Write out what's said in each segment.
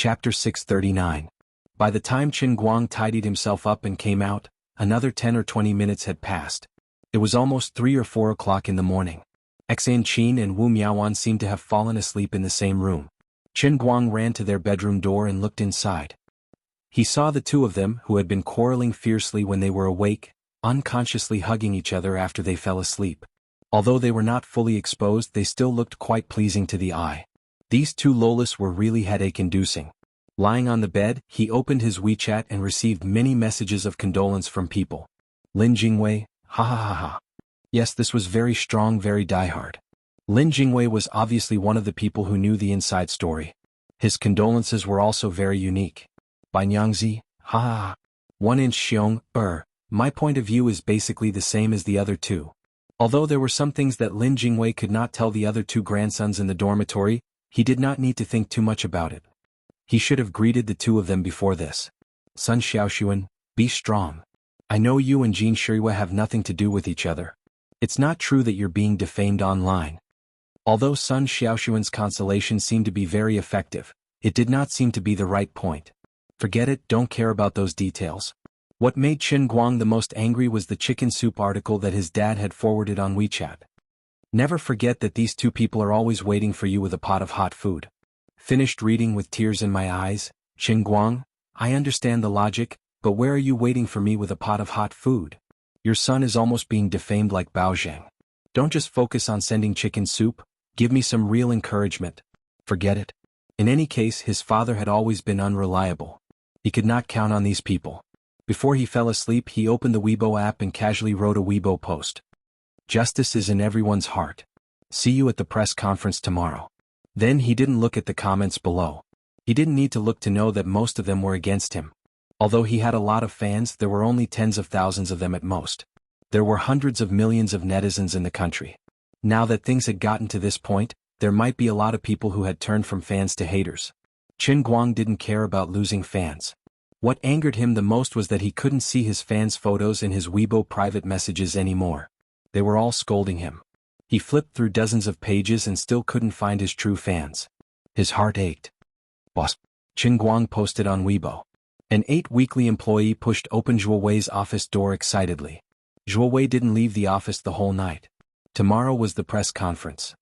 Chapter 639. By the time Qin Guang tidied himself up and came out, another 10 or 20 minutes had passed. It was almost 3 or 4 o'clock in the morning. Xan Qin and Wu Miaoan seemed to have fallen asleep in the same room. Qin Guang ran to their bedroom door and looked inside. He saw the two of them, who had been quarreling fiercely when they were awake, unconsciously hugging each other after they fell asleep. Although they were not fully exposed, they still looked quite pleasing to the eye. These two lolas were really headache-inducing. Lying on the bed, he opened his WeChat and received many messages of condolence from people. Lin Jingwei, ha ha ha ha. Yes, this was very strong, very diehard. Lin Jingwei was obviously one of the people who knew the inside story. His condolences were also very unique. By Nyangzi, ha ha ha. 1-inch Xiong, my point of view is basically the same as the other two. Although there were some things that Lin Jingwei could not tell the other two grandsons in the dormitory, he did not need to think too much about it. He should have greeted the two of them before this. Sun Xiaoxuan, be strong. I know you and Jin Shirihua have nothing to do with each other. It's not true that you're being defamed online. Although Sun Xiaoxuan's consolation seemed to be very effective, it did not seem to be the right point. Forget it, don't care about those details. What made Qin Guang the most angry was the chicken soup article that his dad had forwarded on WeChat. Never forget that these two people are always waiting for you with a pot of hot food. Finished reading with tears in my eyes, Qin Guang, I understand the logic, but where are you waiting for me with a pot of hot food? Your son is almost being defamed like Bao Zhang. Don't just focus on sending chicken soup, give me some real encouragement. Forget it. In any case, his father had always been unreliable. He could not count on these people. Before he fell asleep, he opened the Weibo app and casually wrote a Weibo post. Justice is in everyone's heart. See you at the press conference tomorrow. Then he didn't look at the comments below. He didn't need to look to know that most of them were against him. Although he had a lot of fans, there were only tens of thousands of them at most. There were hundreds of millions of netizens in the country. Now that things had gotten to this point, there might be a lot of people who had turned from fans to haters. Qin Guang didn't care about losing fans. What angered him the most was that he couldn't see his fans' photos in his Weibo private messages anymore. They were all scolding him. He flipped through dozens of pages and still couldn't find his true fans. His heart ached. Boss, Qin Guang posted on Weibo. An 8-weekly employee pushed open Zhuo Wei's office door excitedly. Zhuo Wei didn't leave the office the whole night. Tomorrow was the press conference.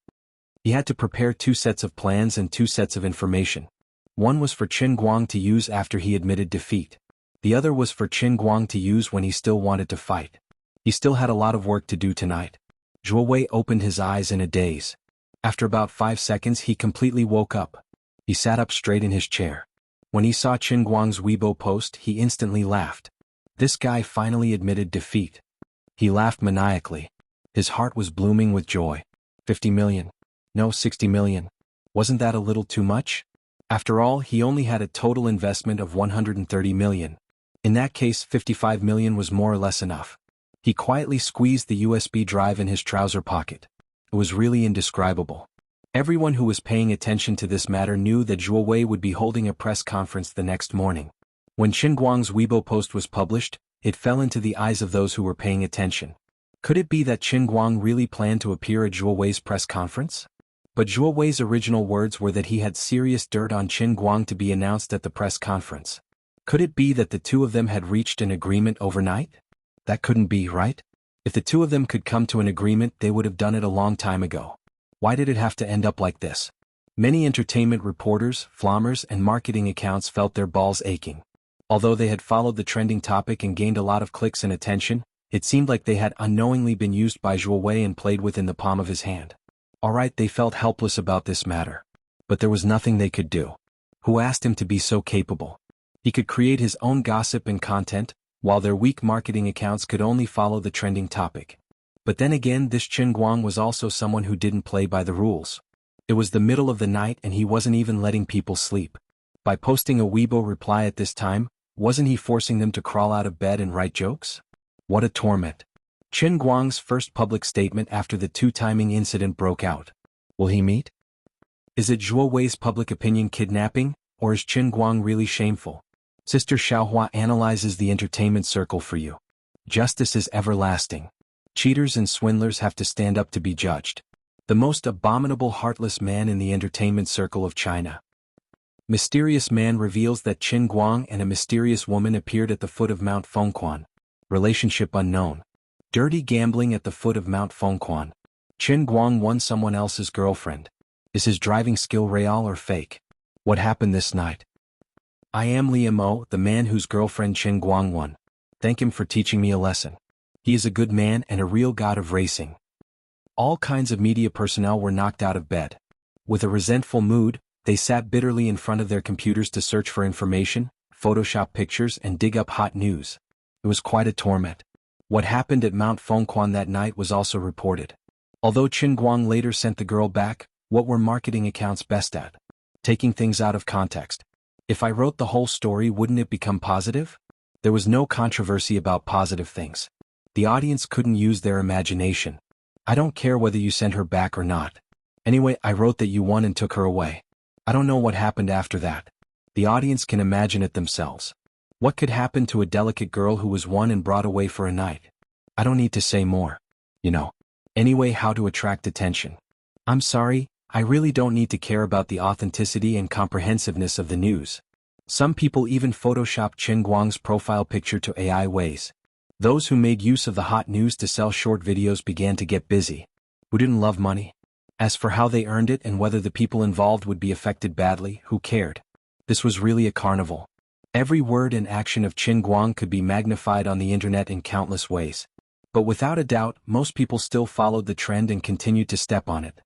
He had to prepare 2 sets of plans and 2 sets of information. One was for Qin Guang to use after he admitted defeat. The other was for Qin Guang to use when he still wanted to fight. He still had a lot of work to do tonight. Zhuo Wei opened his eyes in a daze. After about 5 seconds, he completely woke up. He sat up straight in his chair. When he saw Qin Guang's Weibo post, he instantly laughed. This guy finally admitted defeat. He laughed maniacally. His heart was blooming with joy. 50 million. No, 60 million. Wasn't that a little too much? After all, he only had a total investment of 130 million. In that case, 55 million was more or less enough. He quietly squeezed the USB drive in his trouser pocket. It was really indescribable. Everyone who was paying attention to this matter knew that Zhuo Wei would be holding a press conference the next morning. When Qin Guang's Weibo post was published, it fell into the eyes of those who were paying attention. Could it be that Qin Guang really planned to appear at Zhuo Wei's press conference? But Zhuo Wei's original words were that he had serious dirt on Qin Guang to be announced at the press conference. Could it be that the two of them had reached an agreement overnight? That couldn't be, right? If the two of them could come to an agreement, they would have done it a long time ago. Why did it have to end up like this? Many entertainment reporters, flommers, and marketing accounts felt their balls aching. Although they had followed the trending topic and gained a lot of clicks and attention, it seemed like they had unknowingly been used by Zhuo Wei and played with in the palm of his hand. Alright, they felt helpless about this matter. But there was nothing they could do. Who asked him to be so capable? He could create his own gossip and content, while their weak marketing accounts could only follow the trending topic. But then again, this Qin Guang was also someone who didn't play by the rules. It was the middle of the night and he wasn't even letting people sleep. By posting a Weibo reply at this time, wasn't he forcing them to crawl out of bed and write jokes? What a torment. Qin Guang's first public statement after the two-timing incident broke out. Will he meet? Is it Zhuo Wei's public opinion kidnapping, or is Qin Guang really shameful? Sister Xiaohua analyzes the entertainment circle for you. Justice is everlasting. Cheaters and swindlers have to stand up to be judged. The most abominable heartless man in the entertainment circle of China. Mysterious man reveals that Qin Guang and a mysterious woman appeared at the foot of Mount Fengquan. Relationship unknown. Dirty gambling at the foot of Mount Fengquan. Qin Guang won someone else's girlfriend. Is his driving skill real or fake? What happened this night? I am Liu Mo, the man whose girlfriend Qin Guang won. Thank him for teaching me a lesson. He is a good man and a real god of racing. All kinds of media personnel were knocked out of bed. With a resentful mood, they sat bitterly in front of their computers to search for information, Photoshop pictures and dig up hot news. It was quite a torment. What happened at Mount Fengquan that night was also reported. Although Qin Guang later sent the girl back, what were marketing accounts best at? Taking things out of context. If I wrote the whole story, wouldn't it become positive? There was no controversy about positive things. The audience couldn't use their imagination. I don't care whether you sent her back or not. Anyway, I wrote that you won and took her away. I don't know what happened after that. The audience can imagine it themselves. What could happen to a delicate girl who was won and brought away for a night? I don't need to say more. You know. Anyway, how to attract attention. I'm sorry, I really don't need to care about the authenticity and comprehensiveness of the news. Some people even Photoshopped Qin Guang's profile picture to AI ways. Those who made use of the hot news to sell short videos began to get busy. Who didn't love money? As for how they earned it and whether the people involved would be affected badly, who cared? This was really a carnival. Every word and action of Qin Guang could be magnified on the internet in countless ways. But without a doubt, most people still followed the trend and continued to step on it.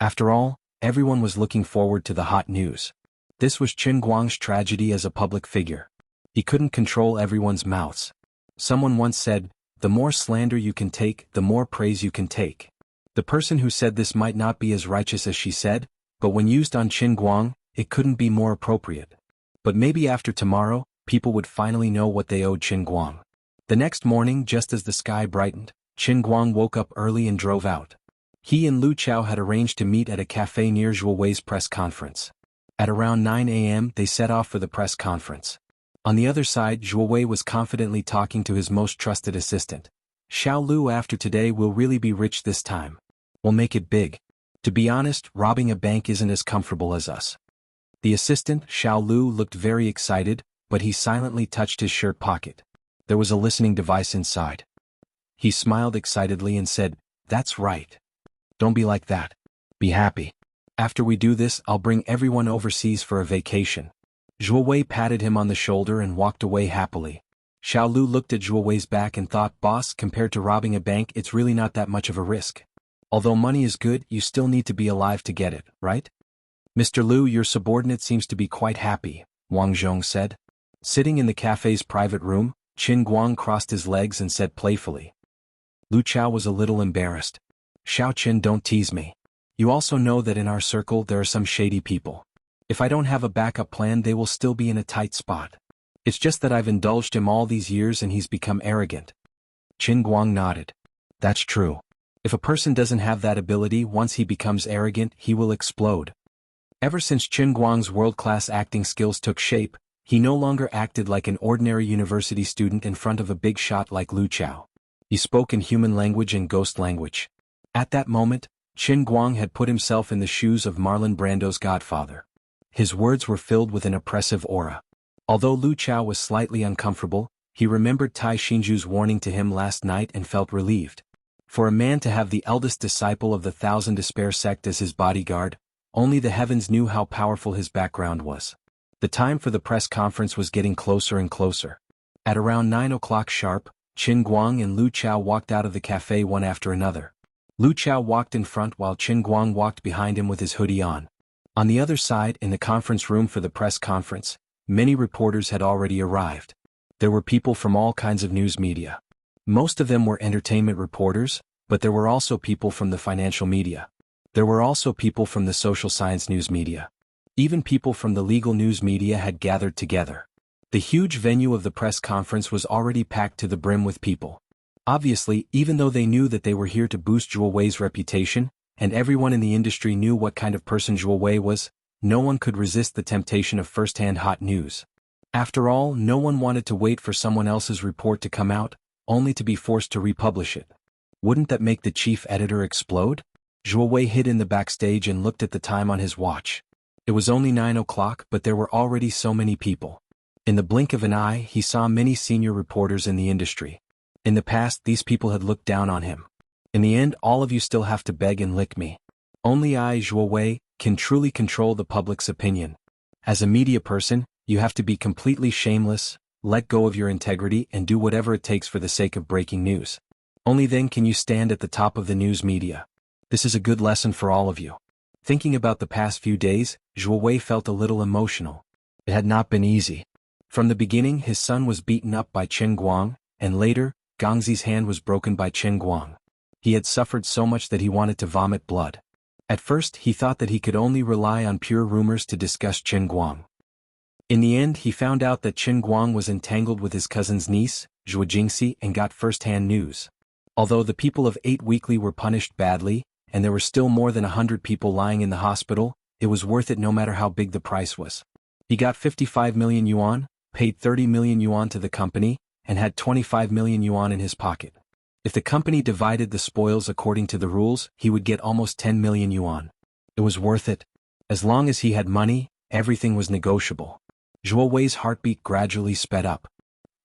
After all, everyone was looking forward to the hot news. This was Qin Guang's tragedy as a public figure. He couldn't control everyone's mouths. Someone once said, "The more slander you can take, the more praise you can take." The person who said this might not be as righteous as she said, but when used on Qin Guang, it couldn't be more appropriate. But maybe after tomorrow, people would finally know what they owed Qin Guang. The next morning, just as the sky brightened, Qin Guang woke up early and drove out. He and Lu Chao had arranged to meet at a cafe near Zhuo Wei's press conference. At around 9 a.m. they set off for the press conference. On the other side, Zhuo Wei was confidently talking to his most trusted assistant. "Xiao Lu, after today we'll really be rich this time. We'll make it big. To be honest, robbing a bank isn't as comfortable as us." The assistant, Xiao Lu, looked very excited, but he silently touched his shirt pocket. There was a listening device inside. He smiled excitedly and said, "That's right. Don't be like that. Be happy. After we do this, I'll bring everyone overseas for a vacation." Zhuo Wei patted him on the shoulder and walked away happily. Xiao Lu looked at Zhuo Wei's back and thought, "Boss, compared to robbing a bank, it's really not that much of a risk. Although money is good, you still need to be alive to get it, right?" "Mr. Lu, your subordinate seems to be quite happy," Wang Zhong said. Sitting in the cafe's private room, Qin Guang crossed his legs and said playfully. Lu Chao was a little embarrassed. "Xiao Qin, don't tease me. You also know that in our circle there are some shady people. If I don't have a backup plan, they will still be in a tight spot. It's just that I've indulged him all these years and he's become arrogant." Qin Guang nodded. "That's true. If a person doesn't have that ability, once he becomes arrogant, he will explode." Ever since Qin Guang's world-class acting skills took shape, he no longer acted like an ordinary university student in front of a big shot like Lu Chao. He spoke in human language and ghost language. At that moment, Qin Guang had put himself in the shoes of Marlon Brando's godfather. His words were filled with an oppressive aura. Although Lu Chao was slightly uncomfortable, he remembered Tai Xinju's warning to him last night and felt relieved. For a man to have the eldest disciple of the Thousand Despair sect as his bodyguard, only the heavens knew how powerful his background was. The time for the press conference was getting closer and closer. At around 9 o'clock sharp, Qin Guang and Lu Chao walked out of the cafe one after another. Lu Chao walked in front while Qin Guang walked behind him with his hoodie on. On the other side, in the conference room for the press conference, many reporters had already arrived. There were people from all kinds of news media. Most of them were entertainment reporters, but there were also people from the financial media. There were also people from the social science news media. Even people from the legal news media had gathered together. The huge venue of the press conference was already packed to the brim with people. Obviously, even though they knew that they were here to boost Zhuo Wei's reputation, and everyone in the industry knew what kind of person Zhuo Wei was, no one could resist the temptation of first-hand hot news. After all, no one wanted to wait for someone else's report to come out, only to be forced to republish it. Wouldn't that make the chief editor explode? Zhuo Wei hid in the backstage and looked at the time on his watch. It was only 9 o'clock, but there were already so many people. In the blink of an eye, he saw many senior reporters in the industry. In the past, these people had looked down on him. In the end, all of you still have to beg and lick me. Only I, Zhuo Wei, can truly control the public's opinion. As a media person, you have to be completely shameless, let go of your integrity, and do whatever it takes for the sake of breaking news. Only then can you stand at the top of the news media. This is a good lesson for all of you. Thinking about the past few days, Zhuo Wei felt a little emotional. It had not been easy. From the beginning, his son was beaten up by Chen Guang, and later, Gangxi's hand was broken by Chen Guang. He had suffered so much that he wanted to vomit blood. At first, he thought that he could only rely on pure rumors to discuss Chen Guang. In the end, he found out that Chen Guang was entangled with his cousin's niece, Zhuo Jingxi, and got first-hand news. Although the people of 8 Weekly were punished badly, and there were still more than 100 people lying in the hospital, it was worth it no matter how big the price was. He got 55 million yuan, paid 30 million yuan to the company, and had 25 million yuan in his pocket. If the company divided the spoils according to the rules, he would get almost 10 million yuan. It was worth it. As long as he had money, everything was negotiable. Zhuo Wei's heartbeat gradually sped up.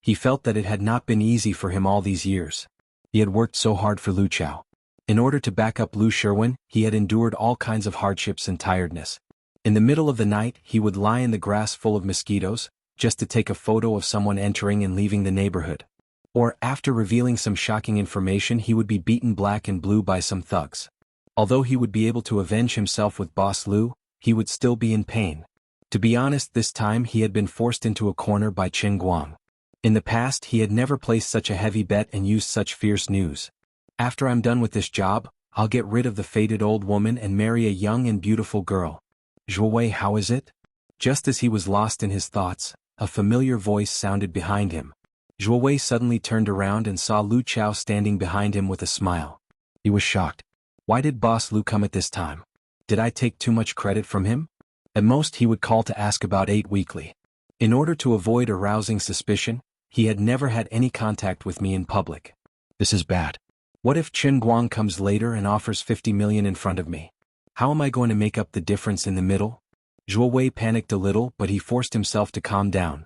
He felt that it had not been easy for him all these years. He had worked so hard for Lu Chao. In order to back up Lu Sherwin, he had endured all kinds of hardships and tiredness. In the middle of the night, he would lie in the grass full of mosquitoes, just to take a photo of someone entering and leaving the neighborhood. Or, after revealing some shocking information, he would be beaten black and blue by some thugs. Although he would be able to avenge himself with Boss Lu, he would still be in pain. To be honest, this time he had been forced into a corner by Chen Guang. In the past, he had never placed such a heavy bet and used such fierce news. After I'm done with this job, I'll get rid of the faded old woman and marry a young and beautiful girl. Zhuo Wei, how is it? Just as he was lost in his thoughts, a familiar voice sounded behind him. Zhuo Wei suddenly turned around and saw Lu Chao standing behind him with a smile. He was shocked. Why did Boss Lu come at this time? Did I take too much credit from him? At most he would call to ask about 8 Weekly. In order to avoid arousing suspicion, he had never had any contact with me in public. This is bad. What if Chen Guang comes later and offers 50 million in front of me? How am I going to make up the difference in the middle? Zhuo Wei panicked a little, but he forced himself to calm down.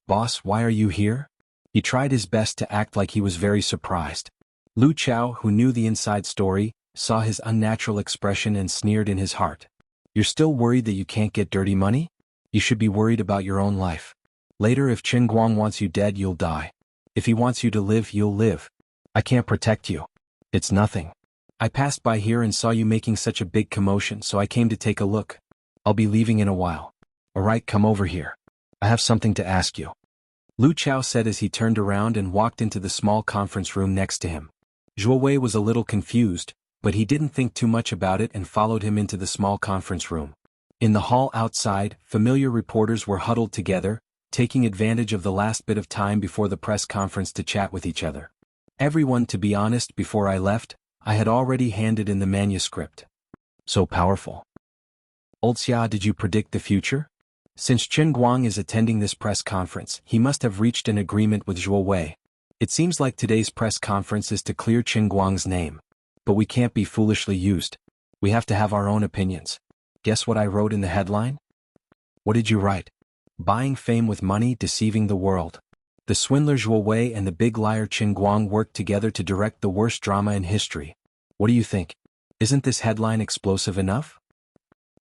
Boss, why are you here? He tried his best to act like he was very surprised. Lu Chao, who knew the inside story, saw his unnatural expression and sneered in his heart. You're still worried that you can't get dirty money? You should be worried about your own life. Later, if Chen Guang wants you dead, you'll die. If he wants you to live, you'll live. I can't protect you. It's nothing. I passed by here and saw you making such a big commotion, so I came to take a look. I'll be leaving in a while. Alright, come over here. I have something to ask you. Lu Chao said as he turned around and walked into the small conference room next to him. Zhuo Wei was a little confused, but he didn't think too much about it and followed him into the small conference room. In the hall outside, familiar reporters were huddled together, taking advantage of the last bit of time before the press conference to chat with each other. Everyone, to be honest, before I left, I had already handed in the manuscript. So powerful. Old Xia, did you predict the future? Since Chen Guang is attending this press conference, he must have reached an agreement with Zhuo Wei. It seems like today's press conference is to clear Chen Guang's name. But we can't be foolishly used. We have to have our own opinions. Guess what I wrote in the headline? What did you write? Buying fame with money, deceiving the world. The swindler Zhuo Wei and the big liar Chen Guang worked together to direct the worst drama in history. What do you think? Isn't this headline explosive enough?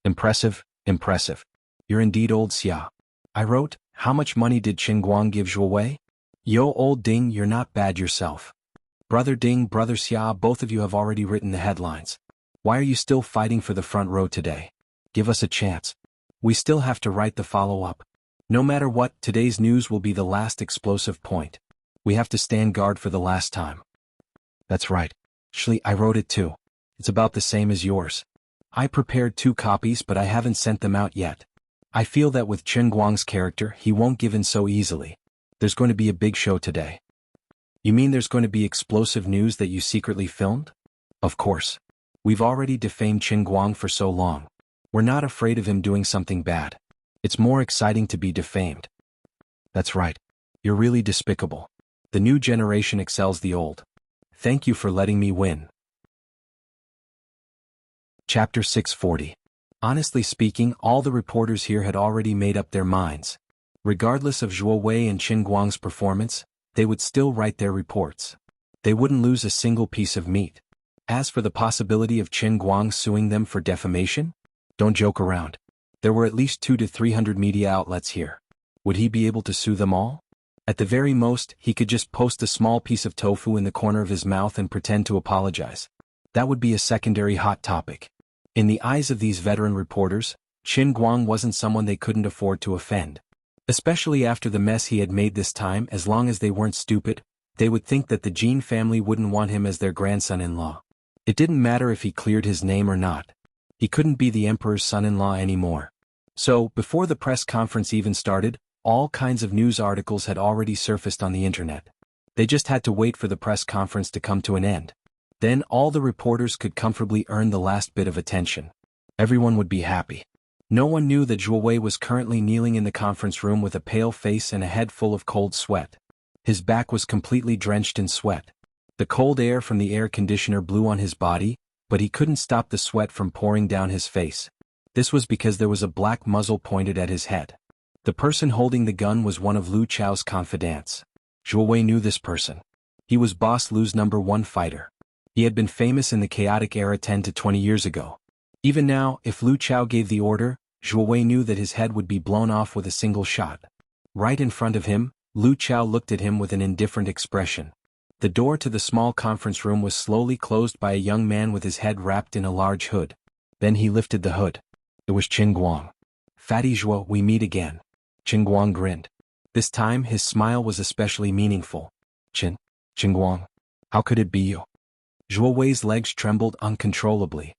Impressive, impressive. You're indeed old Xia. I wrote, how much money did Chen Guang give Zhuo Wei? Yo, old Ding, you're not bad yourself. Brother Ding, brother Xia, both of you have already written the headlines. Why are you still fighting for the front row today? Give us a chance. We still have to write the follow-up. No matter what, today's news will be the last explosive point. We have to stand guard for the last time. That's right. Actually, I wrote it too. It's about the same as yours. I prepared 2 copies, but I haven't sent them out yet. I feel that with Chen Guang's character, he won't give in so easily. There's going to be a big show today. You mean there's going to be explosive news that you secretly filmed? Of course. We've already defamed Chen Guang for so long. We're not afraid of him doing something bad. It's more exciting to be defamed. That's right. You're really despicable. The new generation excels the old. Thank you for letting me win. Chapter 640. Honestly speaking, all the reporters here had already made up their minds. Regardless of Zhuo Wei and Qin Guang's performance, they would still write their reports. They wouldn't lose a single piece of meat. As for the possibility of Qin Guang suing them for defamation? Don't joke around. There were at least 200 to 300 media outlets here. Would he be able to sue them all? At the very most, he could just post a small piece of tofu in the corner of his mouth and pretend to apologize. That would be a secondary hot topic. In the eyes of these veteran reporters, Qin Guang wasn't someone they couldn't afford to offend. Especially after the mess he had made this time. As long as they weren't stupid, they would think that the Jin family wouldn't want him as their grandson-in-law. It didn't matter if he cleared his name or not. He couldn't be the emperor's son-in-law anymore. So, before the press conference even started, all kinds of news articles had already surfaced on the internet. They just had to wait for the press conference to come to an end. Then all the reporters could comfortably earn the last bit of attention. Everyone would be happy. No one knew that Zhuo Wei was currently kneeling in the conference room with a pale face and a head full of cold sweat. His back was completely drenched in sweat. The cold air from the air conditioner blew on his body, but he couldn't stop the sweat from pouring down his face. This was because there was a black muzzle pointed at his head. The person holding the gun was one of Lu Chao's confidants. Zhuo Wei knew this person. He was Boss Lu's #1 fighter. He had been famous in the chaotic era 10 to 20 years ago. Even now, if Lu Chao gave the order, Zhuo Wei knew that his head would be blown off with a single shot. Right in front of him, Lu Chao looked at him with an indifferent expression. The door to the small conference room was slowly closed by a young man with his head wrapped in a large hood. Then he lifted the hood. It was Qin Guang. "Fatty Zhuo, we meet again." Qin Guang grinned. This time his smile was especially meaningful. Qin Guang, how could it be you?" Zhuo Wei's legs trembled uncontrollably.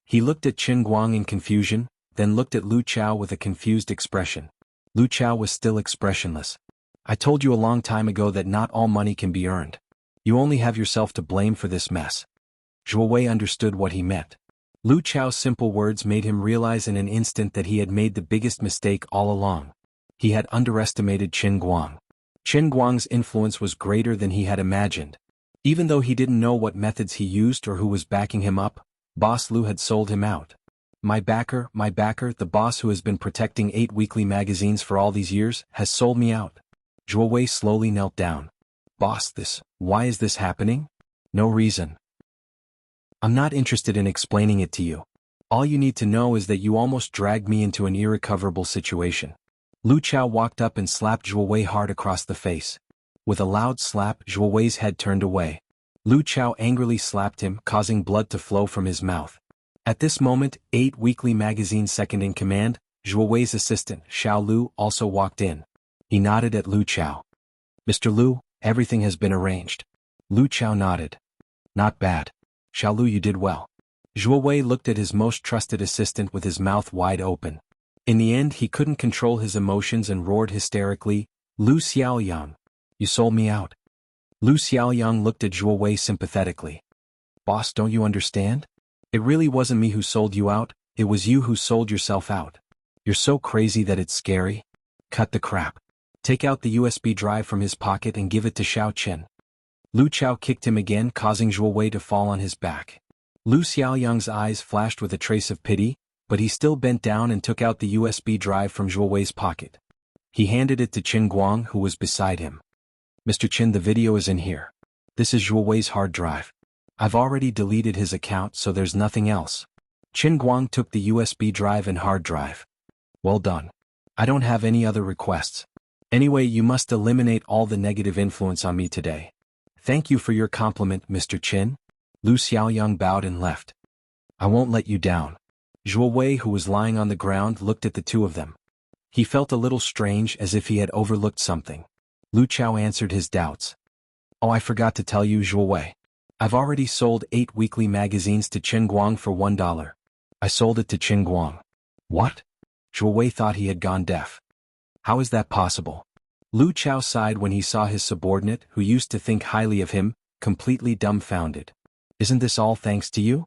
He looked at Qin Guang in confusion, then looked at Lu Chao with a confused expression. Lu Chao was still expressionless. "I told you a long time ago that not all money can be earned. You only have yourself to blame for this mess." Zhuo Wei understood what he meant. Lu Chao's simple words made him realize in an instant that he had made the biggest mistake all along. He had underestimated Qin Guang. Qin Guang's influence was greater than he had imagined. Even though he didn't know what methods he used or who was backing him up, Boss Lu had sold him out. My backer, the boss who has been protecting 8 weekly magazines for all these years, has sold me out." Zhuo Wei slowly knelt down. "Boss, why is this happening?" "No reason. I'm not interested in explaining it to you. All you need to know is that you almost dragged me into an irrecoverable situation." Lu Chao walked up and slapped Zhuo Wei hard across the face. With a loud slap, Zhuo Wei's head turned away. Lu Chao angrily slapped him, causing blood to flow from his mouth. At this moment, 8 weekly magazine second-in-command, Zhuo Wei's assistant, Xiao Lu, also walked in. He nodded at Lu Chao. "Mr. Lu, everything has been arranged." Lu Chao nodded. "Not bad. Xiao Lu, you did well." Zhuo Wei looked at his most trusted assistant with his mouth wide open. In the end, he couldn't control his emotions and roared hysterically, "Lu Xiaoyang, you sold me out." Lu Xiaoyang looked at Zhuo Wei sympathetically. "Boss, don't you understand? It really wasn't me who sold you out, it was you who sold yourself out. You're so crazy that it's scary. Cut the crap. Take out the USB drive from his pocket and give it to Xiao Chen." Lu Chao kicked him again, causing Zhuo Wei to fall on his back. Lu Xiaoyang's eyes flashed with a trace of pity, but he still bent down and took out the USB drive from Zhuo Wei's pocket. He handed it to Qin Guang, who was beside him. "Mr. Qin, the video is in here. This is Zhuo Wei's hard drive. I've already deleted his account, so there's nothing else." Qin Guang took the USB drive and hard drive. "Well done. I don't have any other requests. Anyway, you must eliminate all the negative influence on me today." "Thank you for your compliment, Mr. Qin." Lu Xiaoyang bowed and left. "I won't let you down." Zhuo Wei, who was lying on the ground, looked at the two of them. He felt a little strange, as if he had overlooked something. Lu Chao answered his doubts. "Oh, I forgot to tell you, Zhuo Wei. I've already sold 8 weekly magazines to Qin Guang for $1. I sold it to Qin Guang." "What?" Zhuo Wei thought he had gone deaf. "How is that possible?" Lu Chao sighed when he saw his subordinate, who used to think highly of him, completely dumbfounded. "Isn't this all thanks to you?"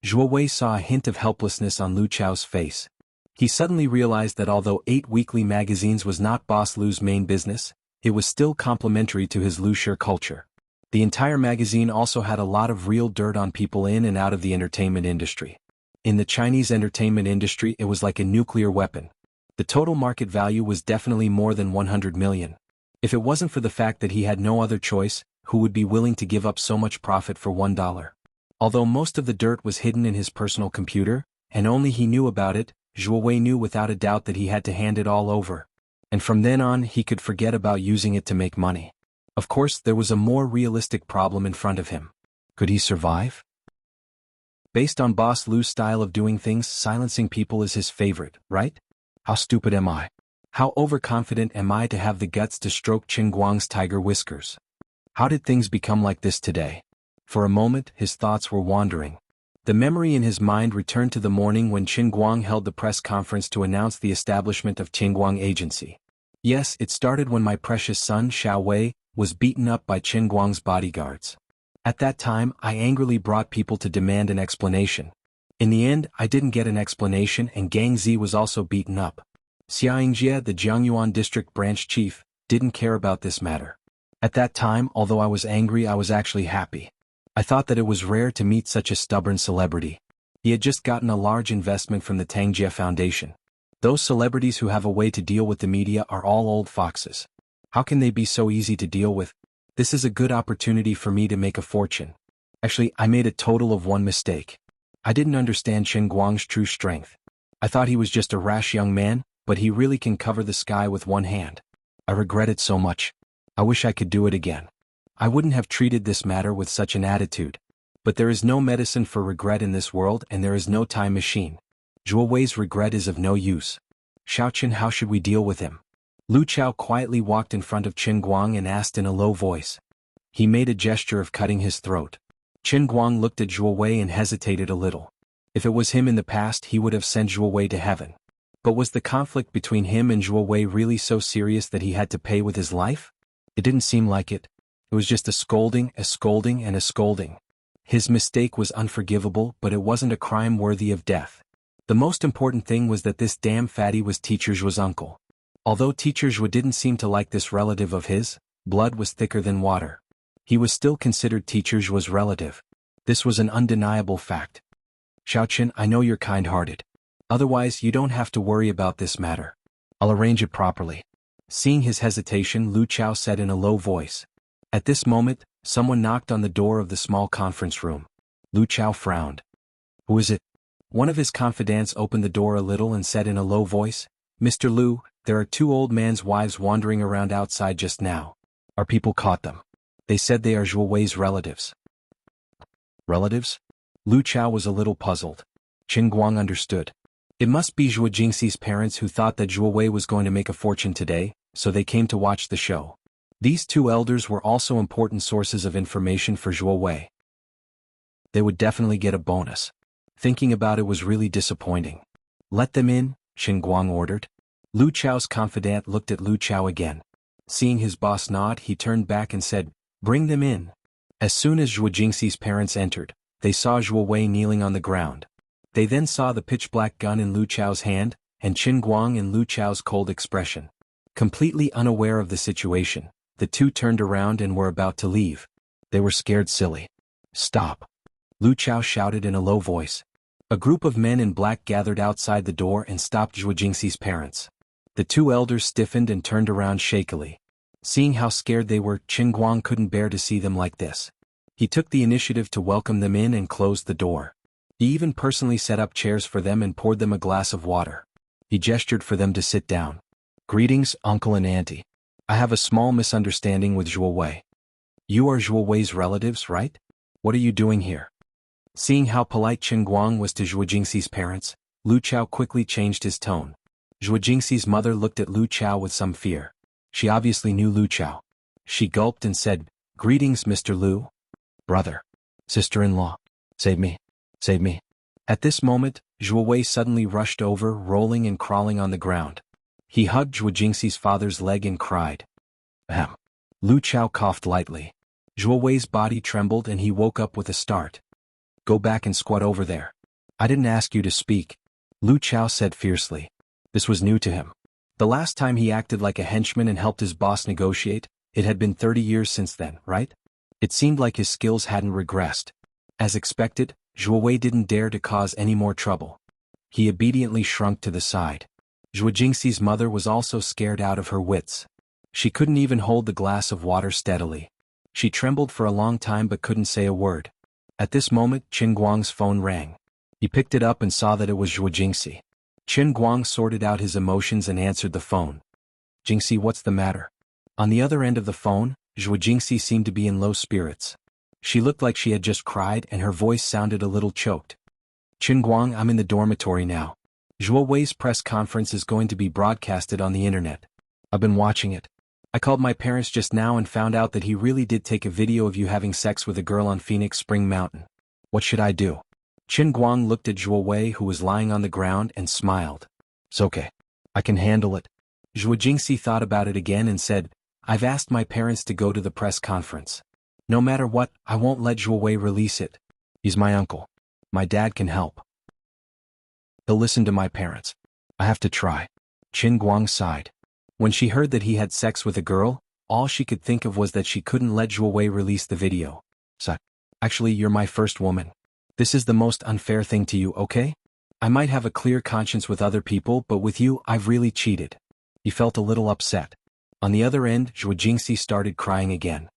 Zhuo Wei saw a hint of helplessness on Lu Chao's face. He suddenly realized that although 8 weekly magazines was not Boss Lu's main business, it was still complementary to his Luxia culture. The entire magazine also had a lot of real dirt on people in and out of the entertainment industry. In the Chinese entertainment industry, it was like a nuclear weapon. The total market value was definitely more than 100 million. If it wasn't for the fact that he had no other choice, who would be willing to give up so much profit for $1? Although most of the dirt was hidden in his personal computer, and only he knew about it, Zhuo Wei knew without a doubt that he had to hand it all over. And from then on, he could forget about using it to make money. Of course, there was a more realistic problem in front of him. Could he survive? Based on Boss Lu's style of doing things, silencing people is his favorite, right? How stupid am I? How overconfident am I to have the guts to stroke Qin Guang's tiger whiskers? How did things become like this today? For a moment, his thoughts were wandering. The memory in his mind returned to the morning when Qin Guang held the press conference to announce the establishment of Qingguang Agency. Yes, it started when my precious son, Xiao Wei, was beaten up by Qin Guang's bodyguards. At that time, I angrily brought people to demand an explanation. In the end, I didn't get an explanation, and Gang Zi was also beaten up. Xiaoyingjie, the Jiangyuan district branch chief, didn't care about this matter. At that time, although I was angry, I was actually happy. I thought that it was rare to meet such a stubborn celebrity. He had just gotten a large investment from the Tangjie Foundation. Those celebrities who have a way to deal with the media are all old foxes. How can they be so easy to deal with? This is a good opportunity for me to make a fortune. Actually, I made a total of one mistake. I didn't understand Qin Guang's true strength. I thought he was just a rash young man, but he really can cover the sky with one hand. I regret it so much. I wish I could do it again. I wouldn't have treated this matter with such an attitude. But there is no medicine for regret in this world, and there is no time machine. Zhuo Wei's regret is of no use. Xiaoqin, how should we deal with him? Lu Chao quietly walked in front of Qin Guang and asked in a low voice. He made a gesture of cutting his throat. Qin Guang looked at Zhuo Wei and hesitated a little. If it was him in the past, he would have sent Zhuo Wei to heaven. But was the conflict between him and Zhuo Wei really so serious that he had to pay with his life? It didn't seem like it. It was just a scolding, and a scolding. His mistake was unforgivable, but it wasn't a crime worthy of death. The most important thing was that this damn fatty was Teacher Zhuo's uncle. Although Teacher Zhuo didn't seem to like this relative of his, blood was thicker than water. He was still considered Teacher Zhuo's relative. This was an undeniable fact. Xiaoqin, I know you're kind-hearted. Otherwise, you don't have to worry about this matter. I'll arrange it properly. Seeing his hesitation, Lu Chao said in a low voice. At this moment, someone knocked on the door of the small conference room. Lu Chao frowned. Who is it? One of his confidants opened the door a little and said in a low voice, Mr. Lu, there are two old man's wives wandering around outside just now. Our people caught them. They said they are Zhuo Wei's relatives. Relatives? Lu Chao was a little puzzled. Qin Guang understood. It must be Zhuo Jingxi's parents who thought that Zhuo Wei was going to make a fortune today, so they came to watch the show. These two elders were also important sources of information for Zhuo Wei. They would definitely get a bonus. Thinking about it was really disappointing. Let them in, Qin Guang ordered. Lu Chao's confidant looked at Lu Chao again. Seeing his boss nod, he turned back and said, Bring them in. As soon as Zhuo Jingxi's parents entered, they saw Zhuo Wei kneeling on the ground. They then saw the pitch-black gun in Lu Chao's hand, and Qin Guang and Lu Chao's cold expression. Completely unaware of the situation, the two turned around and were about to leave. They were scared silly. Stop! Lu Chao shouted in a low voice. A group of men in black gathered outside the door and stopped Zhuo Jingxi's parents. The two elders stiffened and turned around shakily. Seeing how scared they were, Qin Guang couldn't bear to see them like this. He took the initiative to welcome them in and closed the door. He even personally set up chairs for them and poured them a glass of water. He gestured for them to sit down. Greetings, uncle and auntie. I have a small misunderstanding with Zhuo Wei. You are Zhuo Wei's relatives, right? What are you doing here? Seeing how polite Qin Guang was to Zhuo Jingxi's parents, Lu Chao quickly changed his tone. Zhuo Jingxi's mother looked at Lu Chao with some fear. She obviously knew Lu Chao. She gulped and said, Greetings, Mr. Lu. Brother. Sister-in-law. Save me. Save me. At this moment, Zhuo Wei suddenly rushed over, rolling and crawling on the ground. He hugged Zhuo Jingxi's father's leg and cried. Ahem. Lu Chao coughed lightly. Zhuo Wei's body trembled and he woke up with a start. Go back and squat over there. I didn't ask you to speak. Lu Chao said fiercely. This was new to him. The last time he acted like a henchman and helped his boss negotiate, it had been 30 years since then, right? It seemed like his skills hadn't regressed. As expected, Zhuo Wei didn't dare to cause any more trouble. He obediently shrunk to the side. Zhuo Jingxi's mother was also scared out of her wits. She couldn't even hold the glass of water steadily. She trembled for a long time but couldn't say a word. At this moment, Qin Guang's phone rang. He picked it up and saw that it was Zhuo Jingxi. Qin Guang sorted out his emotions and answered the phone. Jingxi, what's the matter? On the other end of the phone, Zhuo Jingxi seemed to be in low spirits. She looked like she had just cried and her voice sounded a little choked. Qin Guang, I'm in the dormitory now. Zhuo Wei's press conference is going to be broadcasted on the internet. I've been watching it. I called my parents just now and found out that he really did take a video of you having sex with a girl on Phoenix Spring Mountain. What should I do? Qin Guang looked at Zhuo Wei, who was lying on the ground, and smiled. It's okay. I can handle it. Zhuo Jingxi thought about it again and said, I've asked my parents to go to the press conference. No matter what, I won't let Zhuo Wei release it. He's my uncle. My dad can help. He'll listen to my parents. I have to try. Qin Guang sighed. When she heard that he had sex with a girl, all she could think of was that she couldn't let Zhuo Wei release the video. So, actually, you're my first woman. This is the most unfair thing to you, okay? I might have a clear conscience with other people, but with you, I've really cheated. He felt a little upset. On the other end, Zhuo Jingxi started crying again.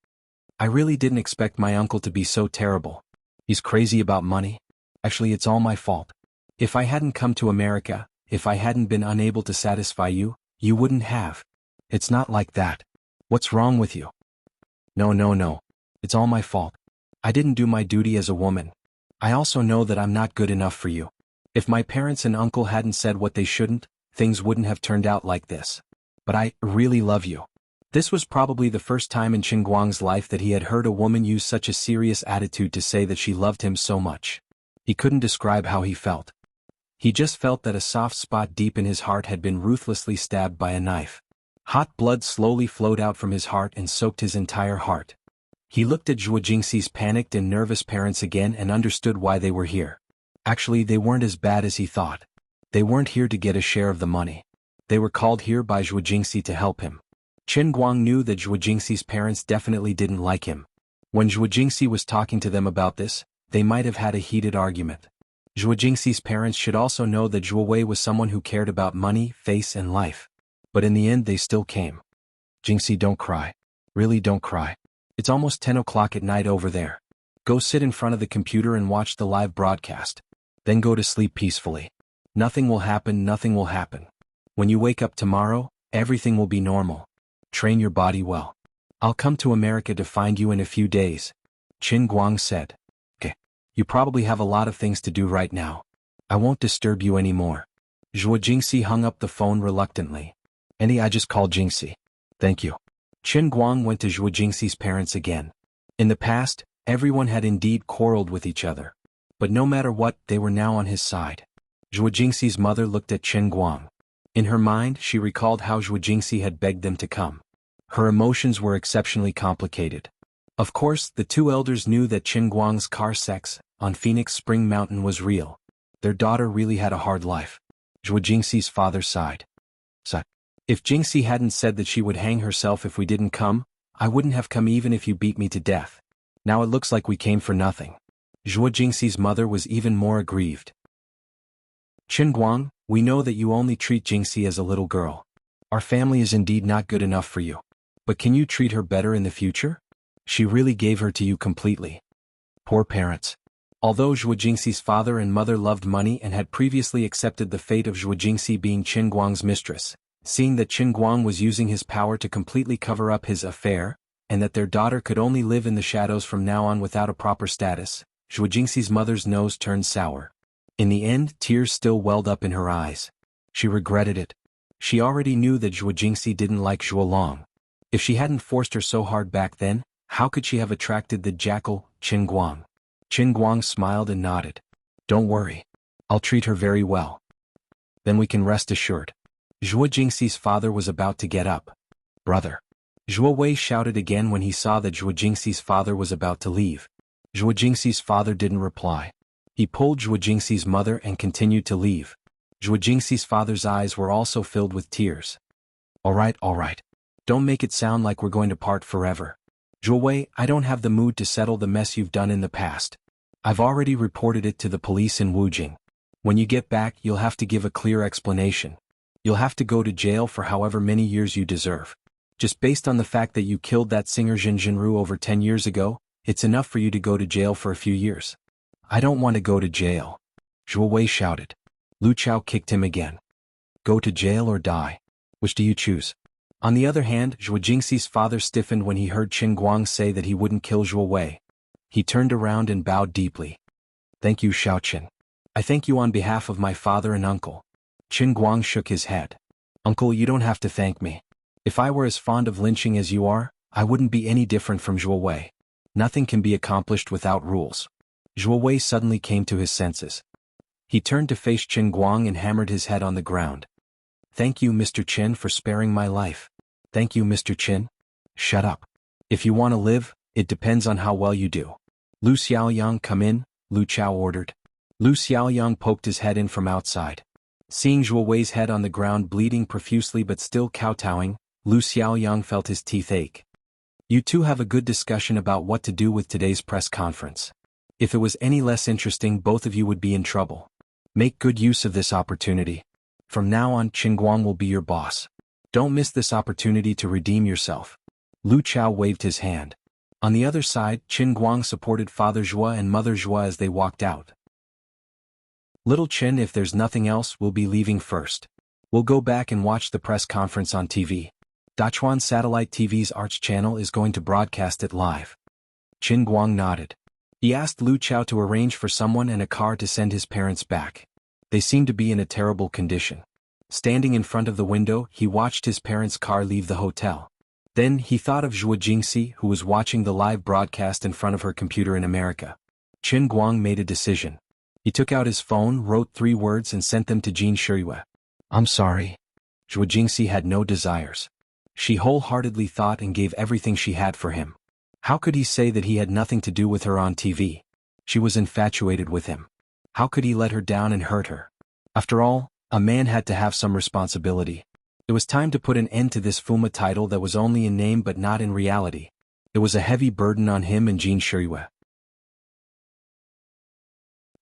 I really didn't expect my uncle to be so terrible. He's crazy about money. Actually, it's all my fault. If I hadn't come to America, if I hadn't been unable to satisfy you, you wouldn't have. It's not like that. What's wrong with you? No. It's all my fault. I didn't do my duty as a woman. I also know that I'm not good enough for you. If my parents and uncle hadn't said what they shouldn't, things wouldn't have turned out like this. But I really love you. This was probably the first time in Qin Guang's life that he had heard a woman use such a serious attitude to say that she loved him so much. He couldn't describe how he felt. He just felt that a soft spot deep in his heart had been ruthlessly stabbed by a knife. Hot blood slowly flowed out from his heart and soaked his entire heart. He looked at Zhuo Jingxi's panicked and nervous parents again and understood why they were here. Actually, they weren't as bad as he thought. They weren't here to get a share of the money. They were called here by Zhuo Jingxi to help him. Qin Guang knew that Zhuo Jingxi's parents definitely didn't like him. When Zhuo Jingxi was talking to them about this, they might have had a heated argument. Zhuo Jingxi's parents should also know that Zhuo Wei was someone who cared about money, face and life. But in the end they still came. Jingxi, don't cry. Really don't cry. It's almost 10 o'clock at night over there. Go sit in front of the computer and watch the live broadcast. Then go to sleep peacefully. Nothing will happen. When you wake up tomorrow, everything will be normal. Train your body well. I'll come to America to find you in a few days. Qin Guang said. Okay. You probably have a lot of things to do right now. I won't disturb you anymore. Zhuo Jingxi hung up the phone reluctantly. I just called Jingxi. Thank you. Qin Guang went to Zhuo Jingxi's parents again. In the past, everyone had indeed quarreled with each other. But no matter what, they were now on his side. Zhuo Jingxi's mother looked at Qin Guang. In her mind, she recalled how Zhuo Jingxi had begged them to come. Her emotions were exceptionally complicated. Of course, the two elders knew that Qin Guang's car sex on Phoenix Spring Mountain was real. Their daughter really had a hard life. Zhuo Jingxi's father sighed. If Jingxi hadn't said that she would hang herself if we didn't come, I wouldn't have come even if you beat me to death. Now it looks like we came for nothing. Zhuo Jingxi's mother was even more aggrieved. Qin Guang, we know that you only treat Jingxi as a little girl. Our family is indeed not good enough for you. But can you treat her better in the future? She really gave her to you completely. Poor parents. Although Zhuo Jingxi's father and mother loved money and had previously accepted the fate of Zhuo Jingxi being Qin Guang's mistress, seeing that Qin Guang was using his power to completely cover up his affair, and that their daughter could only live in the shadows from now on without a proper status, Zhuo Jingxi's mother's nose turned sour. In the end, tears still welled up in her eyes. She regretted it. She already knew that Zhuo Jingxi didn't like Zhuo Long. If she hadn't forced her so hard back then, how could she have attracted the jackal, Qin Guang? Qin Guang smiled and nodded. Don't worry. I'll treat her very well. Then we can rest assured. Zhuo Jingxi's father was about to get up. Brother. Zhuo Wei shouted again when he saw that Zhuo Jingxi's father was about to leave. Zhuo Jingxi's father didn't reply. He pulled Zhuo Jingxi's mother and continued to leave. Zhuo Jingxi's father's eyes were also filled with tears. All right. Don't make it sound like we're going to part forever. Zhuo Wei, I don't have the mood to settle the mess you've done in the past. I've already reported it to the police in Wujing. When you get back, you'll have to give a clear explanation. You'll have to go to jail for however many years you deserve. Just based on the fact that you killed that singer Jin Jinru over 10 years ago, it's enough for you to go to jail for a few years. I don't want to go to jail, Zhuo Wei shouted. Lu Chao kicked him again. Go to jail or die. Which do you choose? On the other hand, Zhuo Jingxi's father stiffened when he heard Qin Guang say that he wouldn't kill Zhuo Wei. He turned around and bowed deeply. Thank you, Xiaoqin. I thank you on behalf of my father and uncle. Qin Guang shook his head. Uncle, you don't have to thank me. If I were as fond of lynching as you are, I wouldn't be any different from Zhuo Wei. Nothing can be accomplished without rules. Zhuo Wei suddenly came to his senses. He turned to face Qin Guang and hammered his head on the ground. Thank you, Mr. Qin, for sparing my life. Thank you, Mr. Qin. Shut up. If you want to live, it depends on how well you do. Lu Xiaoyang, come in, Lu Chao ordered. Lu Xiaoyang poked his head in from outside. Seeing Zhuo Wei's head on the ground bleeding profusely but still kowtowing, Lu Xiaoyang felt his teeth ache. You two have a good discussion about what to do with today's press conference. If it was any less interesting, both of you would be in trouble. Make good use of this opportunity. From now on, Qin Guang will be your boss. Don't miss this opportunity to redeem yourself. Lu Chao waved his hand. On the other side, Qin Guang supported Father Zhuo and Mother Zhuo as they walked out. Little Qin, if there's nothing else, we'll be leaving first. We'll go back and watch the press conference on TV. Dachuan Satellite TV's Arts channel is going to broadcast it live. Qin Guang nodded. He asked Lu Chao to arrange for someone and a car to send his parents back. They seemed to be in a terrible condition. Standing in front of the window, he watched his parents' car leave the hotel. Then he thought of Zhuo Jingxi, who was watching the live broadcast in front of her computer in America. Qin Guang made a decision. He took out his phone, wrote 3 words and sent them to Jin Shiyue. I'm sorry. Zhuo Jingxi had no desires. She wholeheartedly thought and gave everything she had for him. How could he say that he had nothing to do with her on TV? She was infatuated with him. How could he let her down and hurt her? After all, a man had to have some responsibility. It was time to put an end to this Fuma title that was only in name but not in reality. It was a heavy burden on him and Jin Shiyue.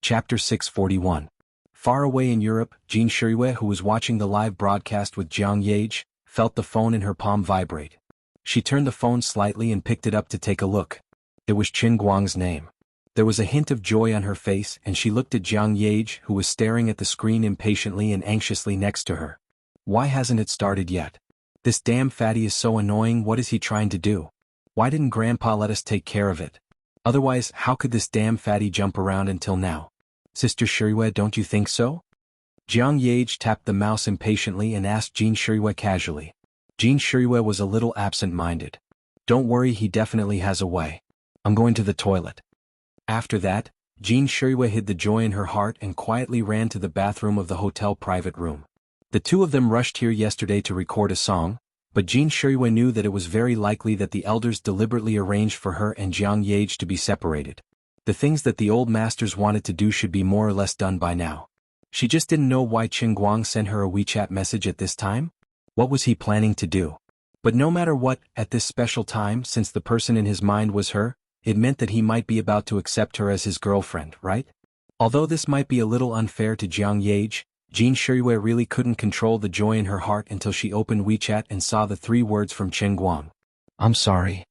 Chapter 641. Far away in Europe, Jin Shiyue, who was watching the live broadcast with Jiang Yage, felt the phone in her palm vibrate. She turned the phone slightly and picked it up to take a look. It was Qin Guang's name. There was a hint of joy on her face and she looked at Jiang Yage, who was staring at the screen impatiently and anxiously next to her. Why hasn't it started yet? This damn fatty is so annoying. What is he trying to do? Why didn't Grandpa let us take care of it? Otherwise, how could this damn fatty jump around until now? Sister Shiyue, don't you think so? Jiang Yage tapped the mouse impatiently and asked Jin Shiyue casually. Jin Shiyue was a little absent-minded. Don't worry, he definitely has a way. I'm going to the toilet. After that, Jin Shiyue hid the joy in her heart and quietly ran to the bathroom of the hotel private room. The two of them rushed here yesterday to record a song, but Jin Shiyue knew that it was very likely that the elders deliberately arranged for her and Jiang Yage to be separated. The things that the old masters wanted to do should be more or less done by now. She just didn't know why Qin Guang sent her a WeChat message at this time. What was he planning to do? But no matter what, at this special time, since the person in his mind was her, it meant that he might be about to accept her as his girlfriend, right? Although this might be a little unfair to Jiang Yage, Jin Shiyue really couldn't control the joy in her heart until she opened WeChat and saw the 3 words from Qin Guang. I'm sorry.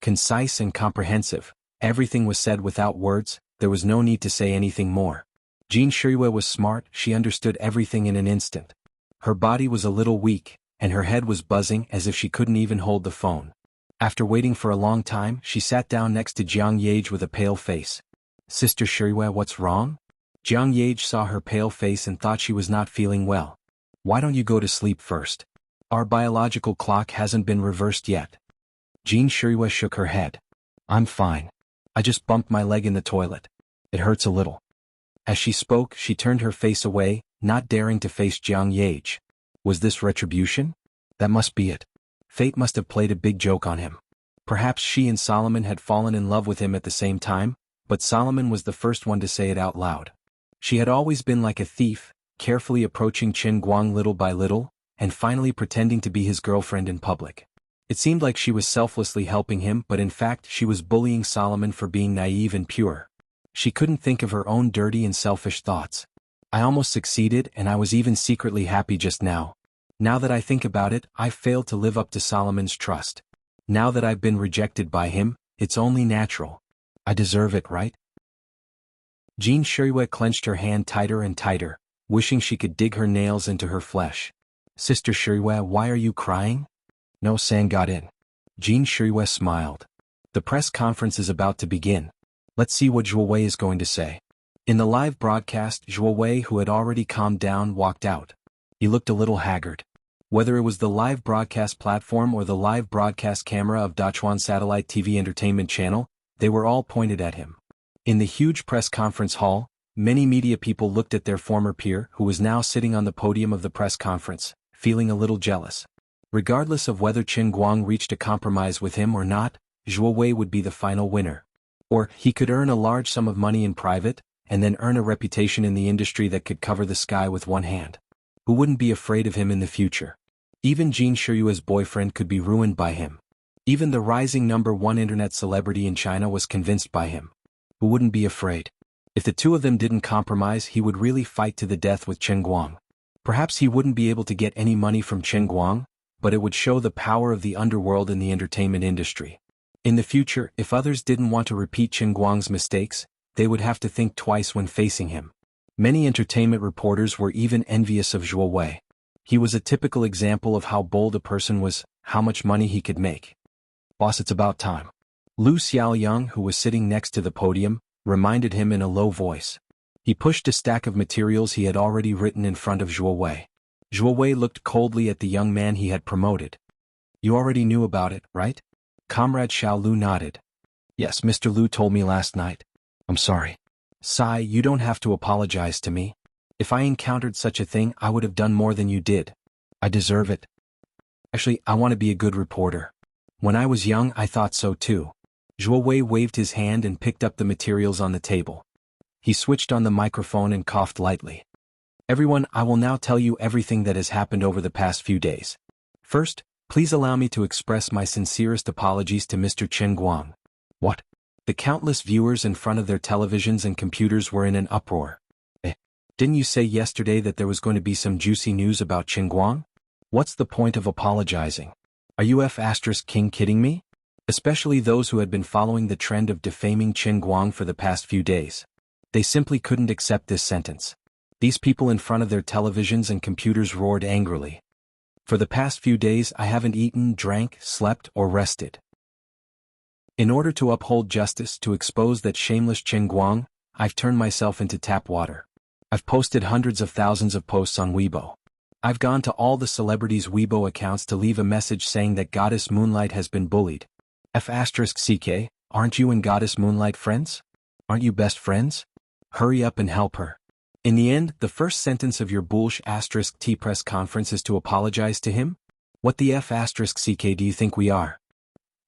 Concise and comprehensive. Everything was said without words, there was no need to say anything more. Jin Shiyue was smart, she understood everything in an instant. Her body was a little weak, and her head was buzzing as if she couldn't even hold the phone. After waiting for a long time, she sat down next to Jiang Yage with a pale face. Sister Shiyue, what's wrong? Jiang Yage saw her pale face and thought she was not feeling well. Why don't you go to sleep first? Our biological clock hasn't been reversed yet. Jin Shiyue shook her head. I'm fine. I just bumped my leg in the toilet. It hurts a little. As she spoke, she turned her face away, not daring to face Jiang Yage. Was this retribution? That must be it. Fate must have played a big joke on him. Perhaps she and Solomon had fallen in love with him at the same time, but Solomon was the first one to say it out loud. She had always been like a thief, carefully approaching Qin Guang little by little, and finally pretending to be his girlfriend in public. It seemed like she was selflessly helping him, but in fact she was bullying Solomon for being naive and pure. She couldn't think of her own dirty and selfish thoughts. I almost succeeded, and I was even secretly happy just now. Now that I think about it, I failed to live up to Solomon's trust. Now that I've been rejected by him, it's only natural. I deserve it, right? Jean Shuiwei clenched her hand tighter and tighter, wishing she could dig her nails into her flesh. Sister Shuiwei, why are you crying? No, San got in. Jean Shuiwei smiled. The press conference is about to begin. Let's see what Zhuo Wei is going to say. In the live broadcast, Zhuo Wei, who had already calmed down, walked out. He looked a little haggard. Whether it was the live broadcast platform or the live broadcast camera of Dachuan Satellite TV Entertainment Channel, they were all pointed at him. In the huge press conference hall, many media people looked at their former peer, who was now sitting on the podium of the press conference, feeling a little jealous. Regardless of whether Qin Guang reached a compromise with him or not, Zhuo Wei would be the final winner. Or, he could earn a large sum of money in private, and then earn a reputation in the industry that could cover the sky with one hand. Who wouldn't be afraid of him in the future? Even Jean Shuiwei's boyfriend could be ruined by him. Even the rising #1 internet celebrity in China was convinced by him. Who wouldn't be afraid? If the two of them didn't compromise, he would really fight to the death with Qin Guang. Perhaps he wouldn't be able to get any money from Qin Guang, but it would show the power of the underworld in the entertainment industry. In the future, if others didn't want to repeat Qin Guang's mistakes, they would have to think twice when facing him. Many entertainment reporters were even envious of Zhuo Wei. He was a typical example of how bold a person was, how much money he could make. Boss, it's about time. Lu Xiaoyang, who was sitting next to the podium, reminded him in a low voice. He pushed a stack of materials he had already written in front of Zhuo Wei. Zhuo Wei looked coldly at the young man he had promoted. You already knew about it, right? Comrade Xiao Lu nodded. Yes, Mr. Lu told me last night. I'm sorry. Sai, you don't have to apologize to me. If I encountered such a thing, I would have done more than you did. I deserve it. Actually, I want to be a good reporter. When I was young, I thought so too. Zhuo Wei waved his hand and picked up the materials on the table. He switched on the microphone and coughed lightly. Everyone, I will now tell you everything that has happened over the past few days. First, please allow me to express my sincerest apologies to Mr. Qin Guang. What? The countless viewers in front of their televisions and computers were in an uproar. Didn't you say yesterday that there was going to be some juicy news about Qin Guang? What's the point of apologizing? Are you King kidding me? Especially those who had been following the trend of defaming Qin Guang for the past few days. They simply couldn't accept this sentence. These people in front of their televisions and computers roared angrily. For the past few days I haven't eaten, drank, slept, or rested. In order to uphold justice, to expose that shameless Qin Guang, I've turned myself into tap water. I've posted hundreds of thousands of posts on Weibo. I've gone to all the celebrities' Weibo accounts to leave a message saying that Goddess Moonlight has been bullied. F***CK, aren't you and Goddess Moonlight friends? Aren't you best friends? Hurry up and help her. In the end, the first sentence of your **T press conference is to apologize to him? What the F***CK do you think we are?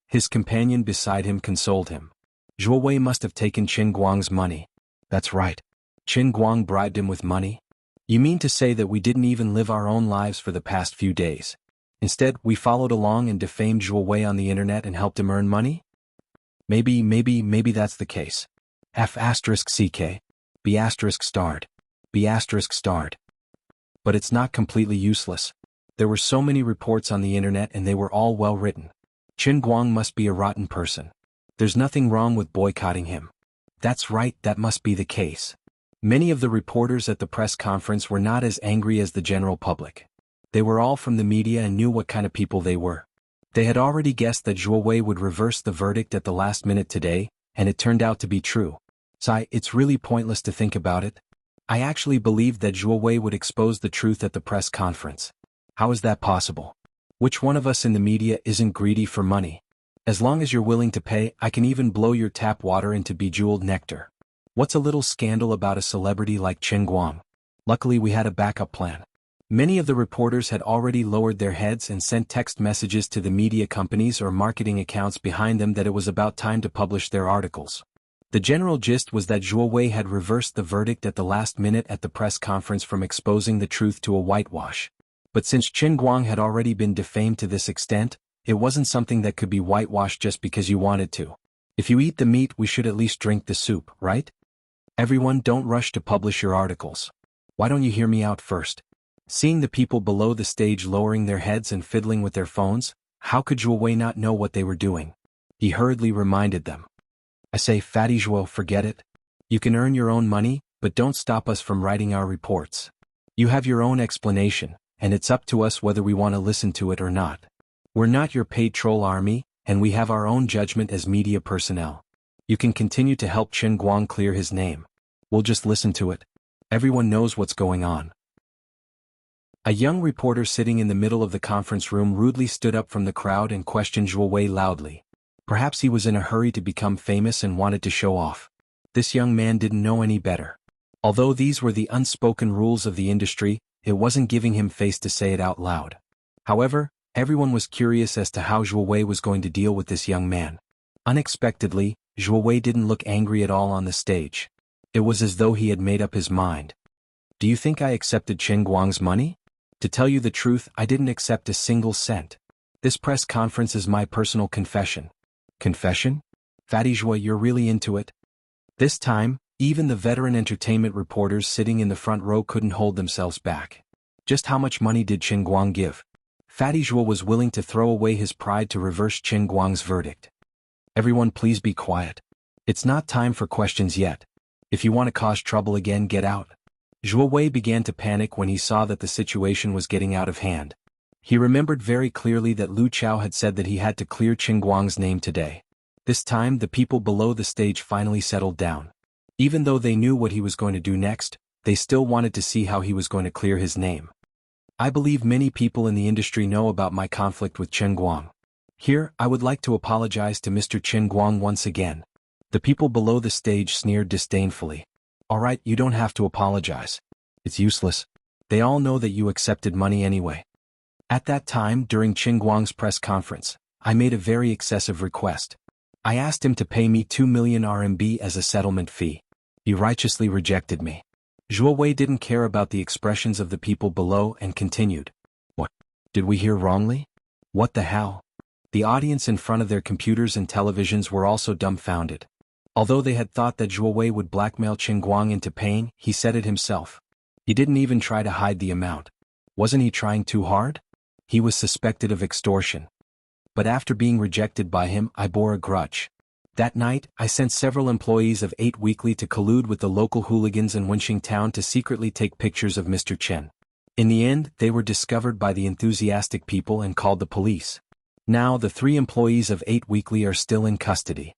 His companion beside him consoled him. Zhuo Wei must have taken Qin Guang's money. That's right. Qin Guang bribed him with money? You mean to say that we didn't even live our own lives for the past few days? Instead, we followed along and defamed Zhuo Wei on the internet and helped him earn money? Maybe that's the case. F***CK. B****. B****. But it's not completely useless. There were so many reports on the internet and they were all well written. Qin Guang must be a rotten person. There's nothing wrong with boycotting him. That's right, that must be the case. Many of the reporters at the press conference were not as angry as the general public. They were all from the media and knew what kind of people they were. They had already guessed that Zhuo Wei would reverse the verdict at the last minute today, and it turned out to be true. Sai, it's really pointless to think about it. I actually believed that Zhuo Wei would expose the truth at the press conference. How is that possible? Which one of us in the media isn't greedy for money? As long as you're willing to pay, I can even blow your tap water into bejeweled nectar. What's a little scandal about a celebrity like Qin Guang? Luckily we had a backup plan. Many of the reporters had already lowered their heads and sent text messages to the media companies or marketing accounts behind them that it was about time to publish their articles. The general gist was that Zhuo Wei had reversed the verdict at the last minute at the press conference from exposing the truth to a whitewash. But since Qin Guang had already been defamed to this extent, it wasn't something that could be whitewashed just because you wanted to. If you eat the meat, we should at least drink the soup, right? Everyone, don't rush to publish your articles. Why don't you hear me out first? Seeing the people below the stage lowering their heads and fiddling with their phones, how could Zhuo Wei not know what they were doing? He hurriedly reminded them. I say, Fatty Zhuo, forget it. You can earn your own money, but don't stop us from writing our reports. You have your own explanation, and it's up to us whether we want to listen to it or not. We're not your paid troll army, and we have our own judgment as media personnel. You can continue to help Chen Guang clear his name. We'll just listen to it. Everyone knows what's going on. A young reporter sitting in the middle of the conference room rudely stood up from the crowd and questioned Zhuo Wei loudly. Perhaps he was in a hurry to become famous and wanted to show off. This young man didn't know any better. Although these were the unspoken rules of the industry, it wasn't giving him face to say it out loud. However, everyone was curious as to how Zhuo Wei was going to deal with this young man. Unexpectedly, Zhuo Wei didn't look angry at all on the stage. It was as though he had made up his mind. Do you think I accepted Chen Guang's money? To tell you the truth, I didn't accept a single cent. This press conference is my personal confession. Confession? Fatty Zhuo, you're really into it? This time, even the veteran entertainment reporters sitting in the front row couldn't hold themselves back. Just how much money did Chen Guang give? Fatty Zhuo was willing to throw away his pride to reverse Chen Guang's verdict. Everyone, please be quiet. It's not time for questions yet. If you want to cause trouble again, get out. Zhuo Wei began to panic when he saw that the situation was getting out of hand. He remembered very clearly that Lu Chao had said that he had to clear Chen Guang's name today. This time, the people below the stage finally settled down. Even though they knew what he was going to do next, they still wanted to see how he was going to clear his name. I believe many people in the industry know about my conflict with Chen Guang. Here, I would like to apologize to Mr. Chen Guang once again. The people below the stage sneered disdainfully. All right, you don't have to apologize. It's useless. They all know that you accepted money anyway. At that time, during Chen Guang's press conference, I made a very excessive request. I asked him to pay me 2 million RMB as a settlement fee. He righteously rejected me. Zhuo Wei didn't care about the expressions of the people below and continued. What? Did we hear wrongly? What the hell? The audience in front of their computers and televisions were also dumbfounded. Although they had thought that Zhuo Wei would blackmail Chen Guang into paying, he said it himself. He didn't even try to hide the amount. Wasn't he trying too hard? He was suspected of extortion. But after being rejected by him, I bore a grudge. That night, I sent several employees of 8 Weekly to collude with the local hooligans in Wenxing town to secretly take pictures of Mr. Chen. In the end, they were discovered by the enthusiastic people and called the police. Now, the 3 employees of 8 Weekly are still in custody.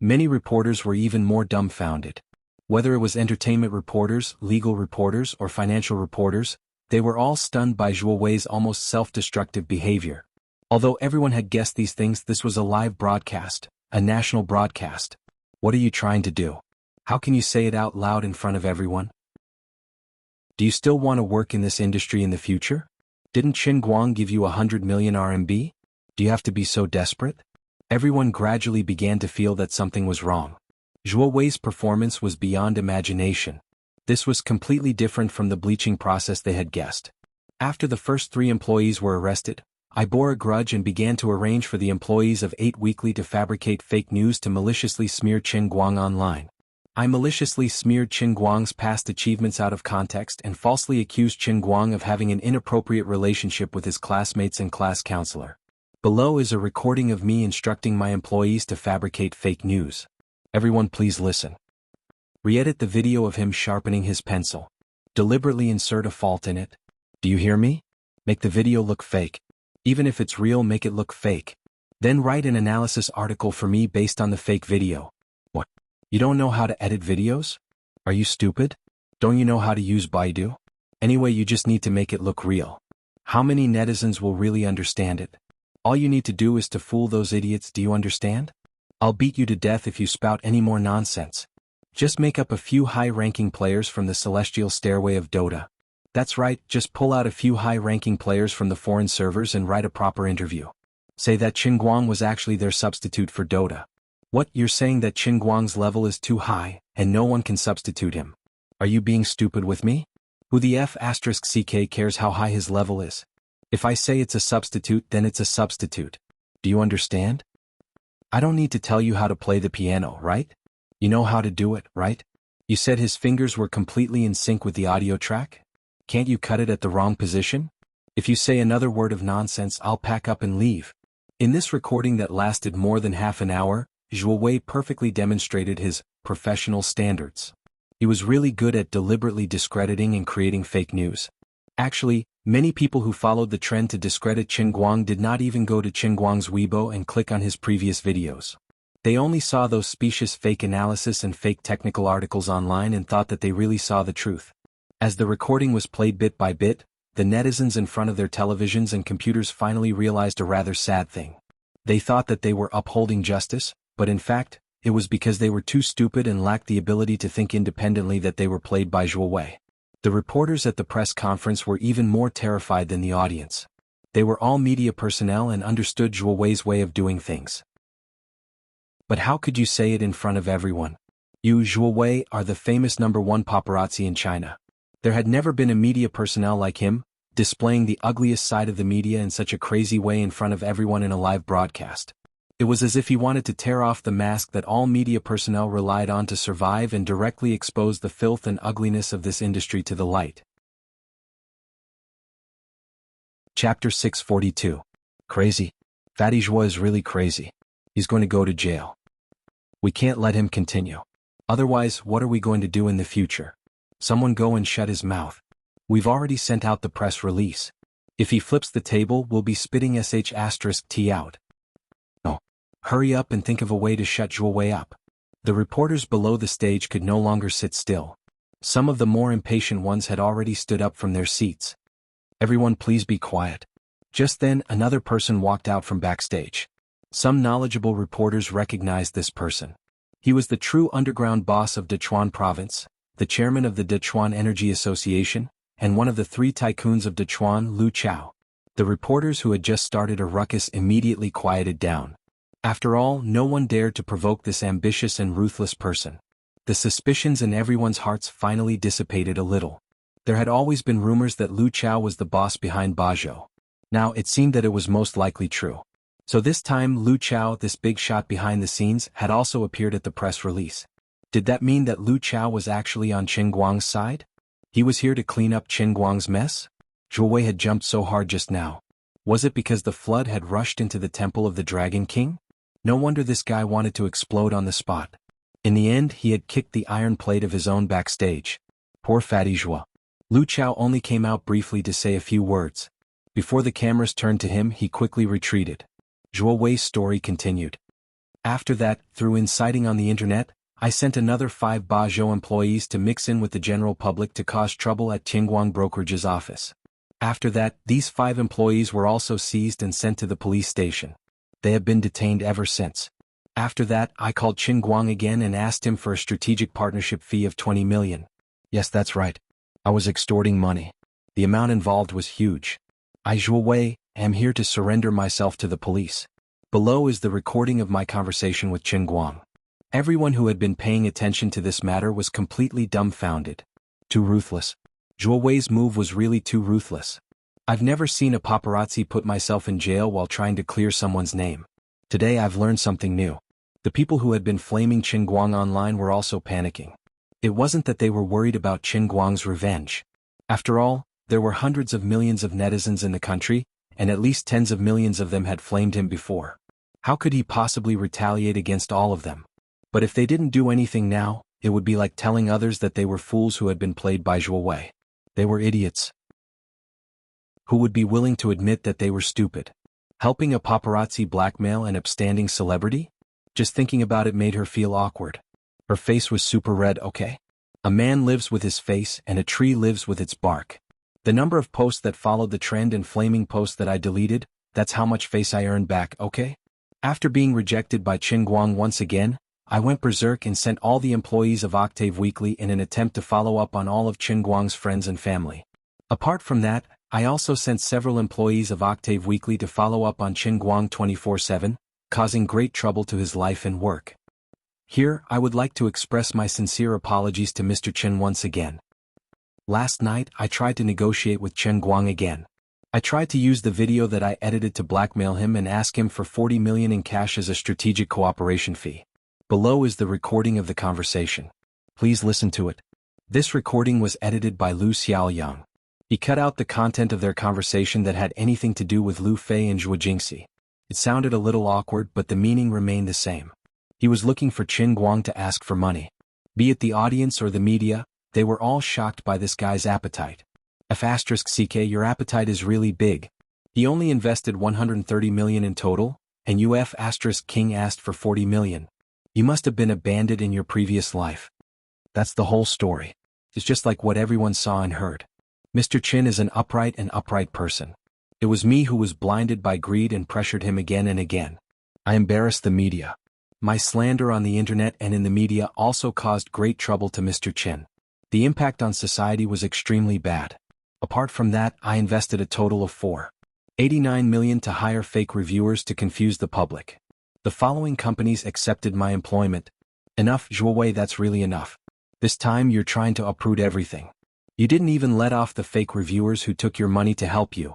Many reporters were even more dumbfounded. Whether it was entertainment reporters, legal reporters, or financial reporters, they were all stunned by Zhuo Wei's almost self-destructive behavior. Although everyone had guessed these things, this was a live broadcast, a national broadcast. What are you trying to do? How can you say it out loud in front of everyone? Do you still want to work in this industry in the future? Didn't Chen Guang give you 100 million RMB? Do you have to be so desperate? Everyone gradually began to feel that something was wrong. Zhuo Wei's performance was beyond imagination. This was completely different from the bleaching process they had guessed. After the first 3 employees were arrested, I bore a grudge and began to arrange for the employees of 8 Weekly to fabricate fake news to maliciously smear Chen Guang online. I maliciously smeared Chen Guang's past achievements out of context and falsely accused Chen Guang of having an inappropriate relationship with his classmates and class counselor. Below is a recording of me instructing my employees to fabricate fake news. Everyone, please listen. Re-edit the video of him sharpening his pencil. Deliberately insert a fault in it. Do you hear me? Make the video look fake. Even if it's real, make it look fake. Then write an analysis article for me based on the fake video. What? You don't know how to edit videos? Are you stupid? Don't you know how to use Baidu? Anyway, you just need to make it look real. How many netizens will really understand it? All you need to do is to fool those idiots, do you understand? I'll beat you to death if you spout any more nonsense. Just make up a few high-ranking players from the celestial stairway of Dota. That's right, just pull out a few high-ranking players from the foreign servers and write a proper interview. Say that Chen Guang was actually their substitute for Dota. What, you're saying that Chen Guang's level is too high, and no one can substitute him? Are you being stupid with me? Who the F***ck cares how high his level is? If I say it's a substitute, then it's a substitute. Do you understand? I don't need to tell you how to play the piano, right? You know how to do it, right? You said his fingers were completely in sync with the audio track? Can't you cut it at the wrong position? If you say another word of nonsense, I'll pack up and leave. In this recording that lasted more than half an hour, Zhuo Wei perfectly demonstrated his professional standards. He was really good at deliberately discrediting and creating fake news. Actually, many people who followed the trend to discredit Qin Guang did not even go to Qin Guang's Weibo and click on his previous videos. They only saw those specious fake analysis and fake technical articles online and thought that they really saw the truth. As the recording was played bit by bit, the netizens in front of their televisions and computers finally realized a rather sad thing. They thought that they were upholding justice, but in fact, it was because they were too stupid and lacked the ability to think independently that they were played by Zhuo Wei. The reporters at the press conference were even more terrified than the audience. They were all media personnel and understood Zhuo Wei's way of doing things. But how could you say it in front of everyone? You, Zhuo Wei, are the famous #1 paparazzi in China. There had never been a media personnel like him, displaying the ugliest side of the media in such a crazy way in front of everyone in a live broadcast. It was as if he wanted to tear off the mask that all media personnel relied on to survive and directly expose the filth and ugliness of this industry to the light. Chapter 642. Crazy. Fatty Zhuo is really crazy. He's going to go to jail. We can't let him continue. Otherwise, what are we going to do in the future? Someone go and shut his mouth. We've already sent out the press release. If he flips the table, we'll be spitting sh*t out. No. Hurry up and think of a way to shut Zhuo Wei up. The reporters below the stage could no longer sit still. Some of the more impatient ones had already stood up from their seats. Everyone please be quiet. Just then, another person walked out from backstage. Some knowledgeable reporters recognized this person. He was the true underground boss of Dechuan Province, the chairman of the Dechuan Energy Association, and one of the 3 tycoons of Dechuan, Lu Chao. The reporters who had just started a ruckus immediately quieted down. After all, no one dared to provoke this ambitious and ruthless person. The suspicions in everyone's hearts finally dissipated a little. There had always been rumors that Lu Chao was the boss behind Bajou. Now it seemed that it was most likely true. So this time Lu Chao, this big shot behind the scenes, had also appeared at the press release. Did that mean that Lu Chao was actually on Qin Guang's side? He was here to clean up Qin Guang's mess? Zhuo Wei had jumped so hard just now. Was it because the flood had rushed into the temple of the Dragon King? No wonder this guy wanted to explode on the spot. In the end, he had kicked the iron plate of his own backstage. Poor fatty Zhuo. Lu Chao only came out briefly to say a few words. Before the cameras turned to him, he quickly retreated. Zhuo Wei's story continued. After that, through inciting on the internet, I sent another 5 Bajou employees to mix in with the general public to cause trouble at Qingguang Brokerage's office. After that, these 5 employees were also seized and sent to the police station. They have been detained ever since. After that, I called Qin Guang again and asked him for a strategic partnership fee of 20 million. Yes, that's right. I was extorting money. The amount involved was huge. I, Zhuo Wei, am here to surrender myself to the police. Below is the recording of my conversation with Qin Guang. Everyone who had been paying attention to this matter was completely dumbfounded. Too ruthless. Zhuo Wei's move was really too ruthless. I've never seen a paparazzi put myself in jail while trying to clear someone's name. Today I've learned something new. The people who had been flaming Qin Guang online were also panicking. It wasn't that they were worried about Qin Guang's revenge. After all, there were hundreds of millions of netizens in the country, and at least tens of millions of them had flamed him before. How could he possibly retaliate against all of them? But if they didn't do anything now, it would be like telling others that they were fools who had been played by Zhuo Wei. They were idiots. Who would be willing to admit that they were stupid? Helping a paparazzi blackmail an upstanding celebrity? Just thinking about it made her feel awkward. Her face was super red, okay? A man lives with his face and a tree lives with its bark. The number of posts that followed the trend and flaming posts that I deleted, that's how much face I earned back, okay? After being rejected by Qin Guang once again, I went berserk and sent all the employees of Octave Weekly in an attempt to follow up on all of Qin Guang's friends and family. Apart from that, I also sent several employees of Octave Weekly to follow up on Qin Guang 24/7, causing great trouble to his life and work. Here, I would like to express my sincere apologies to Mr. Chen once again. Last night, I tried to negotiate with Qin Guang again. I tried to use the video that I edited to blackmail him and ask him for 40 million in cash as a strategic cooperation fee. Below is the recording of the conversation. Please listen to it. This recording was edited by Lu Xiaoyang. He cut out the content of their conversation that had anything to do with Lu Fei and Zhuo Jingxi. It sounded a little awkward, but the meaning remained the same. He was looking for Qin Guang to ask for money. Be it the audience or the media, they were all shocked by this guy's appetite. F***ck, your appetite is really big. He only invested 130 million in total, and you F***king asked for 40 million. You must have been a bandit in your previous life. That's the whole story. It's just like what everyone saw and heard. Mr. Qin is an upright person. It was me who was blinded by greed and pressured him again and again. I embarrassed the media. My slander on the internet and in the media also caused great trouble to Mr. Qin. The impact on society was extremely bad. Apart from that, I invested a total of 489 million to hire fake reviewers to confuse the public. The following companies accepted my employment. Enough, Zhuo, that's really enough. This time you're trying to uproot everything. You didn't even let off the fake reviewers who took your money to help you.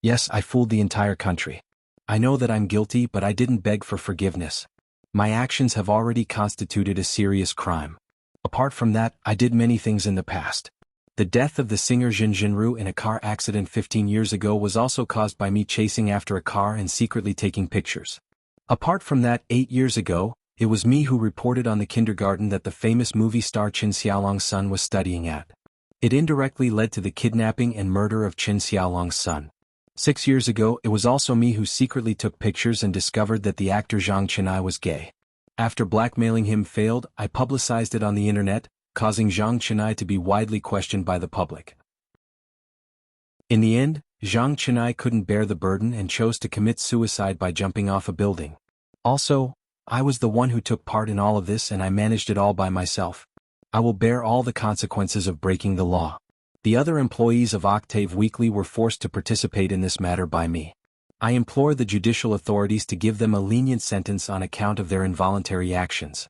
Yes, I fooled the entire country. I know that I'm guilty, but I didn't beg for forgiveness. My actions have already constituted a serious crime. Apart from that, I did many things in the past. The death of the singer Jin Jinru in a car accident 15 years ago was also caused by me chasing after a car and secretly taking pictures. Apart from that, 8 years ago, it was me who reported on the kindergarten that the famous movie star Qin Xiaolong's son was studying at. It indirectly led to the kidnapping and murder of Qin Xiaolong's son. 6 years ago, it was also me who secretly took pictures and discovered that the actor Zhang Chenai was gay. After blackmailing him failed, I publicized it on the internet, causing Zhang Chenai to be widely questioned by the public. In the end, Zhang Chenai couldn't bear the burden and chose to commit suicide by jumping off a building. Also, I was the one who took part in all of this and I managed it all by myself. I will bear all the consequences of breaking the law. The other employees of Octave Weekly were forced to participate in this matter by me. I implore the judicial authorities to give them a lenient sentence on account of their involuntary actions.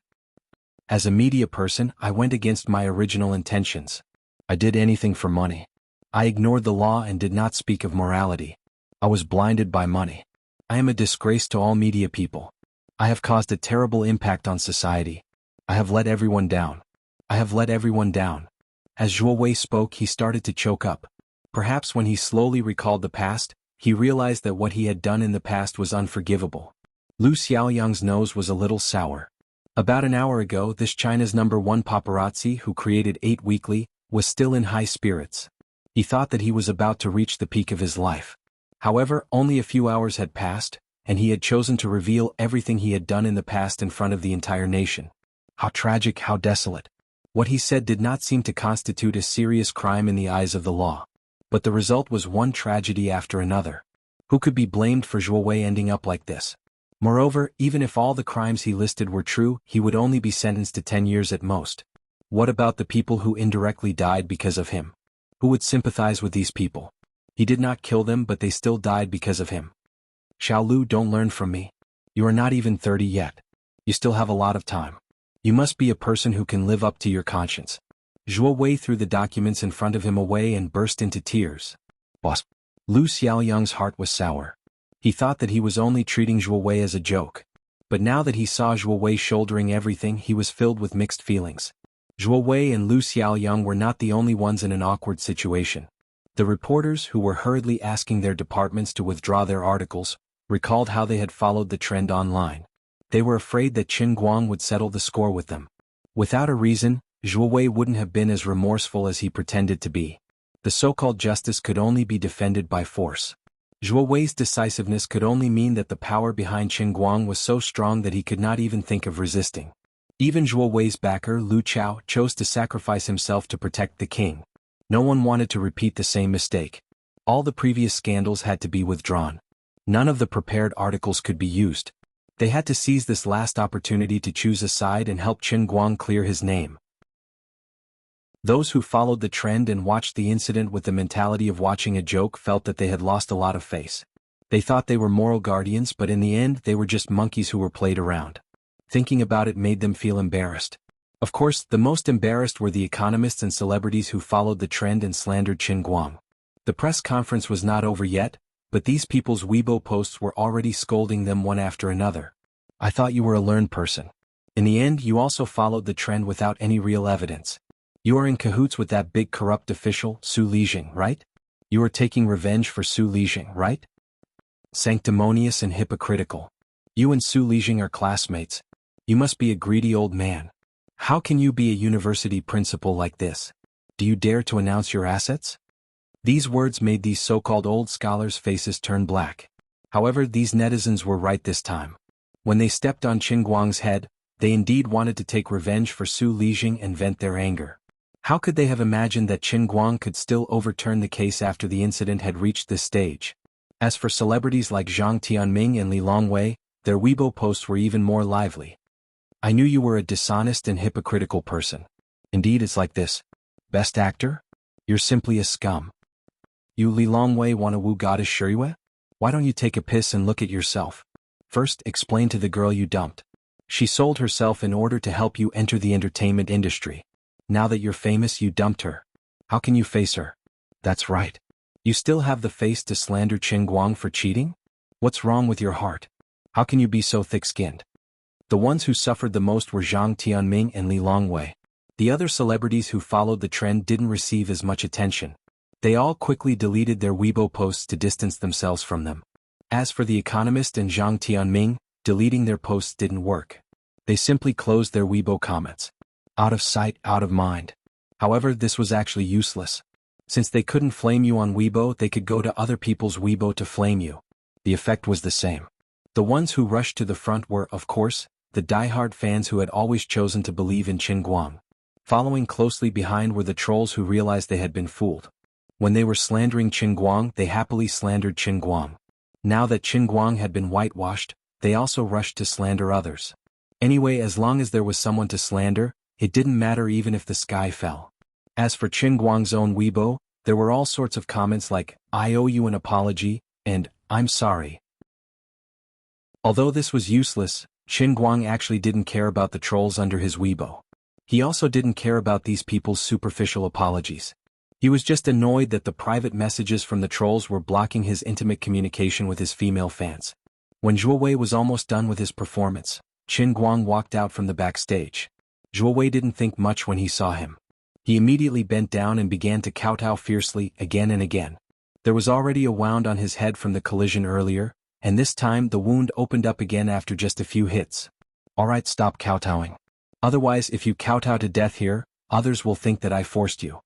As a media person, I went against my original intentions. I did anything for money. I ignored the law and did not speak of morality. I was blinded by money. I am a disgrace to all media people. I have caused a terrible impact on society. I have let everyone down. I have let everyone down. As Zhuo Wei spoke, he started to choke up. Perhaps when he slowly recalled the past, he realized that what he had done in the past was unforgivable. Lu Xiaoyang's nose was a little sour. About an hour ago, this China's #1 paparazzi who created 8 Weekly was still in high spirits. He thought that he was about to reach the peak of his life. However, only a few hours had passed, and he had chosen to reveal everything he had done in the past in front of the entire nation. How tragic, how desolate. What he said did not seem to constitute a serious crime in the eyes of the law. But the result was one tragedy after another. Who could be blamed for Zhuo Wei ending up like this? Moreover, even if all the crimes he listed were true, he would only be sentenced to 10 years at most. What about the people who indirectly died because of him? Who would sympathize with these people? He did not kill them, but they still died because of him. Xiaolu, don't learn from me. You are not even 30 yet. You still have a lot of time. You must be a person who can live up to your conscience. Zhuo Wei threw the documents in front of him away and burst into tears. Boss. Lu Xiaoyang's heart was sour. He thought that he was only treating Zhuo Wei as a joke. But now that he saw Zhuo Wei shouldering everything, he was filled with mixed feelings. Zhuo Wei and Lu Xiaoyang were not the only ones in an awkward situation. The reporters who were hurriedly asking their departments to withdraw their articles recalled how they had followed the trend online. They were afraid that Qin Guang would settle the score with them. Without a reason, Zhuo Wei wouldn't have been as remorseful as he pretended to be. The so-called justice could only be defended by force. Zhuo Wei's decisiveness could only mean that the power behind Qin Guang was so strong that he could not even think of resisting. Even Zhuo Wei's backer Lu Chao chose to sacrifice himself to protect the king. No one wanted to repeat the same mistake. All the previous scandals had to be withdrawn. None of the prepared articles could be used. They had to seize this last opportunity to choose a side and help Qin Guang clear his name. Those who followed the trend and watched the incident with the mentality of watching a joke felt that they had lost a lot of face. They thought they were moral guardians, but in the end they were just monkeys who were played around. Thinking about it made them feel embarrassed. Of course, the most embarrassed were the economists and celebrities who followed the trend and slandered Qin Guang. The press conference was not over yet, but these people's Weibo posts were already scolding them one after another. I thought you were a learned person. In the end, you also followed the trend without any real evidence. You are in cahoots with that big corrupt official, Su Lijing, right? You are taking revenge for Su Lijing, right? Sanctimonious and hypocritical. You and Su Lijing are classmates. You must be a greedy old man. How can you be a university principal like this? Do you dare to announce your assets? These words made these so-called old scholars' faces turn black. However, these netizens were right this time. When they stepped on Qin Guang's head, they indeed wanted to take revenge for Su Lijing and vent their anger. How could they have imagined that Qin Guang could still overturn the case after the incident had reached this stage? As for celebrities like Zhang Tianming and Li Longwei, their Weibo posts were even more lively. I knew you were a dishonest and hypocritical person. Indeed, it's like this. Best actor? You're simply a scum. You Li Longwei want to woo goddess Shuyue? Why don't you take a piss and look at yourself? First, explain to the girl you dumped. She sold herself in order to help you enter the entertainment industry. Now that you're famous, you dumped her. How can you face her? That's right. You still have the face to slander Qin Guang for cheating? What's wrong with your heart? How can you be so thick-skinned? The ones who suffered the most were Zhang Tianming and Li Longwei. The other celebrities who followed the trend didn't receive as much attention. They all quickly deleted their Weibo posts to distance themselves from them. As for The Economist and Zhang Tianming, deleting their posts didn't work. They simply closed their Weibo comments. Out of sight, out of mind. However, this was actually useless. Since they couldn't flame you on Weibo, they could go to other people's Weibo to flame you. The effect was the same. The ones who rushed to the front were, of course, the die-hard fans who had always chosen to believe in Qin Guang. Following closely behind were the trolls who realized they had been fooled. When they were slandering Qin Guang, they happily slandered Qin Guang. Now that Qin Guang had been whitewashed, they also rushed to slander others. Anyway, as long as there was someone to slander, it didn't matter even if the sky fell. As for Qin Guang's own Weibo, there were all sorts of comments like, I owe you an apology, and, I'm sorry. Although this was useless, Qin Guang actually didn't care about the trolls under his Weibo. He also didn't care about these people's superficial apologies. He was just annoyed that the private messages from the trolls were blocking his intimate communication with his female fans. When Zhuo Wei was almost done with his performance, Qin Guang walked out from the backstage. Zhuo Wei didn't think much when he saw him. He immediately bent down and began to kowtow fiercely again and again. There was already a wound on his head from the collision earlier, and this time the wound opened up again after just a few hits. Alright, stop kowtowing. Otherwise, if you kowtow to death here, others will think that I forced you.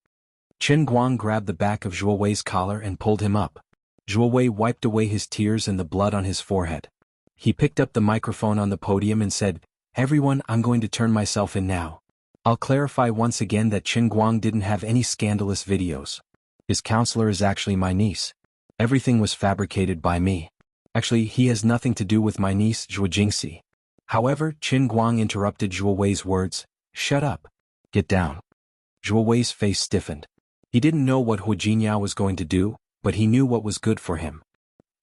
Qin Guang grabbed the back of Zhuo Wei's collar and pulled him up. Zhuo Wei wiped away his tears and the blood on his forehead. He picked up the microphone on the podium and said, Everyone, I'm going to turn myself in now. I'll clarify once again that Qin Guang didn't have any scandalous videos. His counselor is actually my niece. Everything was fabricated by me. Actually, he has nothing to do with my niece, Zhuo Jingxi. However, Qin Guang interrupted Zhuo Wei's words. Shut up. Get down. Zhuo Wei's face stiffened. He didn't know what Hu Jinyao was going to do, but he knew what was good for him.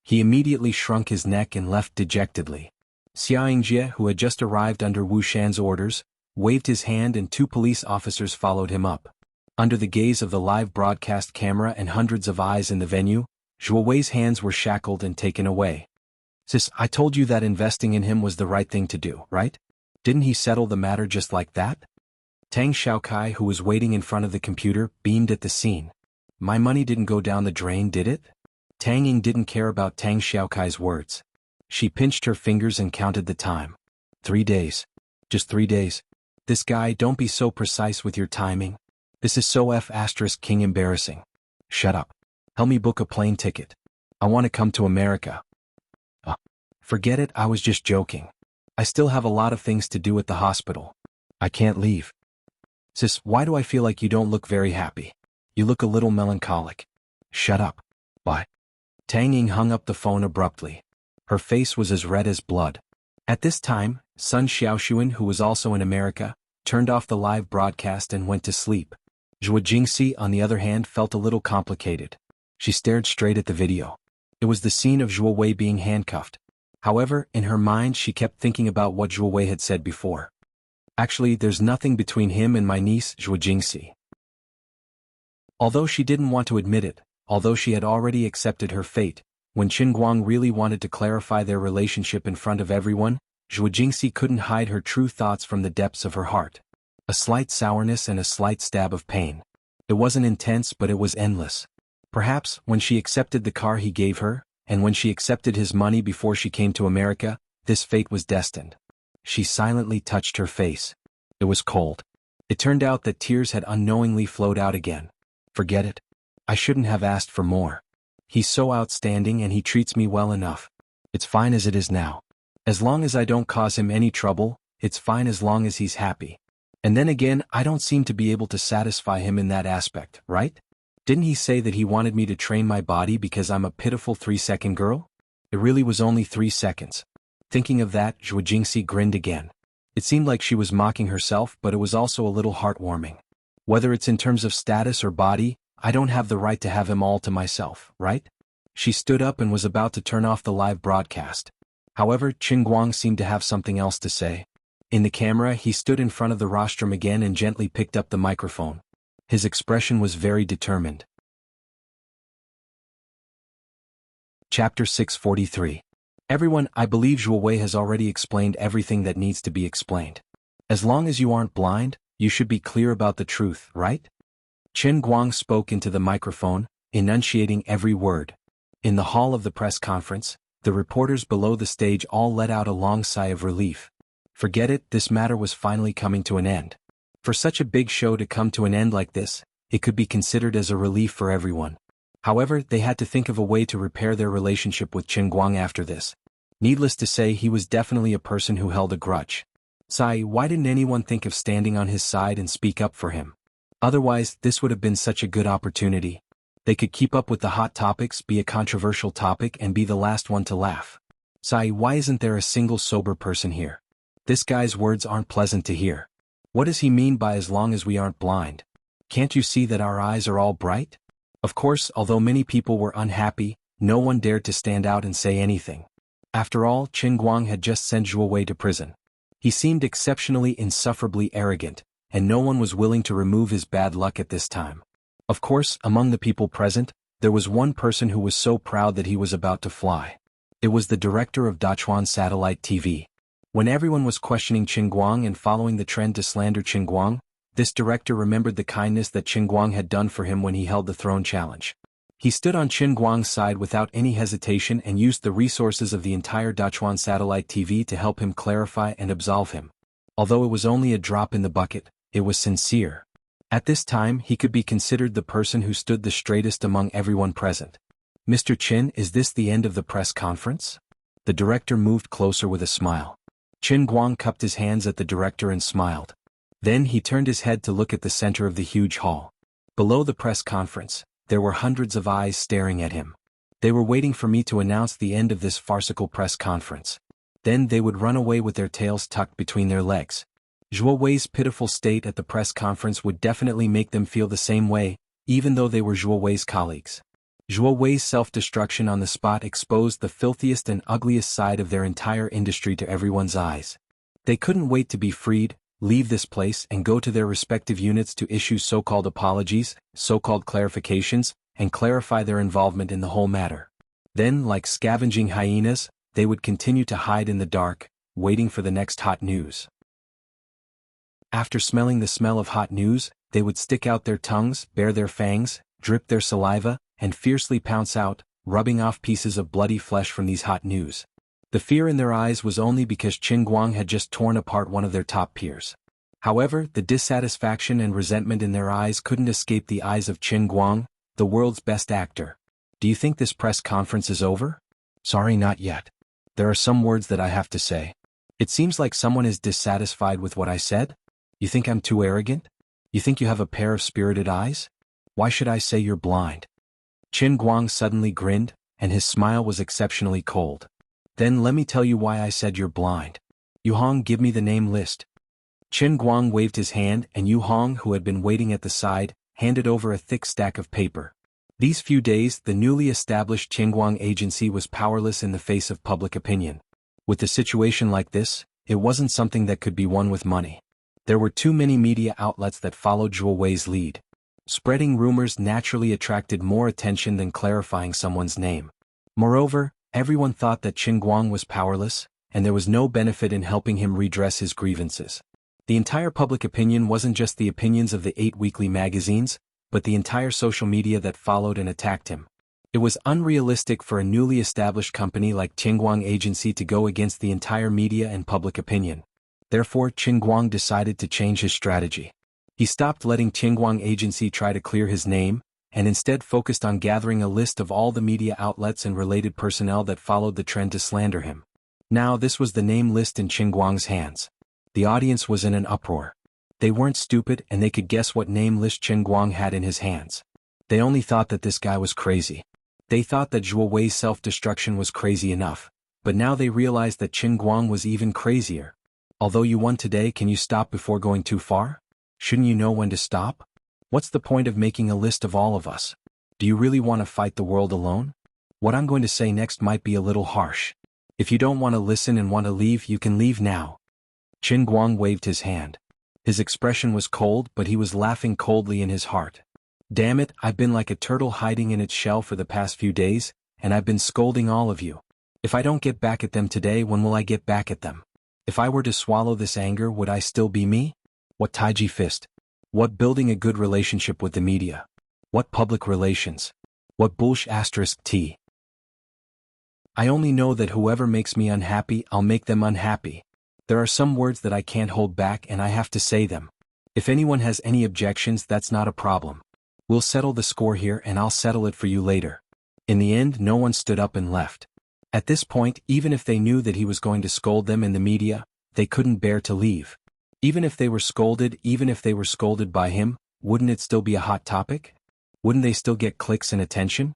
He immediately shrunk his neck and left dejectedly. Xia Yingjie, who had just arrived under Wu Shan's orders, waved his hand and 2 police officers followed him up. Under the gaze of the live broadcast camera and hundreds of eyes in the venue, Zhuo Wei's hands were shackled and taken away. Sis, I told you that investing in him was the right thing to do, right? Didn't he settle the matter just like that? Tang Xiaokai, who was waiting in front of the computer, beamed at the scene. My money didn't go down the drain, did it? Tang Ying didn't care about Tang Xiaokai's words. She pinched her fingers and counted the time. 3 days. Just 3 days. This guy, don't be so precise with your timing. This is so F***king embarrassing. Shut up. Help me book a plane ticket. I want to come to America. Forget it, I was just joking. I still have a lot of things to do at the hospital. I can't leave. Sis, why do I feel like you don't look very happy? You look a little melancholic. Shut up. Bye. Tang Ying hung up the phone abruptly. Her face was as red as blood. At this time, Sun Xiaoshuan, who was also in America, turned off the live broadcast and went to sleep. Zhuo Jingxi, on the other hand, felt a little complicated. She stared straight at the video. It was the scene of Zhuo Wei being handcuffed. However, in her mind she kept thinking about what Zhuo Wei had said before. Actually, there's nothing between him and my niece, Zhuo Jingxi. Although she didn't want to admit it, although she had already accepted her fate, when Qin Guang really wanted to clarify their relationship in front of everyone, Zhuo Jingxi couldn't hide her true thoughts from the depths of her heart. A slight sourness and a slight stab of pain. It wasn't intense, but it was endless. Perhaps, when she accepted the car he gave her, and when she accepted his money before she came to America, this fate was destined. She silently touched her face. It was cold. It turned out that tears had unknowingly flowed out again. Forget it. I shouldn't have asked for more. He's so outstanding and he treats me well enough. It's fine as it is now. As long as I don't cause him any trouble, it's fine as long as he's happy. And then again, I don't seem to be able to satisfy him in that aspect, right? Didn't he say that he wanted me to train my body because I'm a pitiful 3-second girl? It really was only 3 seconds. Thinking of that, Zhuo Jingxi grinned again. It seemed like she was mocking herself, but it was also a little heartwarming. Whether it's in terms of status or body, I don't have the right to have him all to myself, right? She stood up and was about to turn off the live broadcast. However, Qin Guang seemed to have something else to say. In the camera, he stood in front of the rostrum again and gently picked up the microphone. His expression was very determined. Chapter 643. Everyone, I believe Zhuo Wei has already explained everything that needs to be explained. As long as you aren't blind, you should be clear about the truth, right? Qin Guang spoke into the microphone, enunciating every word. In the hall of the press conference, the reporters below the stage all let out a long sigh of relief. Forget it, this matter was finally coming to an end. For such a big show to come to an end like this, it could be considered as a relief for everyone. However, they had to think of a way to repair their relationship with Qin Guang after this. Needless to say, he was definitely a person who held a grudge. Sai, why didn't anyone think of standing on his side and speak up for him? Otherwise, this would have been such a good opportunity. They could keep up with the hot topics, be a controversial topic, and be the last one to laugh. Sai, why isn't there a single sober person here? This guy's words aren't pleasant to hear. What does he mean by as long as we aren't blind? Can't you see that our eyes are all bright? Of course, although many people were unhappy, no one dared to stand out and say anything. After all, Qin Guang had just sent Zhuo Wei to prison. He seemed exceptionally insufferably arrogant, and no one was willing to remove his bad luck at this time. Of course, among the people present, there was one person who was so proud that he was about to fly. It was the director of Dachuan Satellite TV. When everyone was questioning Qin Guang and following the trend to slander Qin Guang, this director remembered the kindness that Qin Guang had done for him when he held the throne challenge. He stood on Qin Guang's side without any hesitation and used the resources of the entire Dachuan Satellite TV to help him clarify and absolve him. Although it was only a drop in the bucket, it was sincere. At this time, he could be considered the person who stood the straightest among everyone present. Mr. Qin, is this the end of the press conference? The director moved closer with a smile. Qin Guang cupped his hands at the director and smiled. Then he turned his head to look at the center of the huge hall. Below the press conference, there were hundreds of eyes staring at him. They were waiting for me to announce the end of this farcical press conference. Then they would run away with their tails tucked between their legs. Zhuo Wei's pitiful state at the press conference would definitely make them feel the same way, even though they were Zhuo Wei's colleagues. Zhuo Wei's self-destruction on the spot exposed the filthiest and ugliest side of their entire industry to everyone's eyes. They couldn't wait to be freed, leave this place and go to their respective units to issue so-called apologies, so-called clarifications, and clarify their involvement in the whole matter. Then, like scavenging hyenas, they would continue to hide in the dark, waiting for the next hot news. After smelling the smell of hot news, they would stick out their tongues, bare their fangs, drip their saliva, and fiercely pounce out, rubbing off pieces of bloody flesh from these hot news. The fear in their eyes was only because Qin Guang had just torn apart one of their top peers. However, the dissatisfaction and resentment in their eyes couldn't escape the eyes of Qin Guang, the world's best actor. Do you think this press conference is over? Sorry, not yet. There are some words that I have to say. It seems like someone is dissatisfied with what I said? You think I'm too arrogant? You think you have a pair of spirited eyes? Why should I say you're blind? Qin Guang suddenly grinned, and his smile was exceptionally cold. Then let me tell you why I said you're blind. Yu Hong, give me the name list. Qin Guang waved his hand and Yu Hong, who had been waiting at the side, handed over a thick stack of paper. These few days, the newly established Qingguang agency was powerless in the face of public opinion. With a situation like this, it wasn't something that could be won with money. There were too many media outlets that followed Zhuo Wei's lead. Spreading rumors naturally attracted more attention than clarifying someone's name. Moreover, everyone thought that Qin Guang was powerless, and there was no benefit in helping him redress his grievances. The entire public opinion wasn't just the opinions of the 8 weekly magazines, but the entire social media that followed and attacked him. It was unrealistic for a newly established company like Qingguang Agency to go against the entire media and public opinion. Therefore, Qingguang decided to change his strategy. He stopped letting Qingguang Agency try to clear his name, and instead focused on gathering a list of all the media outlets and related personnel that followed the trend to slander him. Now this was the name list in Qingguang's hands. The audience was in an uproar. They weren't stupid and they could guess what name list Qingguang had in his hands. They only thought that this guy was crazy. They thought that Zhuo Wei's self-destruction was crazy enough, but now they realized that Qingguang was even crazier. Although you won today, can you stop before going too far? Shouldn't you know when to stop? What's the point of making a list of all of us? Do you really want to fight the world alone? What I'm going to say next might be a little harsh. If you don't want to listen and want to leave, you can leave now. Qingguang waved his hand. His expression was cold, but he was laughing coldly in his heart. Damn it, I've been like a turtle hiding in its shell for the past few days, and I've been scolding all of you. If I don't get back at them today, when will I get back at them? If I were to swallow this anger, would I still be me? What Taiji fist? What building a good relationship with the media? What public relations? What bullsh*****. I only know that whoever makes me unhappy, I'll make them unhappy. There are some words that I can't hold back and I have to say them. If anyone has any objections, that's not a problem. We'll settle the score here and I'll settle it for you later. In the end, no one stood up and left. At this point, even if they knew that he was going to scold them in the media, they couldn't bear to leave. Even if they were scolded by him, wouldn't it still be a hot topic? Wouldn't they still get clicks and attention?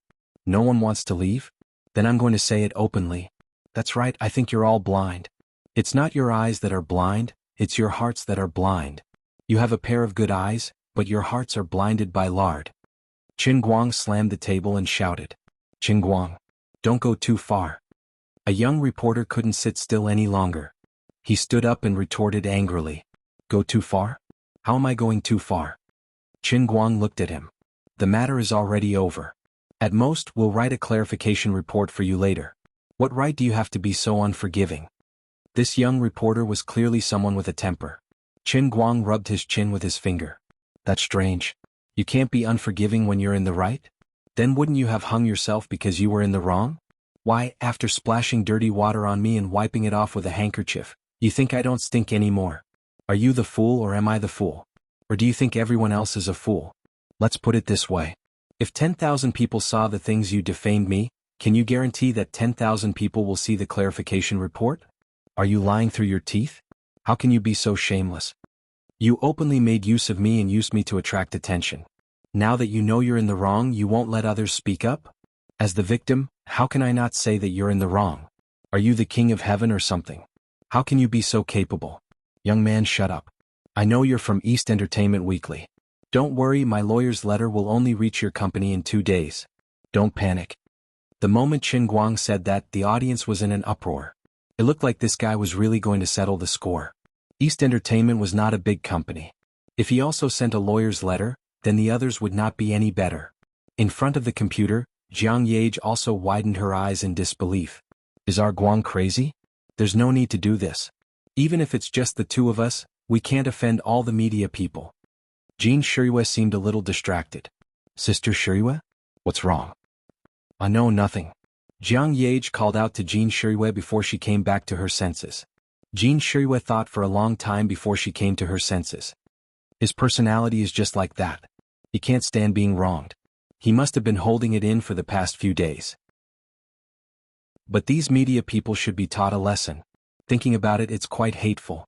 No one wants to leave? Then I'm going to say it openly. That's right, I think you're all blind. It's not your eyes that are blind, it's your hearts that are blind. You have a pair of good eyes, but your hearts are blinded by lard. Qingguang slammed the table and shouted. Qingguang, don't go too far. A young reporter couldn't sit still any longer. He stood up and retorted angrily. Go too far? How am I going too far? Qingguang looked at him. The matter is already over. At most, we'll write a clarification report for you later. What right do you have to be so unforgiving? This young reporter was clearly someone with a temper. Qingguang rubbed his chin with his finger. That's strange. You can't be unforgiving when you're in the right? Then wouldn't you have hung yourself because you were in the wrong? Why, after splashing dirty water on me and wiping it off with a handkerchief, you think I don't stink anymore? Are you the fool or am I the fool? Or do you think everyone else is a fool? Let's put it this way. If 10,000 people saw the things you defamed me, can you guarantee that 10,000 people will see the clarification report? Are you lying through your teeth? How can you be so shameless? You openly made use of me and used me to attract attention. Now that you know you're in the wrong, you won't let others speak up? As the victim, how can I not say that you're in the wrong? Are you the king of heaven or something? How can you be so capable? Young man, shut up. I know you're from East Entertainment Weekly. Don't worry, my lawyer's letter will only reach your company in 2 days. Don't panic. The moment Qingguang said that, the audience was in an uproar. It looked like this guy was really going to settle the score. East Entertainment was not a big company. If he also sent a lawyer's letter, then the others would not be any better. In front of the computer, Jiang Yage also widened her eyes in disbelief. Is our Guang crazy? There's no need to do this. Even if it's just the two of us, we can't offend all the media people. Jean Shirue seemed a little distracted. Sister Shirue? What's wrong? I know nothing. Jiang Yage called out to Jean Shirue before she came back to her senses. Jean Shirue thought for a long time before she came to her senses. His personality is just like that. He can't stand being wronged. He must have been holding it in for the past few days. But these media people should be taught a lesson. Thinking about it, it's quite hateful.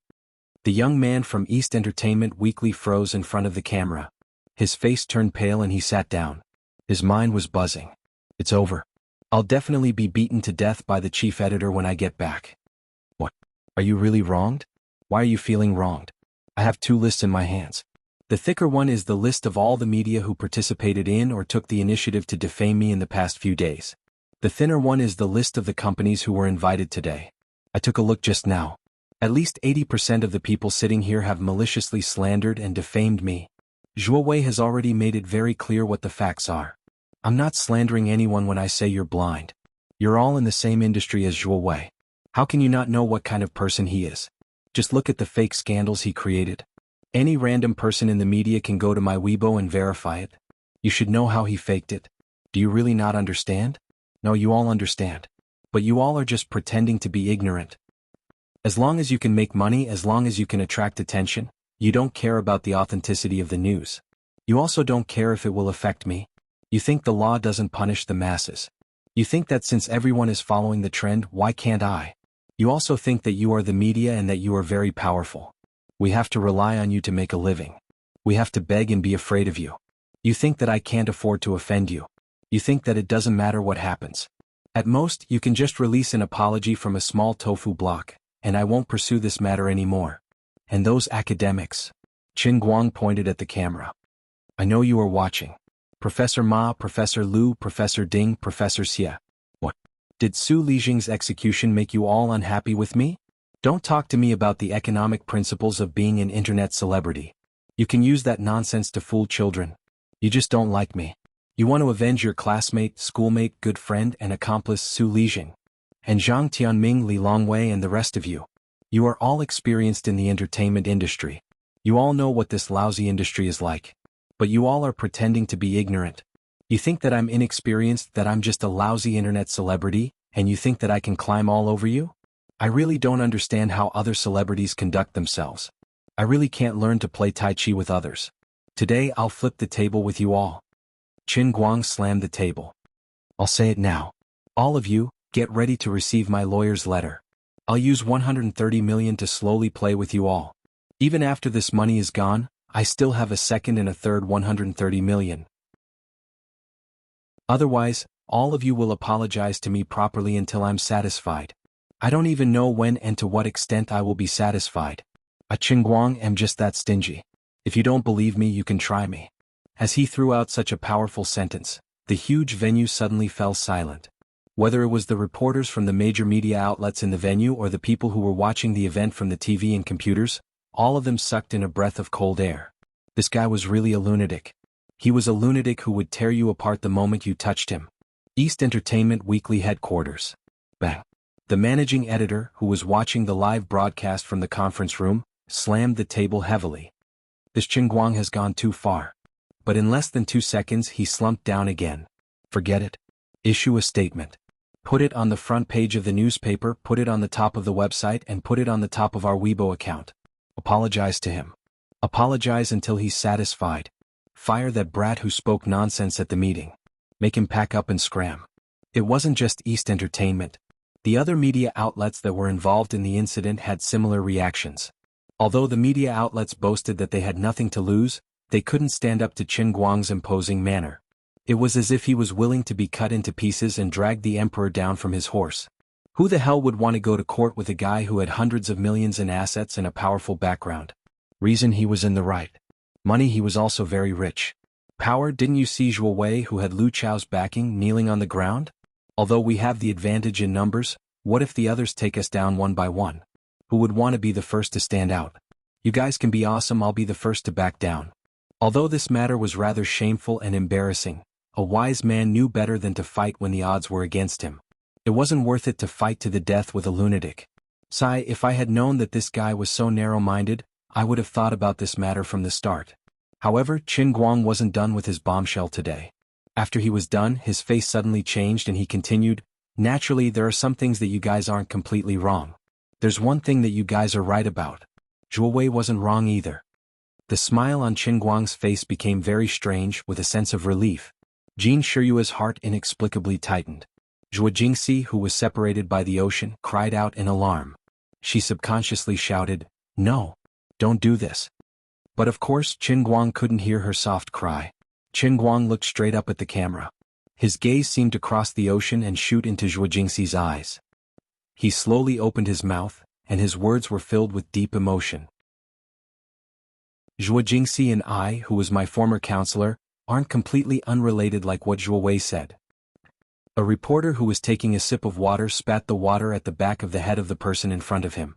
The young man from East Entertainment Weekly froze in front of the camera. His face turned pale and he sat down. His mind was buzzing. It's over. I'll definitely be beaten to death by the chief editor when I get back. What? Are you really wronged? Why are you feeling wronged? I have 2 lists in my hands. The thicker one is the list of all the media who participated in or took the initiative to defame me in the past few days. The thinner one is the list of the companies who were invited today. I took a look just now. At least 80% of the people sitting here have maliciously slandered and defamed me. Zhuo Wei has already made it very clear what the facts are. I'm not slandering anyone when I say you're blind. You're all in the same industry as Zhuo Wei. How can you not know what kind of person he is? Just look at the fake scandals he created. Any random person in the media can go to my Weibo and verify it. You should know how he faked it. Do you really not understand? No, you all understand. But you all are just pretending to be ignorant. As long as you can make money, as long as you can attract attention, you don't care about the authenticity of the news. You also don't care if it will affect me. You think the law doesn't punish the masses. You think that since everyone is following the trend, why can't I? You also think that you are the media and that you are very powerful. We have to rely on you to make a living. We have to beg and be afraid of you. You think that I can't afford to offend you. You think that it doesn't matter what happens. At most, you can just release an apology from a small tofu block, and I won't pursue this matter anymore. And those academics. Qin Guang pointed at the camera. I know you are watching. Professor Ma, Professor Lu, Professor Ding, Professor Xie. What? Did Su Lijing's execution make you all unhappy with me? Don't talk to me about the economic principles of being an internet celebrity. You can use that nonsense to fool children. You just don't like me. You want to avenge your classmate, schoolmate, good friend and accomplice Su Lijing. And Zhang Tianming, Li Longwei and the rest of you. You are all experienced in the entertainment industry. You all know what this lousy industry is like. But you all are pretending to be ignorant. You think that I'm inexperienced, that I'm just a lousy internet celebrity, and you think that I can climb all over you? I really don't understand how other celebrities conduct themselves. I really can't learn to play Tai Chi with others. Today I'll flip the table with you all. Qin Guang slammed the table. I'll say it now. All of you, get ready to receive my lawyer's letter. I'll use 130 million to slowly play with you all. Even after this money is gone, I still have a second and a third 130 million. Otherwise, all of you will apologize to me properly until I'm satisfied. I don't even know when and to what extent I will be satisfied. I Qin Guang am just that stingy. If you don't believe me, you can try me. As he threw out such a powerful sentence, the huge venue suddenly fell silent. Whether it was the reporters from the major media outlets in the venue or the people who were watching the event from the TV and computers, all of them sucked in a breath of cold air. This guy was really a lunatic. He was a lunatic who would tear you apart the moment you touched him. East Entertainment Weekly Headquarters. Bang. The managing editor, who was watching the live broadcast from the conference room, slammed the table heavily. This Qin Guang has gone too far. But in less than 2 seconds he slumped down again. Forget it. Issue a statement. Put it on the front page of the newspaper, put it on the top of the website, and put it on the top of our Weibo account. Apologize to him. Apologize until he's satisfied. Fire that brat who spoke nonsense at the meeting. Make him pack up and scram. It wasn't just East Entertainment. The other media outlets that were involved in the incident had similar reactions. Although the media outlets boasted that they had nothing to lose, they couldn't stand up to Qin Guang's imposing manner. It was as if he was willing to be cut into pieces and drag the emperor down from his horse. Who the hell would want to go to court with a guy who had hundreds of millions in assets and a powerful background? Reason, he was in the right. Money, he was also very rich. Power, didn't you see Zhuo Wei, who had Lu Chao's backing, kneeling on the ground? Although we have the advantage in numbers, what if the others take us down one by one? Who would want to be the first to stand out? You guys can be awesome, I'll be the first to back down. Although this matter was rather shameful and embarrassing, a wise man knew better than to fight when the odds were against him. It wasn't worth it to fight to the death with a lunatic. Sigh, if I had known that this guy was so narrow-minded, I would have thought about this matter from the start. However, Qin Guang wasn't done with his bombshell today. After he was done, his face suddenly changed and he continued, naturally there are some things that you guys aren't completely wrong. There's one thing that you guys are right about. Zhuo Wei wasn't wrong either. The smile on Qin Guang's face became very strange, with a sense of relief. Jin Shiyue's heart inexplicably tightened. Zhuo Jingxi, who was separated by the ocean, cried out in alarm. She subconsciously shouted, "No! Don't do this." But of course Qin Guang couldn't hear her soft cry. Qin Guang looked straight up at the camera. His gaze seemed to cross the ocean and shoot into Zhuo Jingxi's eyes. He slowly opened his mouth, and his words were filled with deep emotion. Zhuo Jingxi and I, who was my former counselor, aren't completely unrelated like what Zhuo Wei said. A reporter who was taking a sip of water spat the water at the back of the head of the person in front of him.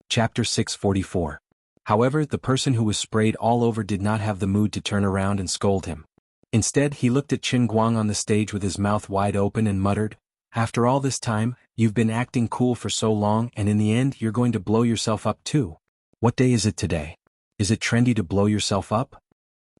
Chapter 644. However, the person who was sprayed all over did not have the mood to turn around and scold him. Instead, he looked at Qin Guang on the stage with his mouth wide open and muttered, "After all this time, you've been acting cool for so long and in the end you're going to blow yourself up too. What day is it today? Is it trendy to blow yourself up?"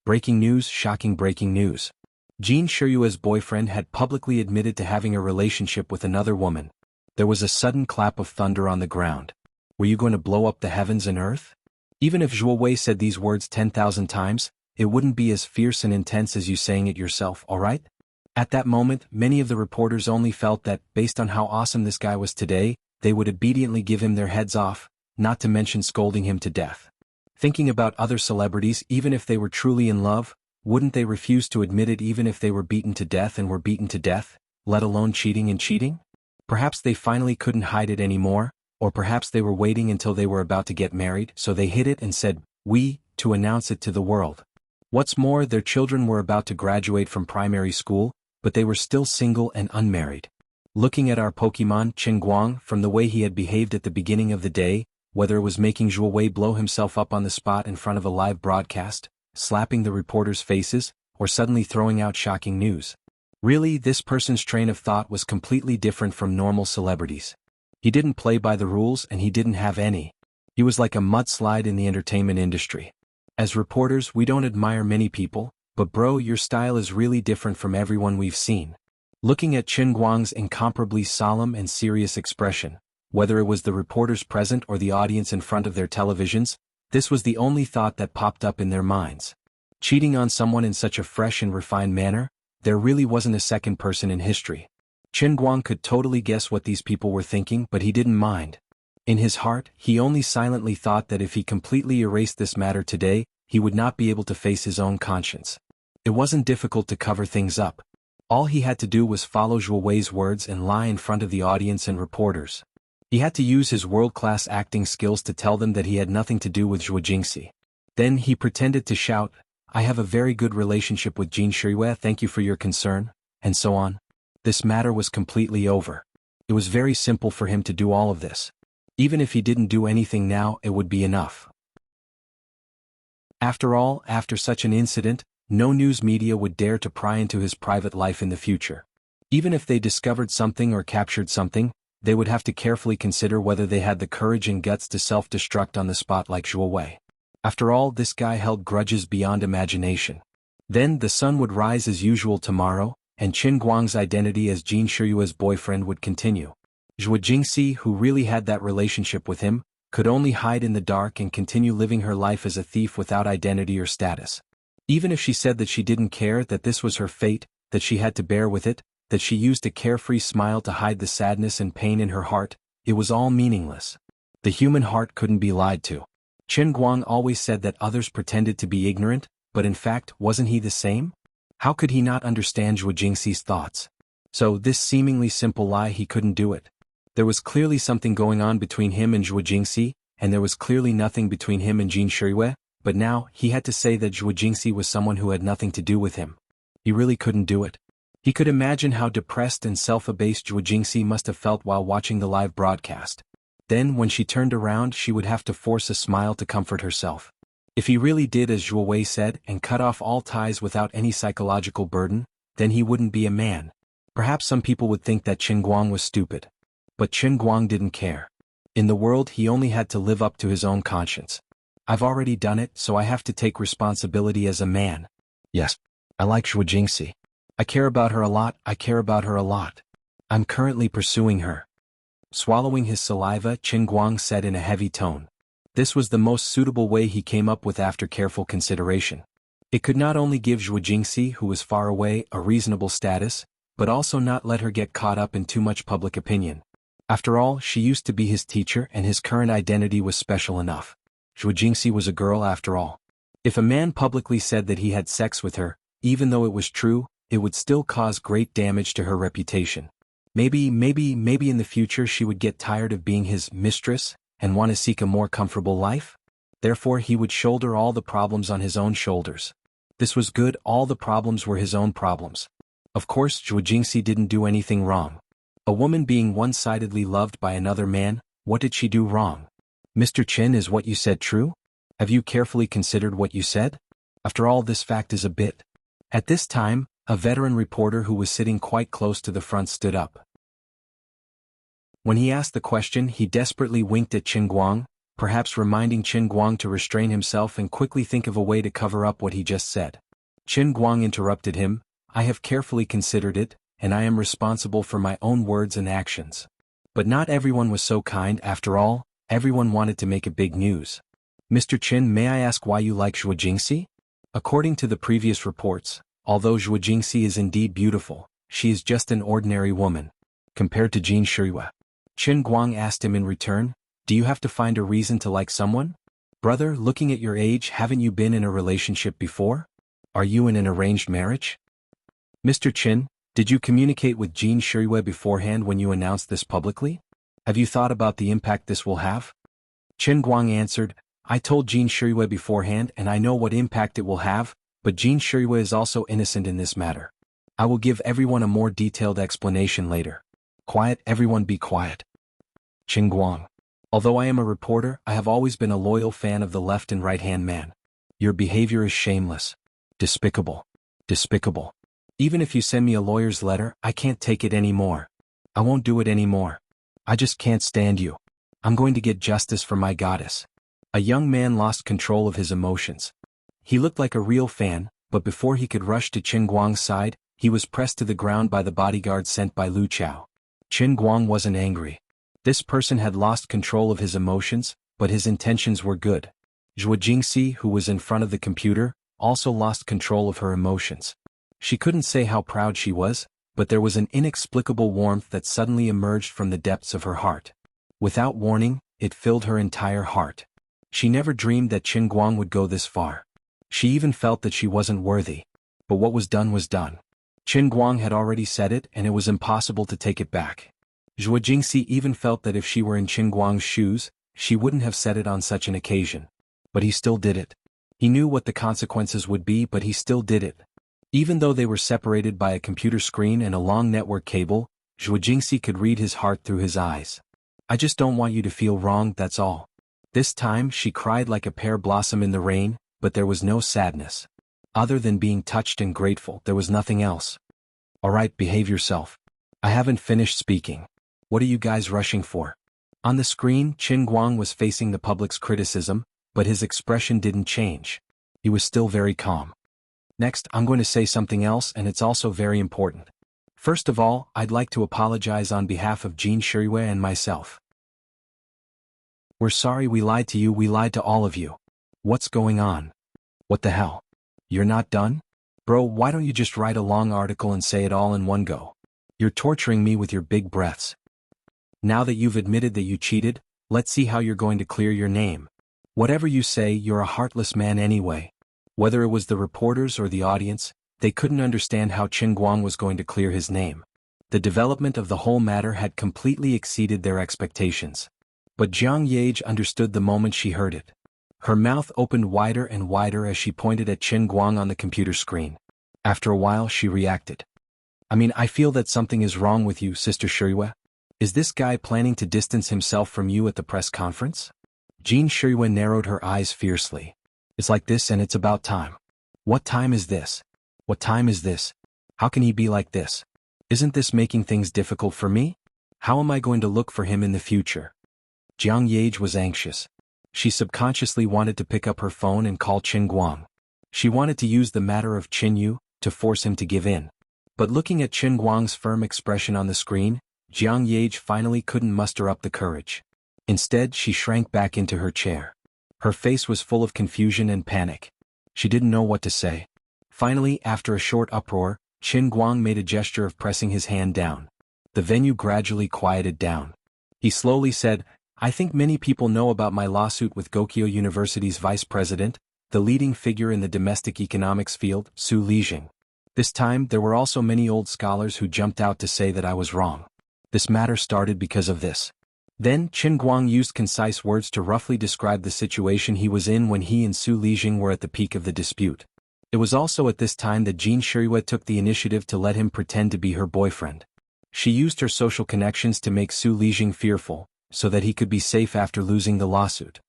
Breaking news, shocking breaking news. Jin Shiyue's boyfriend had publicly admitted to having a relationship with another woman. There was a sudden clap of thunder on the ground. Were you going to blow up the heavens and earth? Even if Zhuo Wei said these words 10,000 times, it wouldn't be as fierce and intense as you saying it yourself, alright? At that moment, many of the reporters only felt that, based on how awesome this guy was today, they would obediently give him their heads off, not to mention scolding him to death. Thinking about other celebrities, even if they were truly in love, wouldn't they refuse to admit it even if they were beaten to death and were beaten to death, let alone cheating and cheating? Perhaps they finally couldn't hide it anymore, or perhaps they were waiting until they were about to get married, so they hid it and said, "We," to announce it to the world. What's more, their children were about to graduate from primary school, but they were still single and unmarried. Looking at our Pokemon, Qin Guang, from the way he had behaved at the beginning of the day, whether it was making Zhuo Wei blow himself up on the spot in front of a live broadcast, slapping the reporters' faces, or suddenly throwing out shocking news. Really, this person's train of thought was completely different from normal celebrities. He didn't play by the rules and he didn't have any. He was like a mudslide in the entertainment industry. As reporters, we don't admire many people, but bro, your style is really different from everyone we've seen. Looking at Qin Guang's incomparably solemn and serious expression, whether it was the reporters present or the audience in front of their televisions, this was the only thought that popped up in their minds. Cheating on someone in such a fresh and refined manner, there really wasn't a second person in history. Qin Guang could totally guess what these people were thinking, but he didn't mind. In his heart, he only silently thought that if he completely erased this matter today, he would not be able to face his own conscience. It wasn't difficult to cover things up. All he had to do was follow Zhuo Wei's words and lie in front of the audience and reporters. He had to use his world-class acting skills to tell them that he had nothing to do with Zhuo Jingxi. Then he pretended to shout, "I have a very good relationship with Jin Shiyue, thank you for your concern," and so on. This matter was completely over. It was very simple for him to do all of this. Even if he didn't do anything now, it would be enough. After all, after such an incident, no news media would dare to pry into his private life in the future. Even if they discovered something or captured something, they would have to carefully consider whether they had the courage and guts to self-destruct on the spot like Zhuo Wei. After all, this guy held grudges beyond imagination. Then the sun would rise as usual tomorrow, and Qin Guang's identity as Jin Shiyue's boyfriend would continue. Zhuo Jingxi, who really had that relationship with him, could only hide in the dark and continue living her life as a thief without identity or status. Even if she said that she didn't care, that this was her fate, that she had to bear with it, that she used a carefree smile to hide the sadness and pain in her heart, it was all meaningless. The human heart couldn't be lied to. Qin Guang always said that others pretended to be ignorant, but in fact, wasn't he the same? How could he not understand Zhuo Jingxi's thoughts? So this seemingly simple lie, he couldn't do it. There was clearly something going on between him and Zhuo Jingxi, and there was clearly nothing between him and Jin Shiyue, but now he had to say that Zhuo Jingxi was someone who had nothing to do with him. He really couldn't do it. He could imagine how depressed and self-abased Zhuo Jingxi must have felt while watching the live broadcast. Then when she turned around, she would have to force a smile to comfort herself. If he really did as Zhuo Wei said and cut off all ties without any psychological burden, then he wouldn't be a man. Perhaps some people would think that Qin Guang was stupid. But Qin Guang didn't care. In the world, he only had to live up to his own conscience. I've already done it, so I have to take responsibility as a man. Yes, I like Zhuo Jingxi. I care about her a lot, I care about her a lot. I'm currently pursuing her. Swallowing his saliva, Qin Guang said in a heavy tone. This was the most suitable way he came up with after careful consideration. It could not only give Zhuo Jingxi, who was far away, a reasonable status, but also not let her get caught up in too much public opinion. After all, she used to be his teacher and his current identity was special enough. Zhuo Jingxi was a girl after all. If a man publicly said that he had sex with her, even though it was true, it would still cause great damage to her reputation. Maybe in the future she would get tired of being his mistress and want to seek a more comfortable life? Therefore he would shoulder all the problems on his own shoulders. This was good, all the problems were his own problems. Of course, Zhuo Jingxi didn't do anything wrong. A woman being one-sidedly loved by another man, what did she do wrong? Mr. Chen, is what you said true? Have you carefully considered what you said? After all, this fact is a bit At this time, a veteran reporter who was sitting quite close to the front stood up. When he asked the question, he desperately winked at Qin Guang, perhaps reminding Qin Guang to restrain himself and quickly think of a way to cover up what he just said. Qin Guang interrupted him, "I have carefully considered it, and I am responsible for my own words and actions." But not everyone was so kind. After all, everyone wanted to make a big news. "Mr. Qin, may I ask why you like Zhuo Jingxi?" According to the previous reports, although Zhuo Jingxi is indeed beautiful, she is just an ordinary woman. Compared to Jin Shiyue. Qin Guang asked him in return, "Do you have to find a reason to like someone? Brother, looking at your age, haven't you been in a relationship before? Are you in an arranged marriage? Mr. Qin, did you communicate with Jin Shiyue beforehand when you announced this publicly? Have you thought about the impact this will have?" Qin Guang answered, "I told Jin Shiyue beforehand and I know what impact it will have, but Jin Shiyue is also innocent in this matter. I will give everyone a more detailed explanation later." "Quiet, everyone, be quiet." Qin Guang. "Although I am a reporter, I have always been a loyal fan of the left and right-hand man. Your behavior is shameless. Despicable. Despicable. Even if you send me a lawyer's letter, I can't take it anymore. I won't do it anymore. I just can't stand you. I'm going to get justice for my goddess." A young man lost control of his emotions. He looked like a real fan, but before he could rush to Qin Guang's side, he was pressed to the ground by the bodyguard sent by Lu Chao. Qin Guang wasn't angry. This person had lost control of his emotions, but his intentions were good. Zhuo Jingxi, who was in front of the computer, also lost control of her emotions. She couldn't say how proud she was, but there was an inexplicable warmth that suddenly emerged from the depths of her heart. Without warning, it filled her entire heart. She never dreamed that Qin Guang would go this far. She even felt that she wasn't worthy. But what was done was done. Qin Guang had already said it and it was impossible to take it back. Zhuo Jingxi even felt that if she were in Qin Guang's shoes, she wouldn't have said it on such an occasion. But he still did it. He knew what the consequences would be, but he still did it. Even though they were separated by a computer screen and a long network cable, Zhuo Jingxi could read his heart through his eyes. "I just don't want you to feel wrong, that's all." This time she cried like a pear blossom in the rain, but there was no sadness. Other than being touched and grateful, there was nothing else. "All right, behave yourself. I haven't finished speaking. What are you guys rushing for?" On the screen, Qin Guang was facing the public's criticism, but his expression didn't change. He was still very calm. "Next, I'm going to say something else, and it's also very important. First of all, I'd like to apologize on behalf of Jin Shiyue and myself. We're sorry we lied to you, we lied to all of you. What's going on? What the hell? You're not done? Bro, why don't you just write a long article and say it all in one go? You're torturing me with your big breaths. Now that you've admitted that you cheated, let's see how you're going to clear your name. Whatever you say, you're a heartless man anyway." Whether it was the reporters or the audience, they couldn't understand how Qin Guang was going to clear his name. The development of the whole matter had completely exceeded their expectations. But Jiang Yage understood the moment she heard it. Her mouth opened wider and wider as she pointed at Qin Guang on the computer screen. After a while she reacted. I feel that something is wrong with you, Sister Shiyue. Is this guy planning to distance himself from you at the press conference?" Jin Shiyue narrowed her eyes fiercely. "It's like this and it's about time. What time is this? What time is this? How can he be like this? Isn't this making things difficult for me? How am I going to look for him in the future?" Jiang Yage was anxious. She subconsciously wanted to pick up her phone and call Qin Guang. She wanted to use the matter of Qin Yu to force him to give in. But looking at Qin Guang's firm expression on the screen, Jiang Yage finally couldn't muster up the courage. Instead, she shrank back into her chair. Her face was full of confusion and panic. She didn't know what to say. Finally, after a short uproar, Qin Guang made a gesture of pressing his hand down. The venue gradually quieted down. He slowly said, "I think many people know about my lawsuit with Gokyo University's vice president, the leading figure in the domestic economics field, Su Lijing. This time, there were also many old scholars who jumped out to say that I was wrong. This matter started because of this." Then, Qin Guang used concise words to roughly describe the situation he was in when he and Su Lijing were at the peak of the dispute. It was also at this time that Jin Shiyue took the initiative to let him pretend to be her boyfriend. She used her social connections to make Su Lijing fearful, so that he could be safe after losing the lawsuit.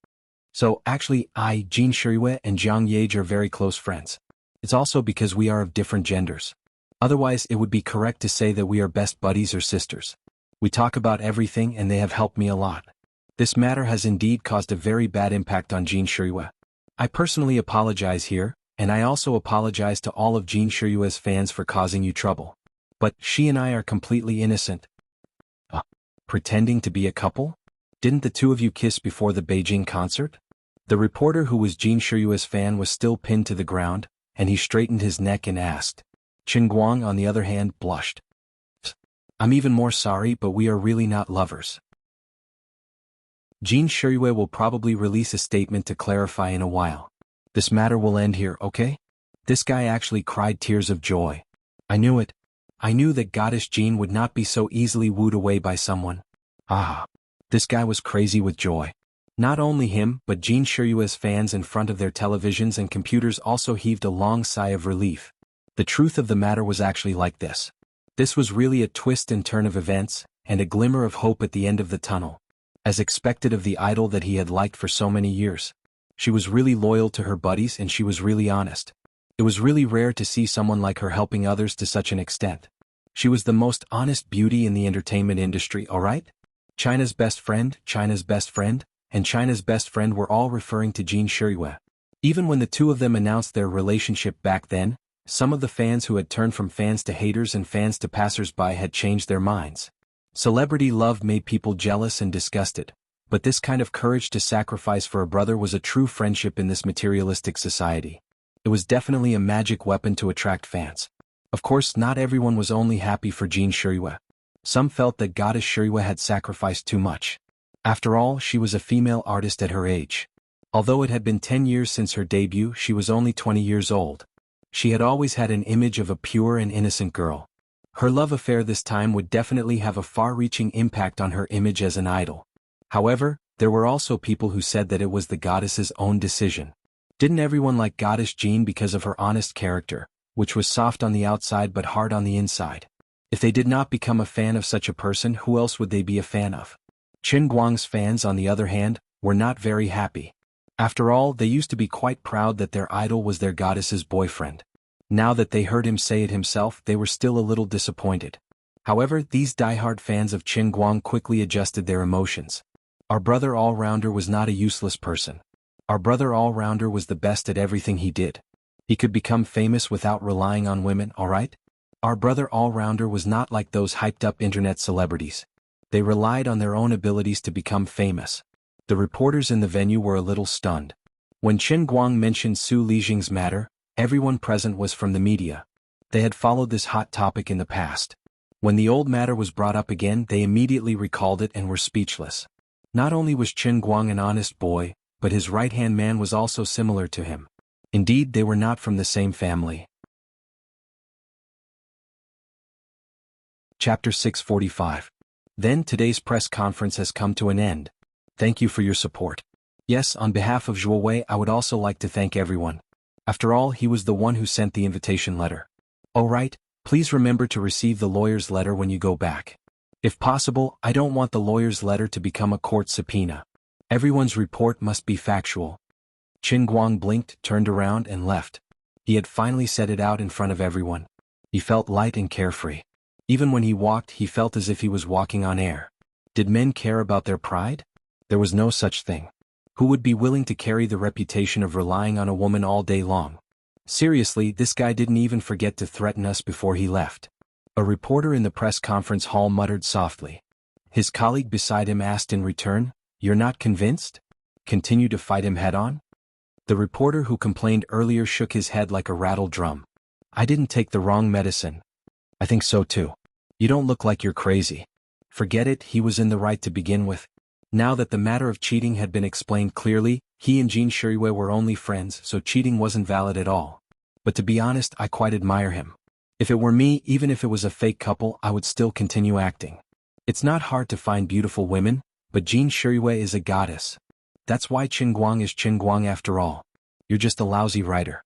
So, actually, Jin Shiyue and Jiang Yage are very close friends. It's also because we are of different genders. Otherwise, it would be correct to say that we are best buddies or sisters. We talk about everything and they have helped me a lot. This matter has indeed caused a very bad impact on Jin Shiyue. I personally apologize here, and I also apologize to all of Jin Shiyue's fans for causing you trouble. But she and I are completely innocent. Pretending to be a couple? Didn't the two of you kiss before the Beijing concert? The reporter who was Jin Shiyue's fan was still pinned to the ground, and he straightened his neck and asked. Qin Guang, on the other hand, blushed. I'm even more sorry, but we are really not lovers. Jin Shiyue will probably release a statement to clarify in a while. This matter will end here, okay? This guy actually cried tears of joy. I knew it. I knew that Goddess Jin would not be so easily wooed away by someone. This guy was crazy with joy. Not only him, but Jin Shiyue's fans in front of their televisions and computers also heaved a long sigh of relief. The truth of the matter was actually like this. This was really a twist and turn of events, and a glimmer of hope at the end of the tunnel. As expected of the idol that he had liked for so many years. She was really loyal to her buddies and she was really honest. It was really rare to see someone like her helping others to such an extent. She was the most honest beauty in the entertainment industry, alright? China's best friend, and China's best friend were all referring to Jin Shiyue. Even when the two of them announced their relationship back then, some of the fans who had turned from fans to haters and fans to passers-by had changed their minds. Celebrity love made people jealous and disgusted, but this kind of courage to sacrifice for a brother was a true friendship in this materialistic society. It was definitely a magic weapon to attract fans. Of course, not everyone was only happy for Jin Shiyue. Some felt that Goddess Shiyue had sacrificed too much. After all, she was a female artist at her age. Although it had been 10 years since her debut, she was only 20 years old. She had always had an image of a pure and innocent girl. Her love affair this time would definitely have a far-reaching impact on her image as an idol. However, there were also people who said that it was the goddess's own decision. Didn't everyone like Goddess Jin because of her honest character, which was soft on the outside but hard on the inside? If they did not become a fan of such a person, who else would they be a fan of? Qin Guang's fans, on the other hand, were not very happy. After all, they used to be quite proud that their idol was their goddess's boyfriend. Now that they heard him say it himself, they were still a little disappointed. However, these diehard fans of Qin Guang quickly adjusted their emotions. Our brother all-rounder was not a useless person. Our brother all-rounder was the best at everything he did. He could become famous without relying on women, alright? Our brother all-rounder was not like those hyped-up internet celebrities. They relied on their own abilities to become famous. The reporters in the venue were a little stunned. When Qin Guang mentioned Su Lijing's matter, everyone present was from the media. They had followed this hot topic in the past. When the old matter was brought up again, they immediately recalled it and were speechless. Not only was Qin Guang an honest boy, but his right-hand man was also similar to him. Indeed, they were not from the same family. Chapter 645. Then today's press conference has come to an end. Thank you for your support. Yes, on behalf of Zhuo Wei, I would also like to thank everyone. After all, he was the one who sent the invitation letter. Oh right, please remember to receive the lawyer's letter when you go back. If possible, I don't want the lawyer's letter to become a court subpoena. Everyone's report must be factual. Qin Guang blinked, turned around and left. He had finally said it out in front of everyone. He felt light and carefree. Even when he walked, he felt as if he was walking on air. Did men care about their pride? There was no such thing. Who would be willing to carry the reputation of relying on a woman all day long? Seriously, this guy didn't even forget to threaten us before he left. A reporter in the press conference hall muttered softly. His colleague beside him asked in return, "You're not convinced? Continue to fight him head-on?" The reporter who complained earlier shook his head like a rattled drum. "I didn't take the wrong medicine." "I think so too. You don't look like you're crazy." Forget it, he was in the right to begin with. Now that the matter of cheating had been explained clearly, he and Jin Shiyue were only friends, so cheating wasn't valid at all. But to be honest, I quite admire him. If it were me, even if it was a fake couple, I would still continue acting. It's not hard to find beautiful women, but Jin Shiyue is a goddess. That's why Qin Guang is Qin Guang after all. You're just a lousy writer.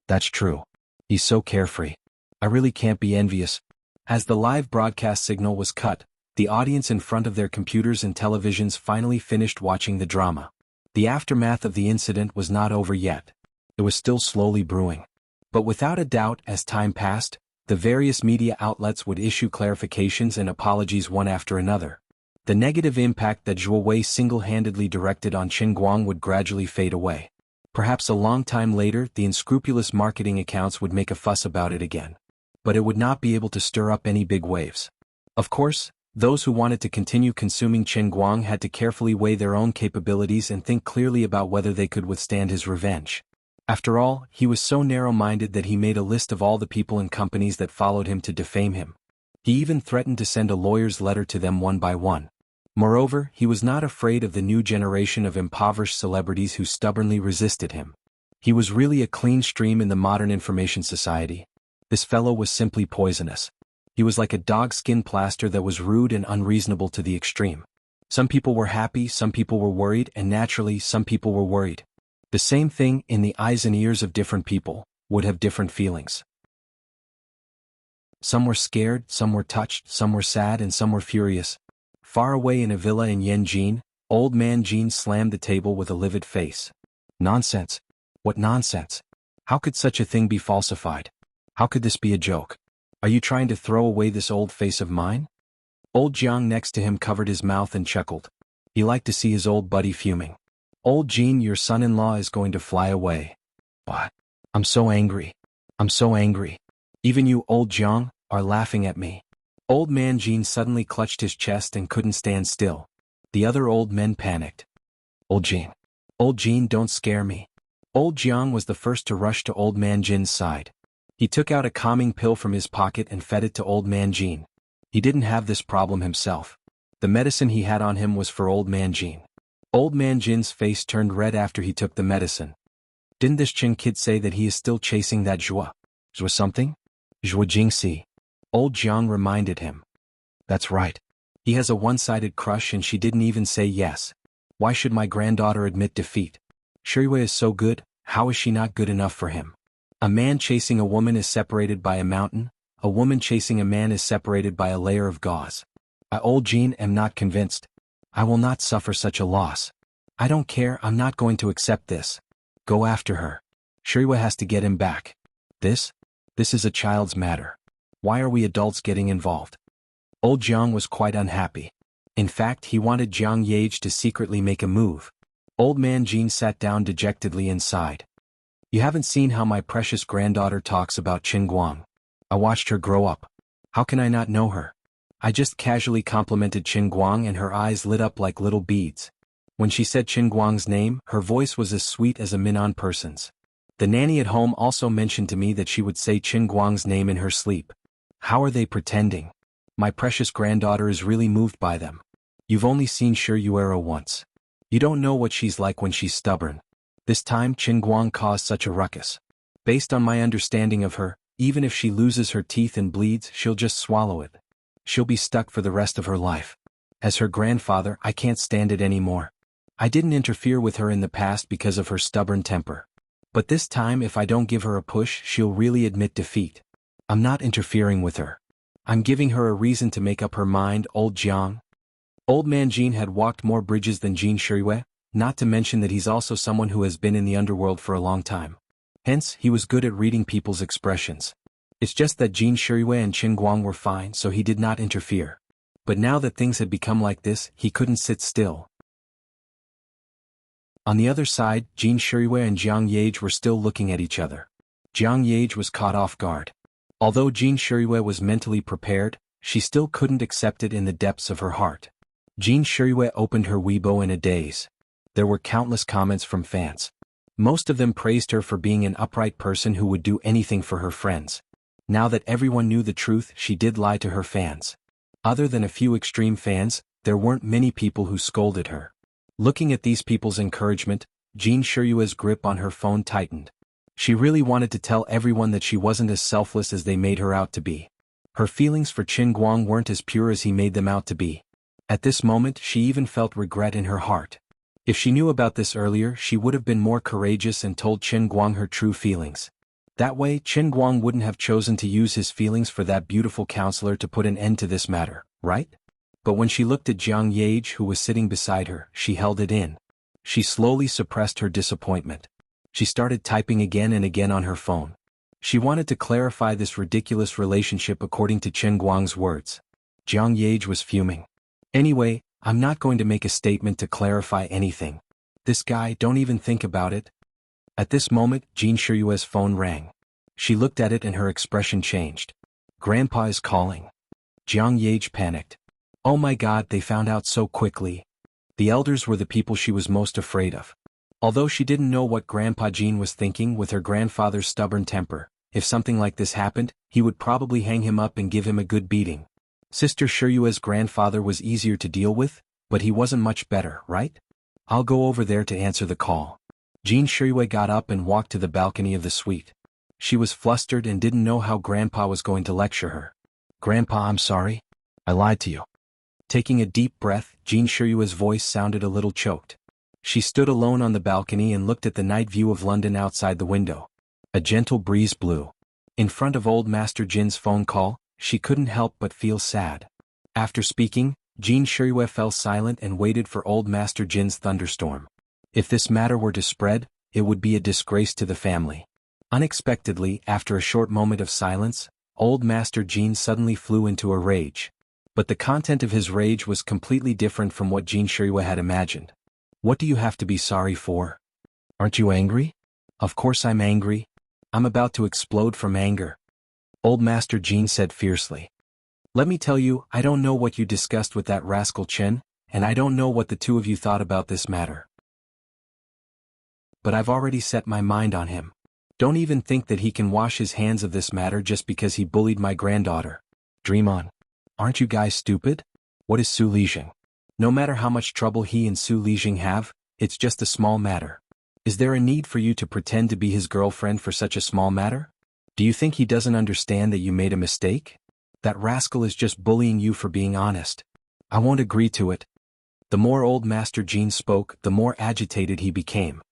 That's true. He's so carefree. I really can't be envious. As the live broadcast signal was cut, the audience in front of their computers and televisions finally finished watching the drama. The aftermath of the incident was not over yet. It was still slowly brewing. But without a doubt, as time passed, the various media outlets would issue clarifications and apologies one after another. The negative impact that Zhuo Wei single-handedly directed on Qin Guang would gradually fade away. Perhaps a long time later, the unscrupulous marketing accounts would make a fuss about it again. But it would not be able to stir up any big waves. Of course, those who wanted to continue consuming Qin Guang had to carefully weigh their own capabilities and think clearly about whether they could withstand his revenge. After all, he was so narrow-minded that he made a list of all the people and companies that followed him to defame him. He even threatened to send a lawyer's letter to them one by one. Moreover, he was not afraid of the new generation of impoverished celebrities who stubbornly resisted him. He was really a clean stream in the modern information society. This fellow was simply poisonous. He was like a dog-skin plaster that was rude and unreasonable to the extreme. Some people were happy, some people were worried, and naturally, some people were worried. The same thing, in the eyes and ears of different people, would have different feelings. Some were scared, some were touched, some were sad, and some were furious. Far away in a villa in Yanjin, old man Jean slammed the table with a livid face. Nonsense. What nonsense? How could such a thing be falsified? How could this be a joke? Are you trying to throw away this old face of mine? Old Jiang next to him covered his mouth and chuckled. He liked to see his old buddy fuming. Old Jean, your son-in-law is going to fly away. What? I'm so angry. I'm so angry. Even you, old Jiang, are laughing at me. Old man Jean suddenly clutched his chest and couldn't stand still. The other old men panicked. Old Jean, don't scare me. Old Jiang was the first to rush to old man Jin's side. He took out a calming pill from his pocket and fed it to old man Jean. He didn't have this problem himself. The medicine he had on him was for old man Jean. Old man Jin's face turned red after he took the medicine. Didn't this Qin kid say that he is still chasing that Zhuo? Zhuo something? Zhuo Jingxi. Old Jiang reminded him. That's right. He has a one-sided crush and she didn't even say yes. Why should my granddaughter admit defeat? Shuiwei is so good, how is she not good enough for him? A man chasing a woman is separated by a mountain, a woman chasing a man is separated by a layer of gauze. I, old Jean, am not convinced. I will not suffer such a loss. I don't care, I'm not going to accept this. Go after her. Shuiwei has to get him back. This is a child's matter. Why are we adults getting involved? Old Jiang was quite unhappy. In fact, he wanted Jiang Yage to secretly make a move. Old man Jean sat down dejectedly and sighed. You haven't seen how my precious granddaughter talks about Qin Guang. I watched her grow up. How can I not know her? I just casually complimented Qin Guang and her eyes lit up like little beads. When she said Qin Guang's name, her voice was as sweet as a Minnan person's. The nanny at home also mentioned to me that she would say Qin Guang's name in her sleep. How are they pretending? My precious granddaughter is really moved by them. You've only seen Shuiwei once. You don't know what she's like when she's stubborn. This time Qin Guang caused such a ruckus. Based on my understanding of her, even if she loses her teeth and bleeds, she'll just swallow it. She'll be stuck for the rest of her life. As her grandfather, I can't stand it anymore. I didn't interfere with her in the past because of her stubborn temper. But this time if I don't give her a push, she'll really admit defeat. I'm not interfering with her. I'm giving her a reason to make up her mind, old Jiang. Old man Jean had walked more bridges than Jean Shuiwei, not to mention that he's also someone who has been in the underworld for a long time. Hence, he was good at reading people's expressions. It's just that Jean Shuiwei and Qin Guang were fine, so he did not interfere. But now that things had become like this, he couldn't sit still. On the other side, Jean Shuiwei and Jiang Yage were still looking at each other. Jiang Yage was caught off guard. Although Jean Shuiwei was mentally prepared, she still couldn't accept it in the depths of her heart. Jean Shuiwei opened her Weibo in a daze. There were countless comments from fans. Most of them praised her for being an upright person who would do anything for her friends. Now that everyone knew the truth, she did lie to her fans. Other than a few extreme fans, there weren't many people who scolded her. Looking at these people's encouragement, Jean Shuiwei's grip on her phone tightened. She really wanted to tell everyone that she wasn't as selfless as they made her out to be. Her feelings for Qin Guang weren't as pure as he made them out to be. At this moment, she even felt regret in her heart. If she knew about this earlier, she would have been more courageous and told Qin Guang her true feelings. That way, Qin Guang wouldn't have chosen to use his feelings for that beautiful counselor to put an end to this matter, right? But when she looked at Jiang Yage, who was sitting beside her, she held it in. She slowly suppressed her disappointment. She started typing again and again on her phone. She wanted to clarify this ridiculous relationship according to Chen Guang's words. Jiang Yage was fuming. Anyway, I'm not going to make a statement to clarify anything. This guy, don't even think about it. At this moment, Jean Shiyue's phone rang. She looked at it and her expression changed. Grandpa is calling. Jiang Yage panicked. Oh my God, they found out so quickly. The elders were the people she was most afraid of. Although she didn't know what Grandpa Jean was thinking with her grandfather's stubborn temper, if something like this happened, he would probably hang him up and give him a good beating. Sister Shiyue's grandfather was easier to deal with, but he wasn't much better, right? I'll go over there to answer the call. Jean Shiyue got up and walked to the balcony of the suite. She was flustered and didn't know how Grandpa was going to lecture her. Grandpa, I'm sorry. I lied to you. Taking a deep breath, Jean Shiyue's voice sounded a little choked. She stood alone on the balcony and looked at the night view of London outside the window. A gentle breeze blew. In front of old Master Jin's phone call, she couldn't help but feel sad. After speaking, Jean Shiyue fell silent and waited for old Master Jin's thunderstorm. If this matter were to spread, it would be a disgrace to the family. Unexpectedly, after a short moment of silence, old Master Jin suddenly flew into a rage. But the content of his rage was completely different from what Jean Shiyue had imagined. What do you have to be sorry for? Aren't you angry? Of course I'm angry. I'm about to explode from anger. Old Master Jin said fiercely. Let me tell you, I don't know what you discussed with that rascal Chen, and I don't know what the two of you thought about this matter. But I've already set my mind on him. Don't even think that he can wash his hands of this matter just because he bullied my granddaughter. Dream on. Aren't you guys stupid? What is Su Lijing? No matter how much trouble he and Su Lijing have, it's just a small matter. Is there a need for you to pretend to be his girlfriend for such a small matter? Do you think he doesn't understand that you made a mistake? That rascal is just bullying you for being honest. I won't agree to it. The more old Master Jean spoke, the more agitated he became.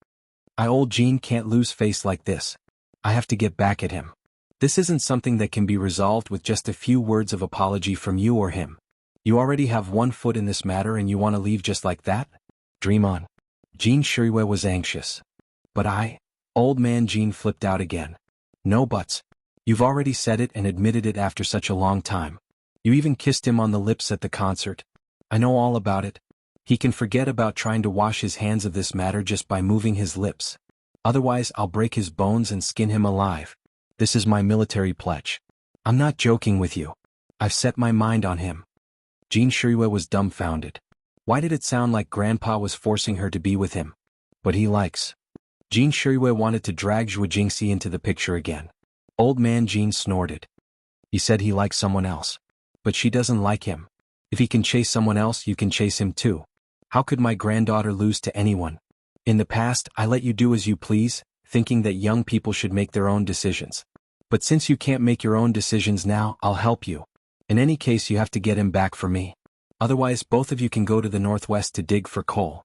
Old Jean can't lose face like this. I have to get back at him. This isn't something that can be resolved with just a few words of apology from you or him. You already have one foot in this matter and you want to leave just like that? Dream on. Jean Shiyue was anxious. But old man Jean flipped out again. No buts. You've already said it and admitted it after such a long time. You even kissed him on the lips at the concert. I know all about it. He can forget about trying to wash his hands of this matter just by moving his lips. Otherwise I'll break his bones and skin him alive. This is my military pledge. I'm not joking with you. I've set my mind on him. Jean Shiyue was dumbfounded. Why did it sound like Grandpa was forcing her to be with him? But he likes. Jean Shiyue wanted to drag Zhuo Jingxi into the picture again. Old man Jean snorted. He said he likes someone else. But she doesn't like him. If he can chase someone else, you can chase him too. How could my granddaughter lose to anyone? In the past, I let you do as you please, thinking that young people should make their own decisions. But since you can't make your own decisions now, I'll help you. In any case, you have to get him back for me. Otherwise, both of you can go to the northwest to dig for coal.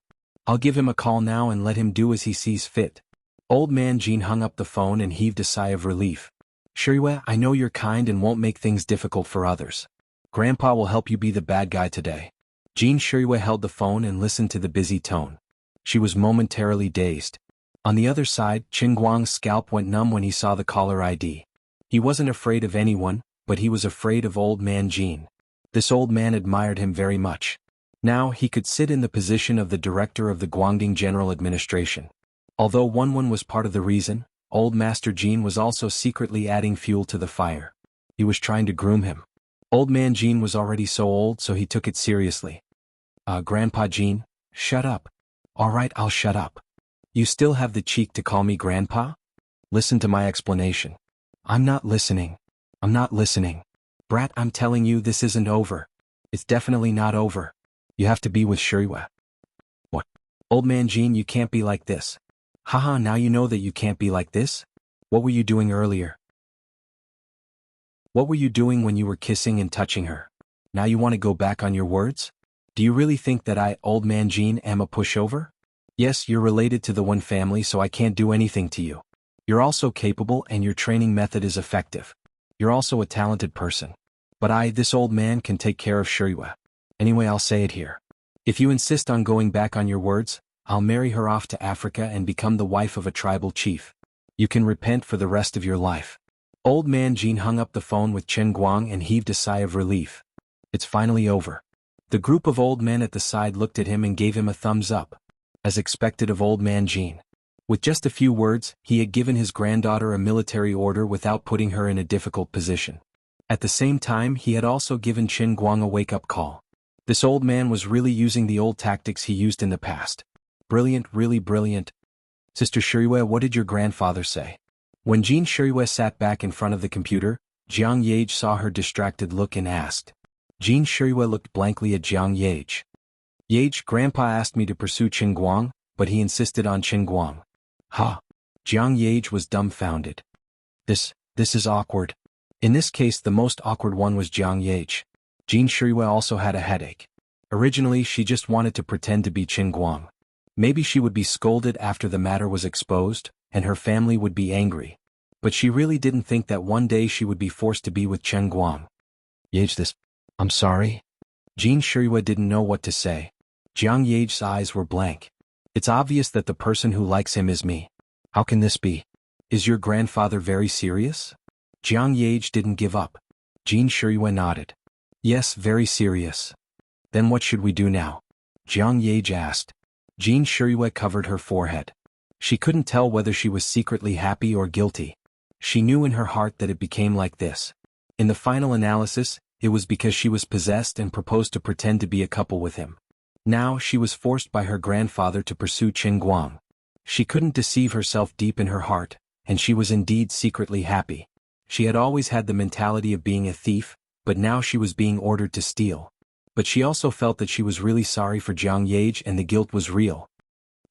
I'll give him a call now and let him do as he sees fit. Old man Jean hung up the phone and heaved a sigh of relief. Shiyue, I know you're kind and won't make things difficult for others. Grandpa will help you be the bad guy today. Jean Shiyue held the phone and listened to the busy tone. She was momentarily dazed. On the other side, Qin Guang's scalp went numb when he saw the caller ID. He wasn't afraid of anyone, but he was afraid of old man Jean. This old man admired him very much. Now he could sit in the position of the director of the Guangding General Administration. Although Wenwen was part of the reason, old Master Jean was also secretly adding fuel to the fire. He was trying to groom him. Old man Jean was already so old, so he took it seriously. Grandpa Jean, shut up. All right, I'll shut up. You still have the cheek to call me Grandpa? Listen to my explanation. I'm not listening. I'm not listening. Brat, I'm telling you this isn't over. It's definitely not over. You have to be with Shiyue. What? Old man Jean, you can't be like this. Haha, now you know that you can't be like this? What were you doing earlier? What were you doing when you were kissing and touching her? Now you want to go back on your words? Do you really think that I, old man Jean, am a pushover? Yes, you're related to the one family, so I can't do anything to you. You're also capable and your training method is effective. You're also a talented person. But this old man, can take care of Shiyue. Anyway, I'll say it here. If you insist on going back on your words, I'll marry her off to Africa and become the wife of a tribal chief. You can repent for the rest of your life. Old man Jean hung up the phone with Chen Guang and heaved a sigh of relief. It's finally over. The group of old men at the side looked at him and gave him a thumbs up. As expected of old man Jean. With just a few words, he had given his granddaughter a military order without putting her in a difficult position. At the same time, he had also given Chen Guang a wake-up call. This old man was really using the old tactics he used in the past. Brilliant, really brilliant. Sister Shirue, what did your grandfather say? When Jean Shirue sat back in front of the computer, Jiang Yage saw her distracted look and asked. Jean Shirue looked blankly at Jiang Yage. Yage, Grandpa asked me to pursue Chen Guang, but he insisted on Chen Guang. Huh. Jiang Yage was dumbfounded. This is awkward. In this case, the most awkward one was Jiang Yage. Jean Shirue also had a headache. Originally, she just wanted to pretend to be Chen Guang. Maybe she would be scolded after the matter was exposed, and her family would be angry. But she really didn't think that one day she would be forced to be with Chen Guang. Yage, I'm sorry. Jean Shirue didn't know what to say. Jiang Yage's eyes were blank. It's obvious that the person who likes him is me. How can this be? Is your grandfather very serious? Jiang Yage didn't give up. Jean Shirue nodded. Yes, very serious. Then what should we do now? Jiang Yage asked. Jean Shirue covered her forehead. She couldn't tell whether she was secretly happy or guilty. She knew in her heart that it became like this. In the final analysis, it was because she was possessed and proposed to pretend to be a couple with him. Now she was forced by her grandfather to pursue Chen Guang. She couldn't deceive herself deep in her heart, and she was indeed secretly happy. She had always had the mentality of being a thief, but now she was being ordered to steal. But she also felt that she was really sorry for Jiang Yage and the guilt was real.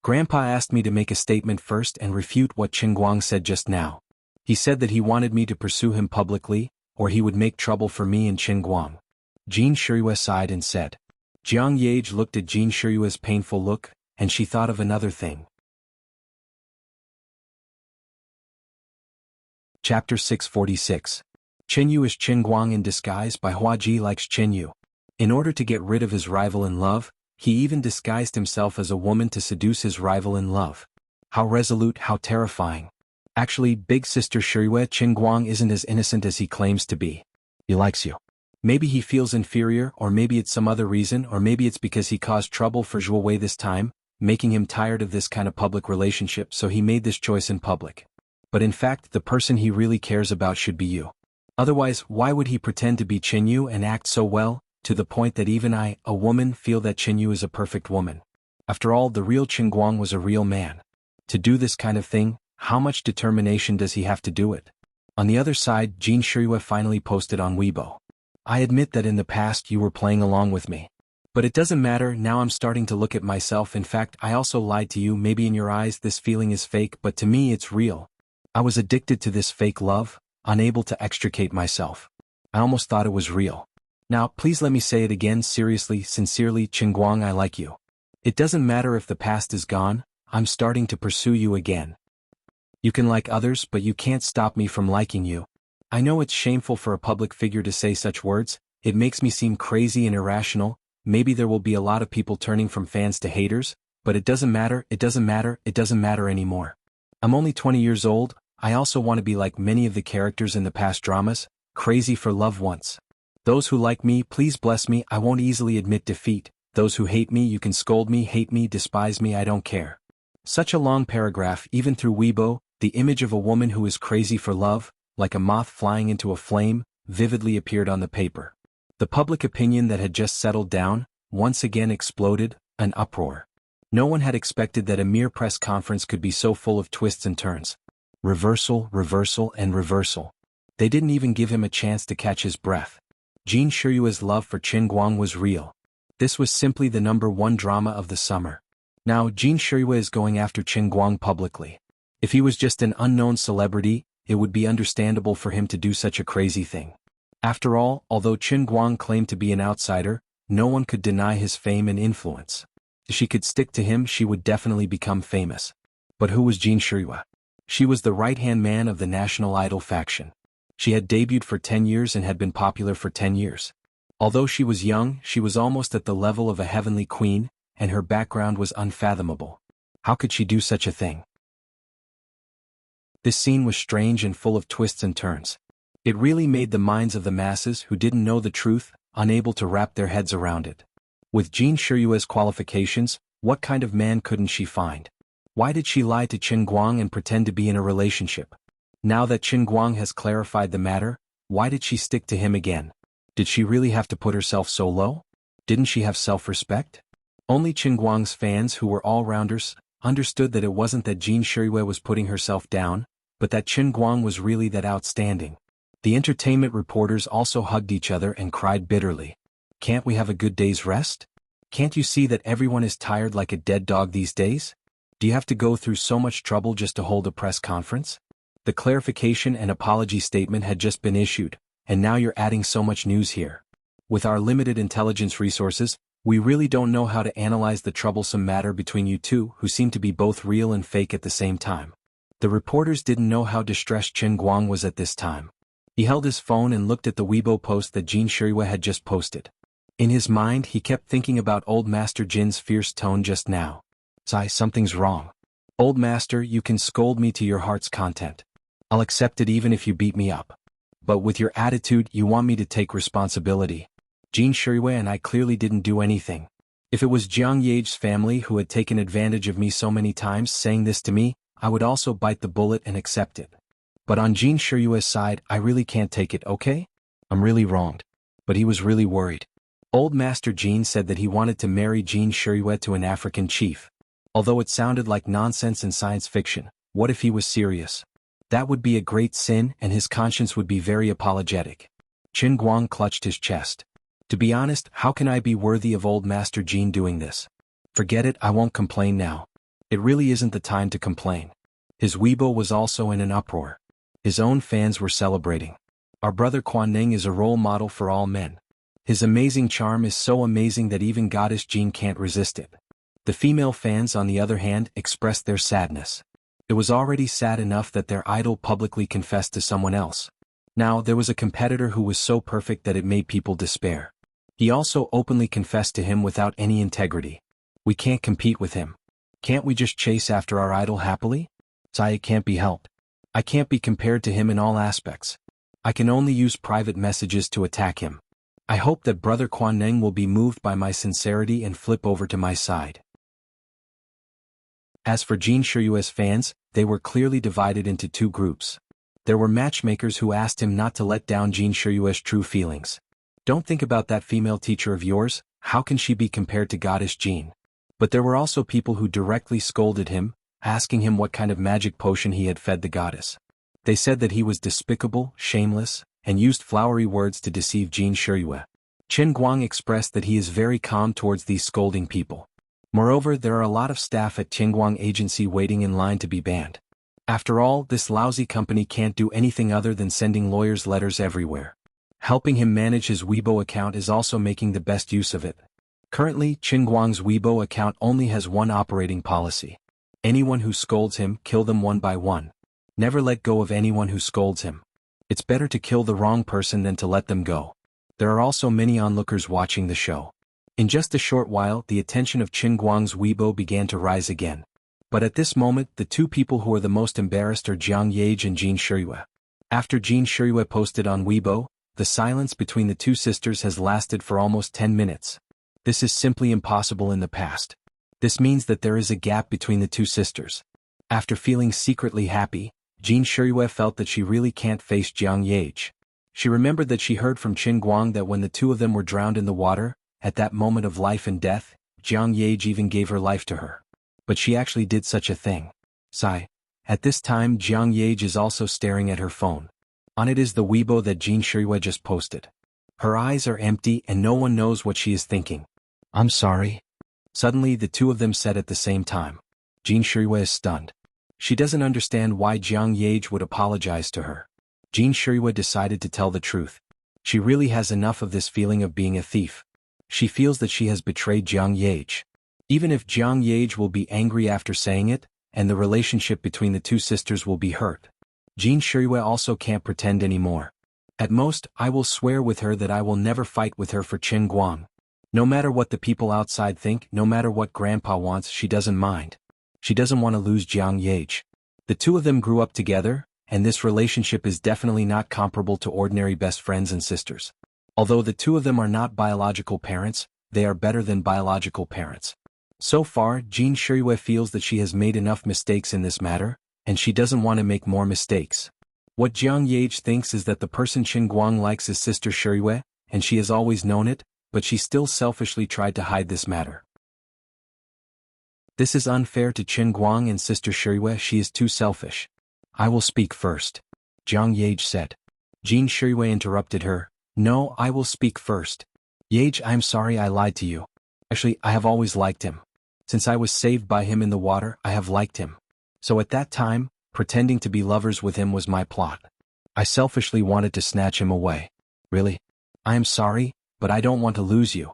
Grandpa asked me to make a statement first and refute what Chen Guang said just now. He said that he wanted me to pursue him publicly, or he would make trouble for me and Chen Guang. Jean Shirue sighed and said. Jiang Yage looked at Jean Shirue's painful look, and she thought of another thing. Chapter 646. Chen Yu is Chen Guang in disguise by Hua Ji likes Chen Yu. In order to get rid of his rival in love, he even disguised himself as a woman to seduce his rival in love. How resolute, how terrifying. Actually, big sister Shirue, Chen Guang isn't as innocent as he claims to be. He likes you. Maybe he feels inferior, or maybe it's some other reason, or maybe it's because he caused trouble for Zhuo Wei this time, making him tired of this kind of public relationship, so he made this choice in public. But in fact, the person he really cares about should be you. Otherwise, why would he pretend to be Chen Yu and act so well, to the point that even I, a woman, feel that Chen Yu is a perfect woman? After all, the real Chen Guang was a real man. To do this kind of thing, how much determination does he have to do it? On the other side, Jean Shirue finally posted on Weibo. I admit that in the past you were playing along with me. But it doesn't matter, now I'm starting to look at myself. In fact, I also lied to you. Maybe in your eyes this feeling is fake, but to me it's real. I was addicted to this fake love, unable to extricate myself. I almost thought it was real. Now, please let me say it again, seriously, sincerely, Chen Guang, I like you. It doesn't matter if the past is gone, I'm starting to pursue you again. You can like others, but you can't stop me from liking you. I know it's shameful for a public figure to say such words, it makes me seem crazy and irrational, maybe there will be a lot of people turning from fans to haters, but it doesn't matter, it doesn't matter anymore. I'm only 20 years old, I also want to be like many of the characters in the past dramas, crazy for love once. Those who like me, please bless me, I won't easily admit defeat. Those who hate me, you can scold me, hate me, despise me, I don't care. Such a long paragraph, even through Weibo, the image of a woman who is crazy for love, like a moth flying into a flame, vividly appeared on the paper. The public opinion that had just settled down, once again exploded, an uproar. No one had expected that a mere press conference could be so full of twists and turns. Reversal, reversal, and reversal. They didn't even give him a chance to catch his breath. Jean Shirue's love for Chen Guang was real. This was simply the #1 drama of the summer. Now Jean Shirue is going after Chen Guang publicly. If he was just an unknown celebrity, it would be understandable for him to do such a crazy thing. After all, although Chen Guang claimed to be an outsider, no one could deny his fame and influence. If she could stick to him, she would definitely become famous. But who was Jean Shirue? She was the right-hand man of the National Idol faction. She had debuted for 10 years and had been popular for 10 years. Although she was young, she was almost at the level of a heavenly queen, and her background was unfathomable. How could she do such a thing? This scene was strange and full of twists and turns. It really made the minds of the masses who didn't know the truth unable to wrap their heads around it. With Jin Shiyue's qualifications, what kind of man couldn't she find? Why did she lie to Qin Guang and pretend to be in a relationship? Now that Qin Guang has clarified the matter, why did she stick to him again? Did she really have to put herself so low? Didn't she have self-respect? Only Qin Guang's fans, who were all-rounders, understood that it wasn't that Jin Shiyue was putting herself down, but that Qin Guang was really that outstanding. The entertainment reporters also hugged each other and cried bitterly. Can't we have a good day's rest? Can't you see that everyone is tired like a dead dog these days? Do you have to go through so much trouble just to hold a press conference? The clarification and apology statement had just been issued, and now you're adding so much news here. With our limited intelligence resources, we really don't know how to analyze the troublesome matter between you two who seem to be both real and fake at the same time. The reporters didn't know how distressed Qin Guang was at this time. He held his phone and looked at the Weibo post that Jin Shiyue had just posted. In his mind, he kept thinking about Old Master Jin's fierce tone just now. Sigh, something's wrong. Old Master, you can scold me to your heart's content. I'll accept it even if you beat me up. But with your attitude, you want me to take responsibility. Jin Shiyue and I clearly didn't do anything. If it was Jiang Yage's family who had taken advantage of me so many times saying this to me, I would also bite the bullet and accept it. But on Jin Shiyue's side, I really can't take it, okay? I'm really wronged. But he was really worried. Old Master Jin said that he wanted to marry Jin Shiyue to an African chief. Although it sounded like nonsense and science fiction, what if he was serious? That would be a great sin and his conscience would be very apologetic. Qin Guang clutched his chest. To be honest, how can I be worthy of Old Master Jin doing this? Forget it, I won't complain now. It really isn't the time to complain. His Weibo was also in an uproar. His own fans were celebrating. Our brother Quan Ning is a role model for all men. His amazing charm is so amazing that even Goddess Jin can't resist it. The female fans, on the other hand, expressed their sadness. It was already sad enough that their idol publicly confessed to someone else. Now there was a competitor who was so perfect that it made people despair. He also openly confessed to him without any integrity. We can't compete with him. Can't we just chase after our idol happily? It can't be helped. I can't be compared to him in all aspects. I can only use private messages to attack him. I hope that Brother Quan Ning will be moved by my sincerity and flip over to my side. As for Jin Shiyue's fans, they were clearly divided into two groups. There were matchmakers who asked him not to let down Jin Shiyue's true feelings. Don't think about that female teacher of yours, how can she be compared to Goddess Jin? But there were also people who directly scolded him, asking him what kind of magic potion he had fed the goddess. They said that he was despicable, shameless, and used flowery words to deceive Jin Shiyue. Qin Guang expressed that he is very calm towards these scolding people. Moreover, there are a lot of staff at Qingguang Agency waiting in line to be banned. After all, this lousy company can't do anything other than sending lawyers letters everywhere. Helping him manage his Weibo account is also making the best use of it. Currently, Qingguang's Weibo account only has one operating policy. Anyone who scolds him, kill them one by one. Never let go of anyone who scolds him. It's better to kill the wrong person than to let them go. There are also many onlookers watching the show. In just a short while, the attention of Qin Guang's Weibo began to rise again. But at this moment, the two people who are the most embarrassed are Jiang Yage and Jin Shiyue. After Jin Shiyue posted on Weibo, the silence between the two sisters has lasted for almost 10 minutes. This is simply impossible in the past. This means that there is a gap between the two sisters. After feeling secretly happy, Jin Shiyue felt that she really can't face Jiang Yage. She remembered that she heard from Qin Guang that when the two of them were drowned in the water, at that moment of life and death, Jiang Yage even gave her life to her. But she actually did such a thing. Sigh. At this time, Jiang Yage is also staring at her phone. On it is the Weibo that Jin Shiyue just posted. Her eyes are empty and no one knows what she is thinking. I'm sorry. Suddenly the two of them said at the same time. Jin Shiyue is stunned. She doesn't understand why Jiang Yage would apologize to her. Jin Shiyue decided to tell the truth. She really has enough of this feeling of being a thief. She feels that she has betrayed Jiang Yage. Even if Jiang Yage will be angry after saying it, and the relationship between the two sisters will be hurt. Jin Shiyue also can't pretend anymore. At most, I will swear with her that I will never fight with her for Qin Guang. No matter what the people outside think, no matter what Grandpa wants, she doesn't mind. She doesn't want to lose Jiang Yage. The two of them grew up together, and this relationship is definitely not comparable to ordinary best friends and sisters. Although the two of them are not biological parents, they are better than biological parents. So far, Jin Shirue feels that she has made enough mistakes in this matter, and she doesn't want to make more mistakes. What Jiang Yage thinks is that the person Qin Guang likes is Sister Shirue, and she has always known it, but she still selfishly tried to hide this matter. This is unfair to Qin Guang and Sister Shirue, she is too selfish. I will speak first, Jiang Yage said. Jin Shirue interrupted her. No, I will speak first. Yage, I'm sorry I lied to you. Actually, I have always liked him. Since I was saved by him in the water, I have liked him. So at that time, pretending to be lovers with him was my plot. I selfishly wanted to snatch him away. Really? I am sorry, but I don't want to lose you.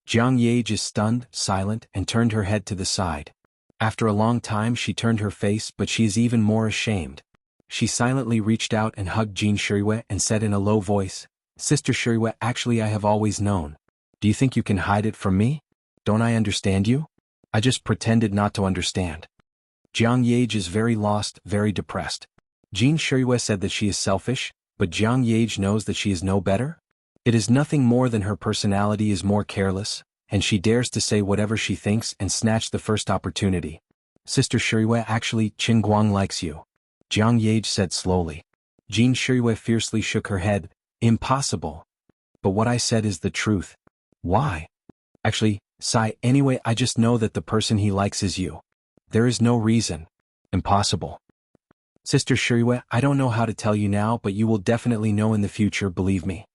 Jiang Yage is stunned, silent, and turned her head to the side. After a long time she turned her face, but she is even more ashamed. She silently reached out and hugged Jin Shirue and said in a low voice, Sister Shirue, actually I have always known. Do you think you can hide it from me? Don't I understand you? I just pretended not to understand. Jiang Yage is very lost, very depressed. Jin Shirue said that she is selfish, but Jiang Yage knows that she is no better. It is nothing more than her personality is more careless, and she dares to say whatever she thinks and snatch the first opportunity. Sister Shirue, actually, Qin Guang likes you. Jiang Yage said slowly. Jin Shirue fiercely shook her head. Impossible. But what I said is the truth. Why? Actually, Sai, anyway, I just know that the person he likes is you. There is no reason. Impossible. Sister Shirue, I don't know how to tell you now, but you will definitely know in the future, believe me.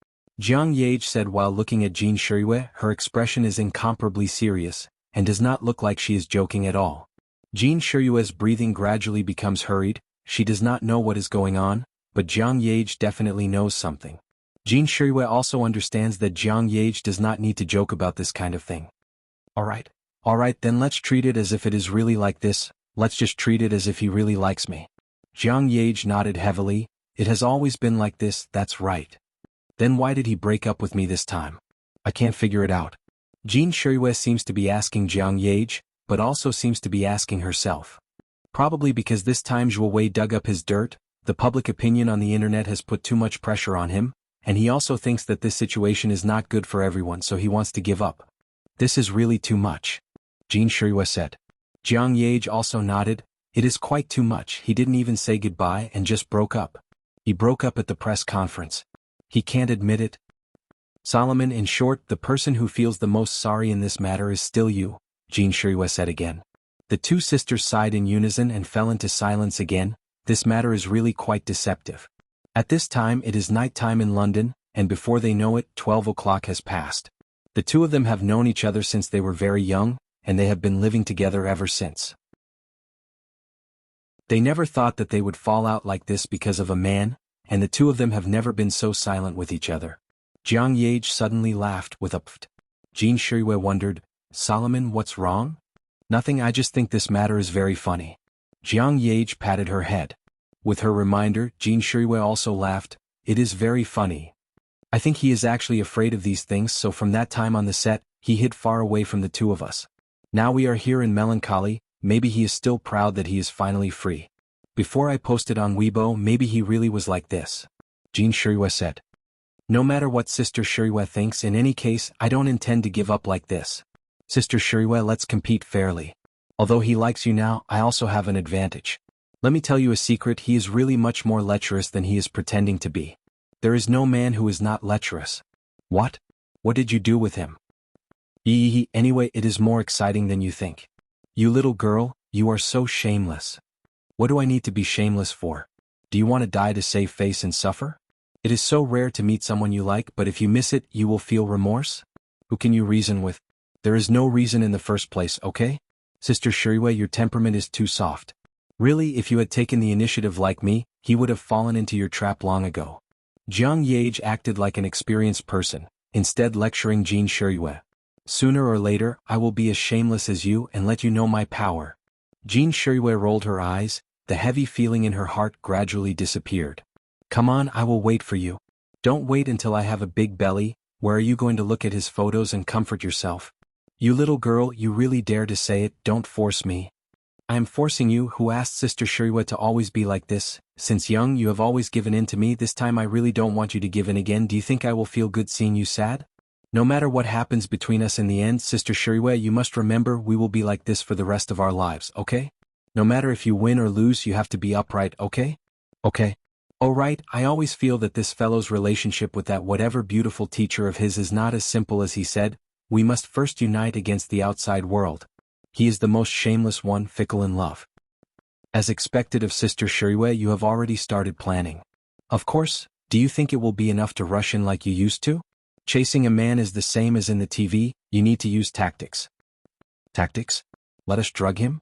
Jiang Yage said while looking at Jin Shirue. Her expression is incomparably serious, and does not look like she is joking at all. Jin Shirue's breathing gradually becomes hurried. She does not know what is going on, but Jiang Yage definitely knows something. Jin Shirue also understands that Jiang Yage does not need to joke about this kind of thing. Alright, then let's treat it as if it is really like this, let's just treat it as if he really likes me. Jiang Yage nodded heavily. It has always been like this, that's right. Then why did he break up with me this time? I can't figure it out. Jin Shirue seems to be asking Jiang Yage, but also seems to be asking herself. Probably because this time Zhuo Wei dug up his dirt, the public opinion on the internet has put too much pressure on him, and he also thinks that this situation is not good for everyone, so he wants to give up. This is really too much, Jin Shirue said. Jiang Yage also nodded. It is quite too much. He didn't even say goodbye and just broke up. He broke up at the press conference. He can't admit it. Solomon, in short, the person who feels the most sorry in this matter is still you, Jin Shirue said again. The two sisters sighed in unison and fell into silence again. This matter is really quite deceptive. At this time it is night time in London, and before they know it, 12 o'clock has passed. The two of them have known each other since they were very young, and they have been living together ever since. They never thought that they would fall out like this because of a man, and the two of them have never been so silent with each other. Jiang Yage suddenly laughed with a pft. Jin Shirue wondered, Solomon, what's wrong? Nothing, I just think this matter is very funny. Jiang Yage patted her head. With her reminder, Jin Shirue also laughed. It is very funny. I think he is actually afraid of these things, so from that time on the set, he hid far away from the two of us. Now we are here in melancholy, maybe he is still proud that he is finally free. Before I posted on Weibo, maybe he really was like this. Jin Shirue said. No matter what Sister Shirue thinks, in any case, I don't intend to give up like this. Sister Shirue, let's compete fairly. Although he likes you now, I also have an advantage. Let me tell you a secret, he is really much more lecherous than he is pretending to be. There is no man who is not lecherous. What? What did you do with him? Anyway, it is more exciting than you think. You little girl, you are so shameless. What do I need to be shameless for? Do you want to die to save face and suffer? It is so rare to meet someone you like, but if you miss it, you will feel remorse? Who can you reason with? There is no reason in the first place, okay? Sister Shirue, your temperament is too soft. Really, if you had taken the initiative like me, he would have fallen into your trap long ago. Jiang Yage acted like an experienced person, instead lecturing Jin Shirue. Sooner or later, I will be as shameless as you and let you know my power. Jin Shirue rolled her eyes, the heavy feeling in her heart gradually disappeared. Come on, I will wait for you. Don't wait until I have a big belly. Where are you going to look at his photos and comfort yourself? You little girl, you really dare to say it, don't force me. I am forcing you. Who asked Sister Shirua to always be like this? Since young you have always given in to me. This time I really don't want you to give in again. Do you think I will feel good seeing you sad? No matter what happens between us in the end, Sister Shirua, you must remember we will be like this for the rest of our lives, okay? No matter if you win or lose, you have to be upright, okay? Okay. Oh right, I always feel that this fellow's relationship with that whatever beautiful teacher of his is not as simple as he said. We must first unite against the outside world. He is the most shameless one, fickle in love. As expected of Sister Shirue, you have already started planning. Of course, do you think it will be enough to rush in like you used to? Chasing a man is the same as in the TV, you need to use tactics. Tactics? Let us drug him?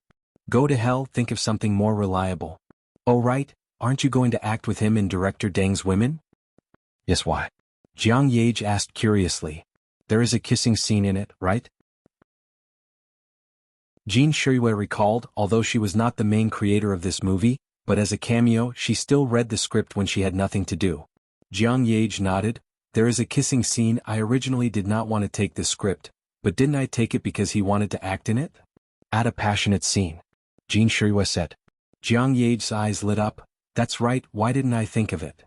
Go to hell, think of something more reliable. Oh right, aren't you going to act with him in Director Deng's Women? Yes, why? Jiang Yage asked curiously. There is a kissing scene in it, right? Jean Shirue recalled, although she was not the main creator of this movie, but as a cameo she still read the script when she had nothing to do. Jiang Yage nodded. There is a kissing scene. I originally did not want to take this script, but didn't I take it because he wanted to act in it? Add a passionate scene. Jean Shirue said. Jiang Yage's eyes lit up. That's right, why didn't I think of it?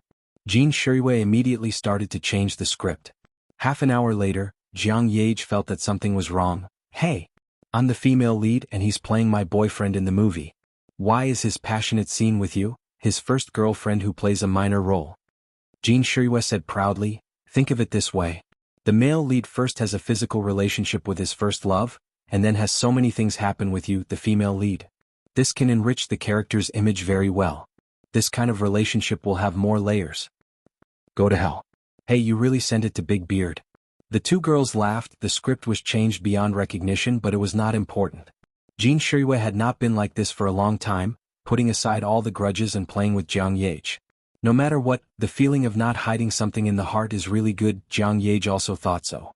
Jean Shirue immediately started to change the script. Half an hour later, Jiang Yage felt that something was wrong. Hey! I'm the female lead and he's playing my boyfriend in the movie. Why is his passionate scene with you, his first girlfriend who plays a minor role? Jean Shirue said proudly, think of it this way. The male lead first has a physical relationship with his first love, and then has so many things happen with you, the female lead. This can enrich the character's image very well. This kind of relationship will have more layers. Go to hell. Hey, you really sent it to Big Beard. The two girls laughed. The script was changed beyond recognition, but it was not important. Jean Shirue had not been like this for a long time, putting aside all the grudges and playing with Jiang Yage. No matter what, the feeling of not hiding something in the heart is really good. Jiang Yage also thought so.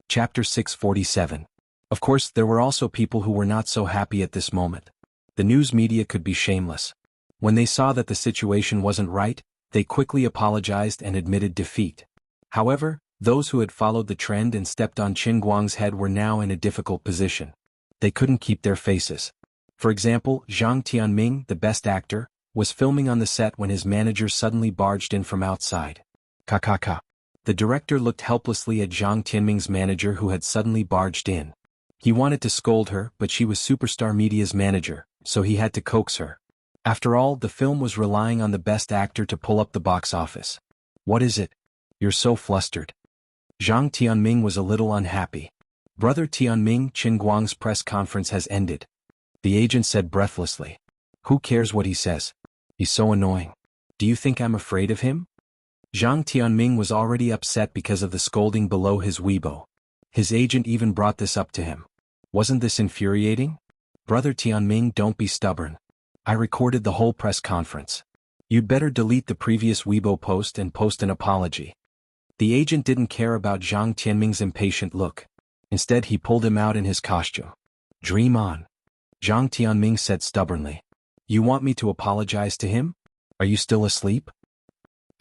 Chapter 647. Of course, there were also people who were not so happy at this moment. The news media could be shameless. When they saw that the situation wasn't right, they quickly apologized and admitted defeat. However, those who had followed the trend and stepped on Qin Guang's head were now in a difficult position. They couldn't keep their faces. For example, Zhang Tianming, the best actor, was filming on the set when his manager suddenly barged in from outside. Ka. The director looked helplessly at Zhang Tianming's manager who had suddenly barged in. He wanted to scold her, but she was Superstar Media's manager, so he had to coax her. After all, the film was relying on the best actor to pull up the box office. What is it? You're so flustered. Zhang Tianming was a little unhappy. Brother Tianming, Qin Guang's press conference has ended. The agent said breathlessly. Who cares what he says? He's so annoying. Do you think I'm afraid of him? Zhang Tianming was already upset because of the scolding below his Weibo. His agent even brought this up to him. Wasn't this infuriating? Brother Tianming, don't be stubborn. I recorded the whole press conference. You'd better delete the previous Weibo post and post an apology. The agent didn't care about Zhang Tianming's impatient look. Instead, he pulled him out in his costume. Dream on. Zhang Tianming said stubbornly. You want me to apologize to him? Are you still asleep?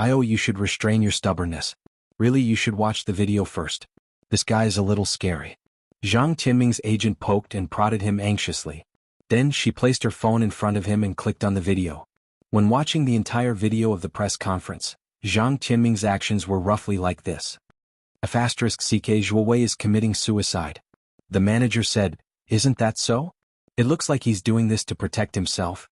You should restrain your stubbornness. Really, you should watch the video first. This guy is a little scary. Zhang Tianming's agent poked and prodded him anxiously. Then she placed her phone in front of him and clicked on the video. When watching the entire video of the press conference, Zhang Tianming's actions were roughly like this. F***ck Zhuowei is committing suicide. The manager said, isn't that so? It looks like he's doing this to protect himself.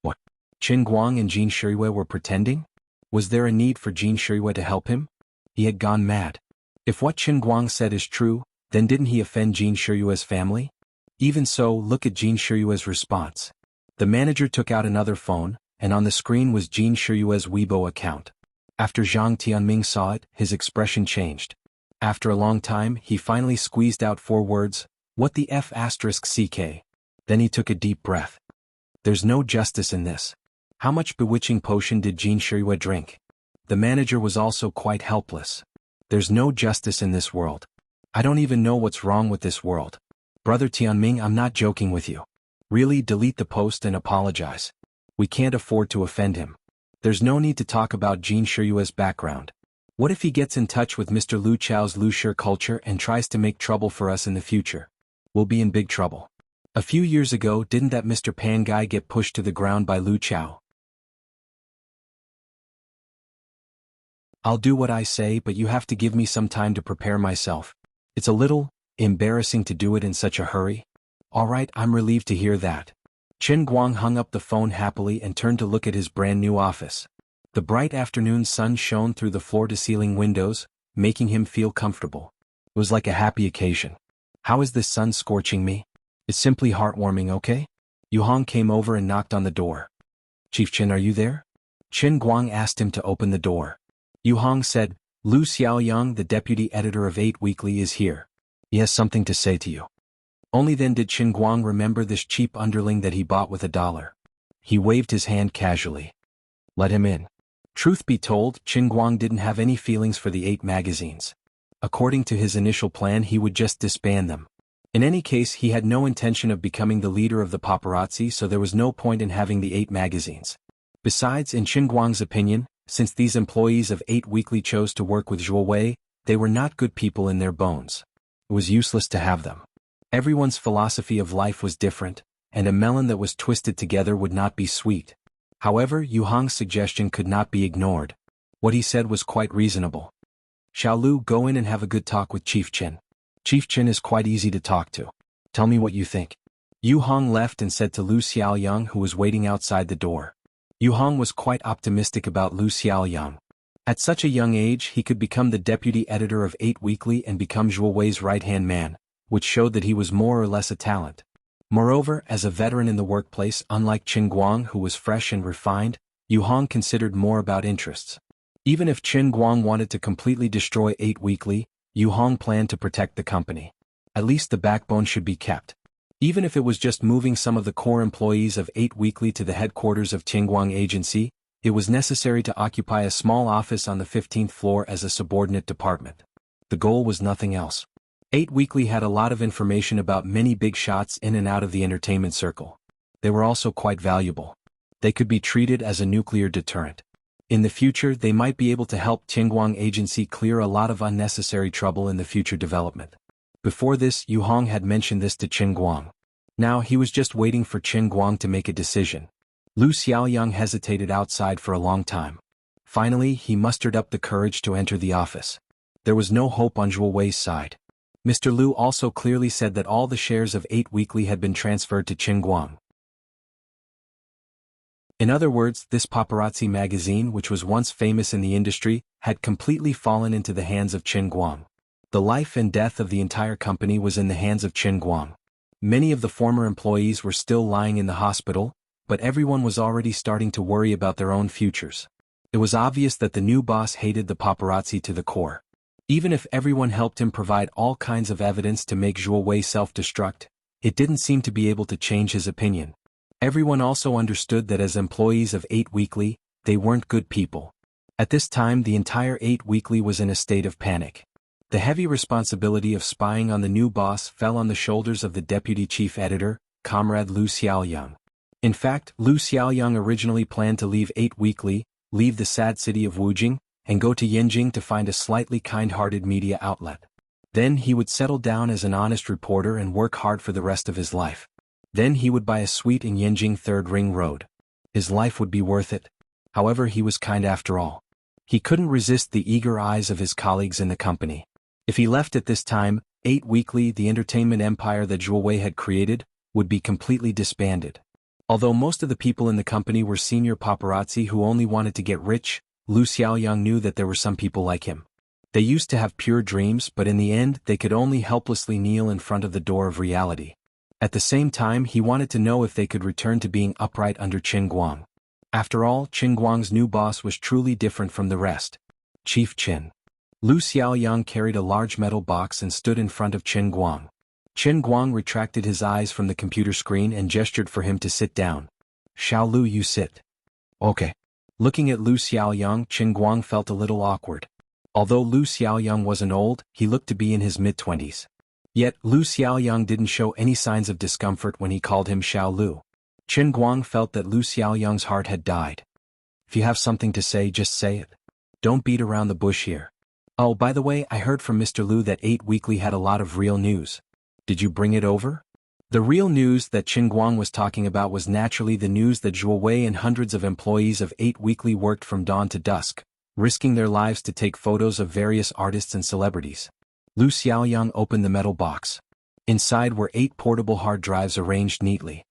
What? Qin Guang and Jean Shirue were pretending? Was there a need for Jean Shirue to help him? He had gone mad. If what Qin Guang said is true, then didn't he offend Jean Shirue's family? Even so, look at Jean Shirue's response. The manager took out another phone, and on the screen was Jean Shirue's Weibo account. After Zhang Tianming saw it, his expression changed. After a long time, he finally squeezed out 4 words, what the F***ck. Then he took a deep breath. There's no justice in this. How much bewitching potion did Jean Shirue drink? The manager was also quite helpless. There's no justice in this world. I don't even know what's wrong with this world. Brother Tianming, I'm not joking with you. Really, delete the post and apologize. We can't afford to offend him. There's no need to talk about Jean Shirue's background. What if he gets in touch with Mr. Lu Chao's Lushire culture and tries to make trouble for us in the future? We'll be in big trouble. A few years ago, didn't that Mr. Pan guy get pushed to the ground by Lu Chao? I'll do what I say, but you have to give me some time to prepare myself. It's a little embarrassing to do it in such a hurry. All right, I'm relieved to hear that. Chen Guang hung up the phone happily and turned to look at his brand new office. The bright afternoon sun shone through the floor-to-ceiling windows, making him feel comfortable. It was like a happy occasion. How is this sun scorching me? It's simply heartwarming, okay? Yu Hong came over and knocked on the door. Chief Chen, are you there? Chen Guang asked him to open the door. Yu Hong said, Lu Xiaoyang, the deputy editor of 8 Weekly, is here. He has something to say to you. Only then did Chen Guang remember this cheap underling that he bought with $1. He waved his hand casually. Let him in. Truth be told, Chen Guang didn't have any feelings for the 8 magazines. According to his initial plan, he would just disband them. In any case, he had no intention of becoming the leader of the paparazzi, so there was no point in having the 8 magazines. Besides, in Chen Guang's opinion, since these employees of 8 Weekly chose to work with Zhuo Wei, they were not good people in their bones. It was useless to have them. Everyone's philosophy of life was different, and a melon that was twisted together would not be sweet. However, Yu Hong's suggestion could not be ignored. What he said was quite reasonable. Xiaolu, go in and have a good talk with Chief Chen. Chief Chen is quite easy to talk to. Tell me what you think. Yu Hong left and said to Lu Xiaoyang, who was waiting outside the door. Yu Hong was quite optimistic about Lu Xiaoyang. At such a young age, he could become the deputy editor of 8 Weekly and become Zhuo Wei's right-hand man, which showed that he was more or less a talent. Moreover, as a veteran in the workplace, unlike Chen Guang, who was fresh and refined, Yu Hong considered more about interests. Even if Chen Guang wanted to completely destroy 8 Weekly, Yu Hong planned to protect the company. At least the backbone should be kept. Even if it was just moving some of the core employees of 8 Weekly to the headquarters of Qingguang Agency, it was necessary to occupy a small office on the 15th floor as a subordinate department. The goal was nothing else. 8 Weekly had a lot of information about many big shots in and out of the entertainment circle. They were also quite valuable. They could be treated as a nuclear deterrent. In the future, they might be able to help Qingguang Agency clear a lot of unnecessary trouble in the future development. Before this, Yu Hong had mentioned this to Chen Guang. Now he was just waiting for Chen Guang to make a decision. Lu Xiaoyang hesitated outside for a long time. Finally, he mustered up the courage to enter the office. There was no hope on Zhuo Wei's side. Mr. Lu also clearly said that all the shares of 8 Weekly had been transferred to Chen Guang. In other words, this paparazzi magazine, which was once famous in the industry, had completely fallen into the hands of Chen Guang. The life and death of the entire company was in the hands of Chen Guang. Many of the former employees were still lying in the hospital, but everyone was already starting to worry about their own futures. It was obvious that the new boss hated the paparazzi to the core. Even if everyone helped him provide all kinds of evidence to make Zhuo Wei self-destruct, it didn't seem to be able to change his opinion. Everyone also understood that as employees of 8 Weekly, they weren't good people. At this time, the entire 8 Weekly was in a state of panic. The heavy responsibility of spying on the new boss fell on the shoulders of the deputy chief editor, Comrade Lu Xiaoyang. In fact, Lu Xiaoyang originally planned to leave 8 Weekly, leave the sad city of Wujing, and go to Yanjing to find a slightly kind-hearted media outlet. Then he would settle down as an honest reporter and work hard for the rest of his life. Then he would buy a suite in Yanjing 3rd Ring Road. His life would be worth it. However, he was kind after all. He couldn't resist the eager eyes of his colleagues in the company. If he left at this time, 8 Weekly, the entertainment empire that Zhuo Wei had created, would be completely disbanded. Although most of the people in the company were senior paparazzi who only wanted to get rich, Lu Xiaoyang knew that there were some people like him. They used to have pure dreams, but in the end they could only helplessly kneel in front of the door of reality. At the same time, he wanted to know if they could return to being upright under Chen Guang. After all, Chen Guang's new boss was truly different from the rest. Chief Chen. Lu Xiaoyang carried a large metal box and stood in front of Chen Guang. Chen Guang retracted his eyes from the computer screen and gestured for him to sit down. Xiao Lu, you sit. Okay. Looking at Lu Xiaoyang, Chen Guang felt a little awkward. Although Lu Xiaoyang wasn't old, he looked to be in his mid-20s. Yet, Lu Xiaoyang didn't show any signs of discomfort when he called him Xiao Lu. Chen Guang felt that Lu Xiaoyang's heart had died. If you have something to say, just say it. Don't beat around the bush here. Oh, by the way, I heard from Mr. Liu that 8 Weekly had a lot of real news. Did you bring it over? The real news that Qin Guang was talking about was naturally the news that Zhuo Wei and hundreds of employees of 8 Weekly worked from dawn to dusk, risking their lives to take photos of various artists and celebrities. Lu Xiaoyang opened the metal box. Inside were 8 portable hard drives arranged neatly.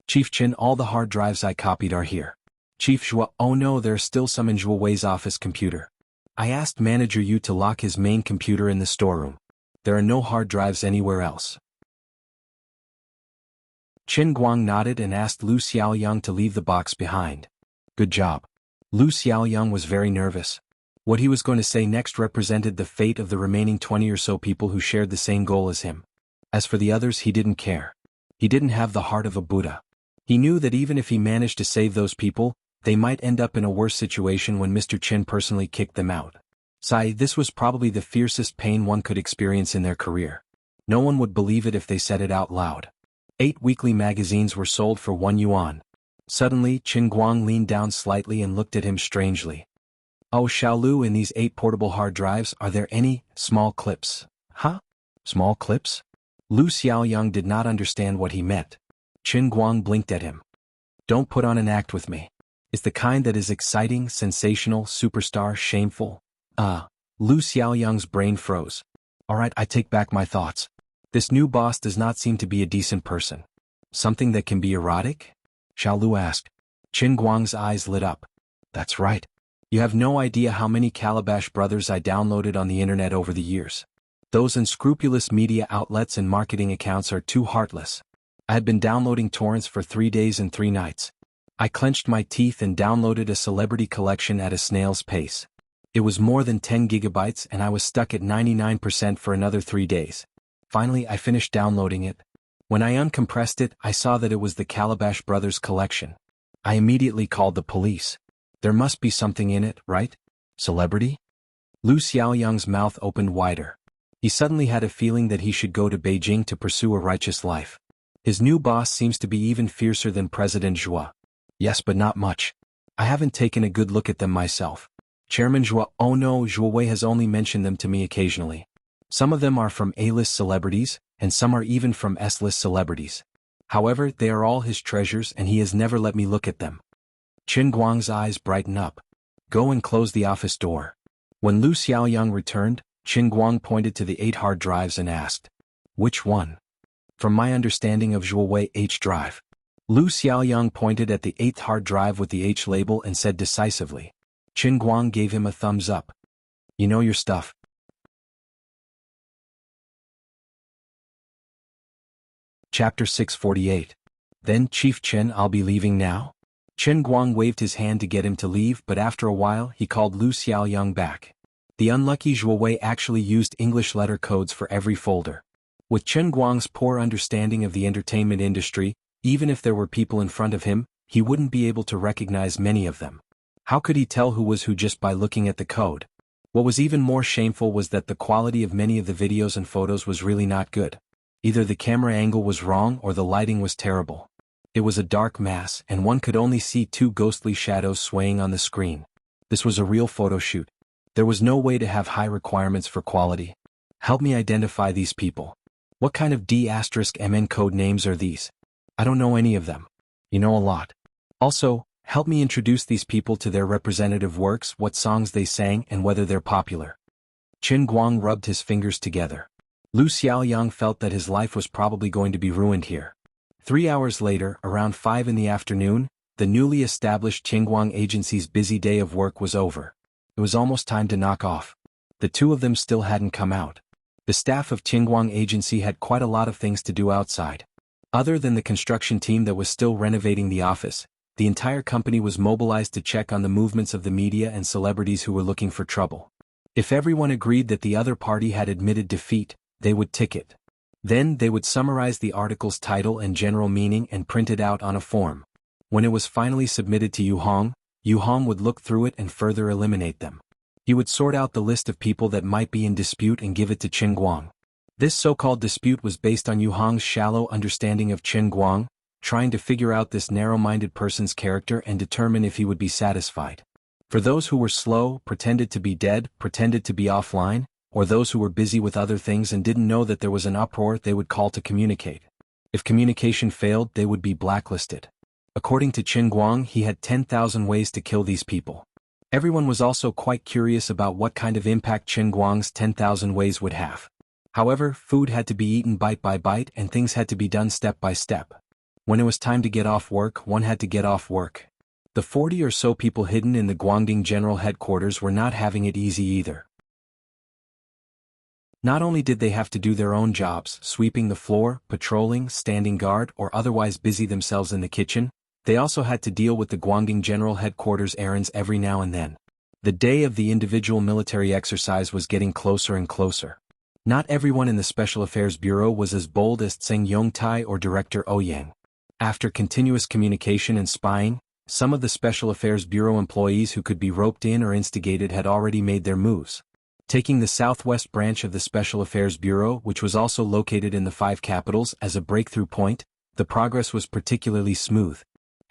Chief Qin, all the hard drives I copied are here. Chief Zhuo, oh no, there's still some in Zhuo Wei's office computer. I asked Manager Yu to lock his main computer in the storeroom. There are no hard drives anywhere else. Qin Guang nodded and asked Lu Xiaoyang to leave the box behind. Good job. Lu Xiaoyang was very nervous. What he was going to say next represented the fate of the remaining 20 or so people who shared the same goal as him. As for the others, he didn't care. He didn't have the heart of a Buddha. He knew that even if he managed to save those people, they might end up in a worse situation when Mr. Qin personally kicked them out. This was probably the fiercest pain one could experience in their career. No one would believe it if they said it out loud. 8 weekly magazines were sold for 1 yuan. Suddenly, Qin Guang leaned down slightly and looked at him strangely. Oh, Xiaolu, in these 8 portable hard drives, are there any small clips? Huh? Small clips? Lu Xiaoyang did not understand what he meant. Qin Guang blinked at him. Don't put on an act with me. It's the kind that is exciting, sensational, superstar, shameful. Lu Xiaoyang's brain froze. Alright, I take back my thoughts. This new boss does not seem to be a decent person. Something that can be erotic? Xiaolu asked. Qin Guang's eyes lit up. That's right. You have no idea how many Calabash Brothers I downloaded on the internet over the years. Those unscrupulous media outlets and marketing accounts are too heartless. I had been downloading torrents for 3 days and 3 nights. I clenched my teeth and downloaded a celebrity collection at a snail's pace. It was more than 10 gigabytes and I was stuck at 99% for another 3 days. Finally, I finished downloading it. When I uncompressed it, I saw that it was the Calabash Brothers collection. I immediately called the police. There must be something in it, right? Celebrity? Lu Xiaoyang's mouth opened wider. He suddenly had a feeling that he should go to Beijing to pursue a righteous life. His new boss seems to be even fiercer than President Zhuo. Yes, but not much. I haven't taken a good look at them myself. Chairman Zhuo, oh no, Zhuo Wei has only mentioned them to me occasionally. Some of them are from A-list celebrities, and some are even from S-list celebrities. However, they are all his treasures and he has never let me look at them. Qin Guang's eyes brightened up. Go and close the office door. When Lu Xiaoyang returned, Qin Guang pointed to the 8 hard drives and asked, which one? From my understanding of Zhuo Wei, H drive. Lu Xiaoyang pointed at the 8th hard drive with the H label and said decisively. Qin Guang gave him a thumbs up. You know your stuff. Chapter 648. Then, Chief Qin, I'll be leaving now? Qin Guang waved his hand to get him to leave, but after a while he called Lu Xiaoyang back. The unlucky Zhuo Wei actually used English letter codes for every folder. With Qin Guang's poor understanding of the entertainment industry, even if there were people in front of him, he wouldn't be able to recognize many of them. How could he tell who was who just by looking at the code? What was even more shameful was that the quality of many of the videos and photos was really not good. Either the camera angle was wrong or the lighting was terrible. It was a dark mass and one could only see 2 ghostly shadows swaying on the screen. This was a real photo shoot. There was no way to have high requirements for quality. Help me identify these people. What kind of D*MN code names are these? I don't know any of them. You know a lot. Also, help me introduce these people to their representative works, what songs they sang and whether they're popular. Qin Guang rubbed his fingers together. Lu Xiaoyang felt that his life was probably going to be ruined here. 3 hours later, around 5 in the afternoon, the newly established Qingguang Agency's busy day of work was over. It was almost time to knock off. The 2 of them still hadn't come out. The staff of Qingguang Agency had quite a lot of things to do outside. Other than the construction team that was still renovating the office, the entire company was mobilized to check on the movements of the media and celebrities who were looking for trouble. If everyone agreed that the other party had admitted defeat, they would tick it. Then they would summarize the article's title and general meaning and print it out on a form. When it was finally submitted to Yu Hong would look through it and further eliminate them. He would sort out the list of people that might be in dispute and give it to Qin Guang. This so-called dispute was based on Yu Hong's shallow understanding of Qin Guang, trying to figure out this narrow-minded person's character and determine if he would be satisfied. For those who were slow, pretended to be dead, pretended to be offline, or those who were busy with other things and didn't know that there was an uproar, they would call to communicate. If communication failed, they would be blacklisted. According to Qin Guang, he had 10,000 ways to kill these people. Everyone was also quite curious about what kind of impact Qin Guang's 10,000 ways would have. However, food had to be eaten bite by bite and things had to be done step by step. When it was time to get off work, one had to get off work. The 40 or so people hidden in the Guangdong General Headquarters were not having it easy either. Not only did they have to do their own jobs, sweeping the floor, patrolling, standing guard, or otherwise busy themselves in the kitchen, they also had to deal with the Guangdong General Headquarters errands every now and then. The day of the individual military exercise was getting closer and closer. Not everyone in the Special Affairs Bureau was as bold as Tseng Yongtai or Director Ouyang. After continuous communication and spying, some of the Special Affairs Bureau employees who could be roped in or instigated had already made their moves. Taking the southwest branch of the Special Affairs Bureau, which was also located in the 5 capitals, as a breakthrough point, the progress was particularly smooth.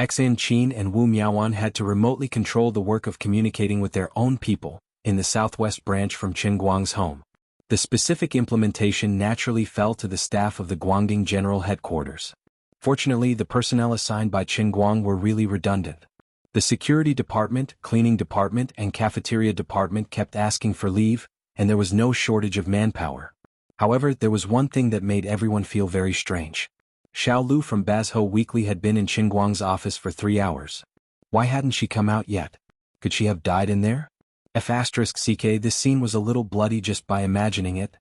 Xan Qin and Wu Miaoan had to remotely control the work of communicating with their own people, in the southwest branch from Qin Guang's home. The specific implementation naturally fell to the staff of the Guangdong General Headquarters. Fortunately, the personnel assigned by Qin Guang were really redundant. The security department, cleaning department, and cafeteria department kept asking for leave, and there was no shortage of manpower. However, there was one thing that made everyone feel very strange. Xiao Lu from Bazhou Weekly had been in Qin Guang's office for 3 hours. Why hadn't she come out yet? Could she have died in there? F***ck, this scene was a little bloody just by imagining it.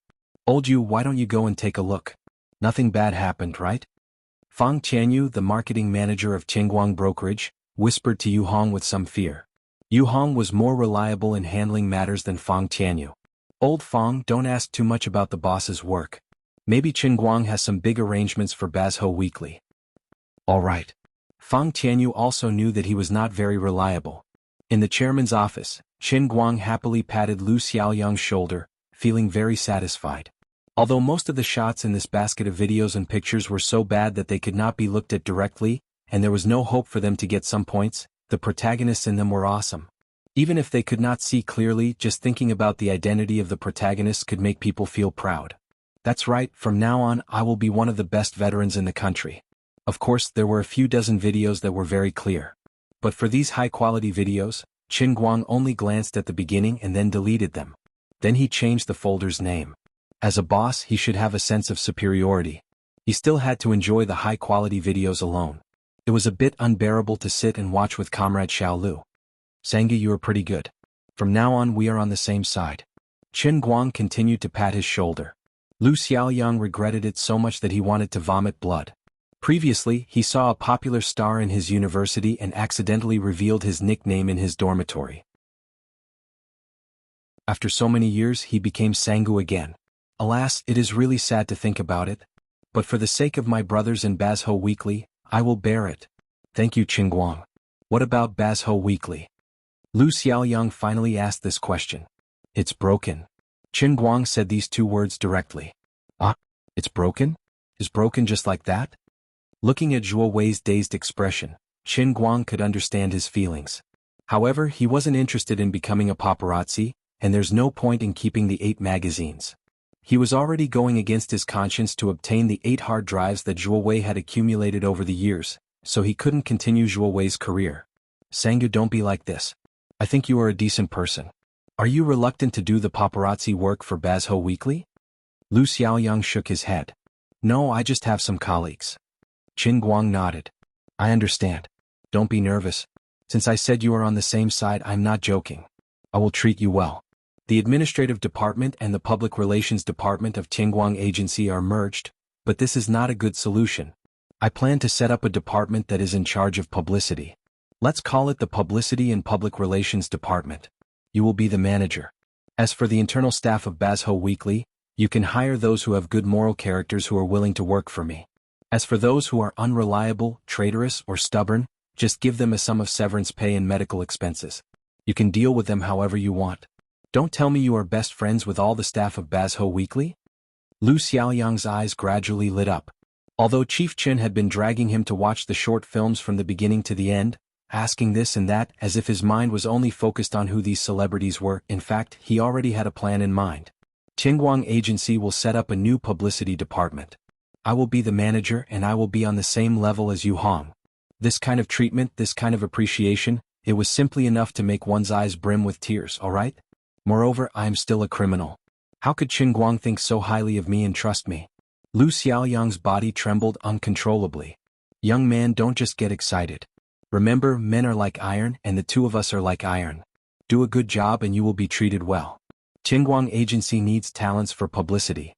Old Yu, why don't you go and take a look? Nothing bad happened, right? Fang Tianyu, the marketing manager of Qingguang Brokerage, whispered to Yu Hong with some fear. Yu Hong was more reliable in handling matters than Fang Tianyu. Old Fang, don't ask too much about the boss's work. Maybe Qin Guang has some big arrangements for Bazhou Weekly. All right. Fang Tianyu also knew that he was not very reliable. In the chairman's office, Qin Guang happily patted Lu Xiaoyang's shoulder, feeling very satisfied. Although most of the shots in this basket of videos and pictures were so bad that they could not be looked at directly, and there was no hope for them to get some points, the protagonists in them were awesome. Even if they could not see clearly, just thinking about the identity of the protagonists could make people feel proud. That's right, from now on I will be one of the best veterans in the country. Of course, there were a few dozen videos that were very clear. But for these high-quality videos, Qin Guang only glanced at the beginning and then deleted them. Then he changed the folder's name. As a boss, he should have a sense of superiority. He still had to enjoy the high-quality videos alone. It was a bit unbearable to sit and watch with Comrade Xiao Lu. Sangha, you are pretty good. From now on we are on the same side. Qin Guang continued to pat his shoulder. Lu Xiaoyang regretted it so much that he wanted to vomit blood. Previously, he saw a popular star in his university and accidentally revealed his nickname in his dormitory. After so many years, he became Sangu again. Alas, it is really sad to think about it. But for the sake of my brothers in Bazhou Weekly, I will bear it. Thank you, Qin Guang. What about Bazhou Weekly? Lu Xiaoyang finally asked this question. It's broken. Qin Guang said these 2 words directly. Ah, it's broken? Is broken just like that? Looking at Zhuo Wei's dazed expression, Qin Guang could understand his feelings. However, he wasn't interested in becoming a paparazzi, and there's no point in keeping the 8 magazines. He was already going against his conscience to obtain the 8 hard drives that Zhuo Wei had accumulated over the years, so he couldn't continue Zhuo Wei's career. Sangu, don't be like this. I think you are a decent person. Are you reluctant to do the paparazzi work for Bazhou Weekly? Lu Xiaoyang shook his head. No, I just have some colleagues. Qin Guang nodded. I understand. Don't be nervous. Since I said you are on the same side, I'm not joking. I will treat you well. The administrative department and the public relations department of Qingguang Agency are merged, but this is not a good solution. I plan to set up a department that is in charge of publicity. Let's call it the Publicity and Public Relations Department. You will be the manager. As for the internal staff of Bazhou Weekly, you can hire those who have good moral characters who are willing to work for me. As for those who are unreliable, traitorous, or stubborn, just give them a sum of severance pay and medical expenses. You can deal with them however you want. Don't tell me you are best friends with all the staff of Bazhou Weekly? Lu Xiaoyang's eyes gradually lit up. Although Chief Qin had been dragging him to watch the short films from the beginning to the end, asking this and that as if his mind was only focused on who these celebrities were. In fact, he already had a plan in mind. Qingguang Agency will set up a new publicity department. I will be the manager and I will be on the same level as Yu Hong. This kind of treatment, this kind of appreciation, it was simply enough to make one's eyes brim with tears, alright? Moreover, I am still a criminal. How could Qingguang think so highly of me and trust me? Lu Xiaoyang's body trembled uncontrollably. Young man, don't just get excited. Remember, men are like iron and the two of us are like iron. Do a good job and you will be treated well. Qingguang Agency needs talents for publicity.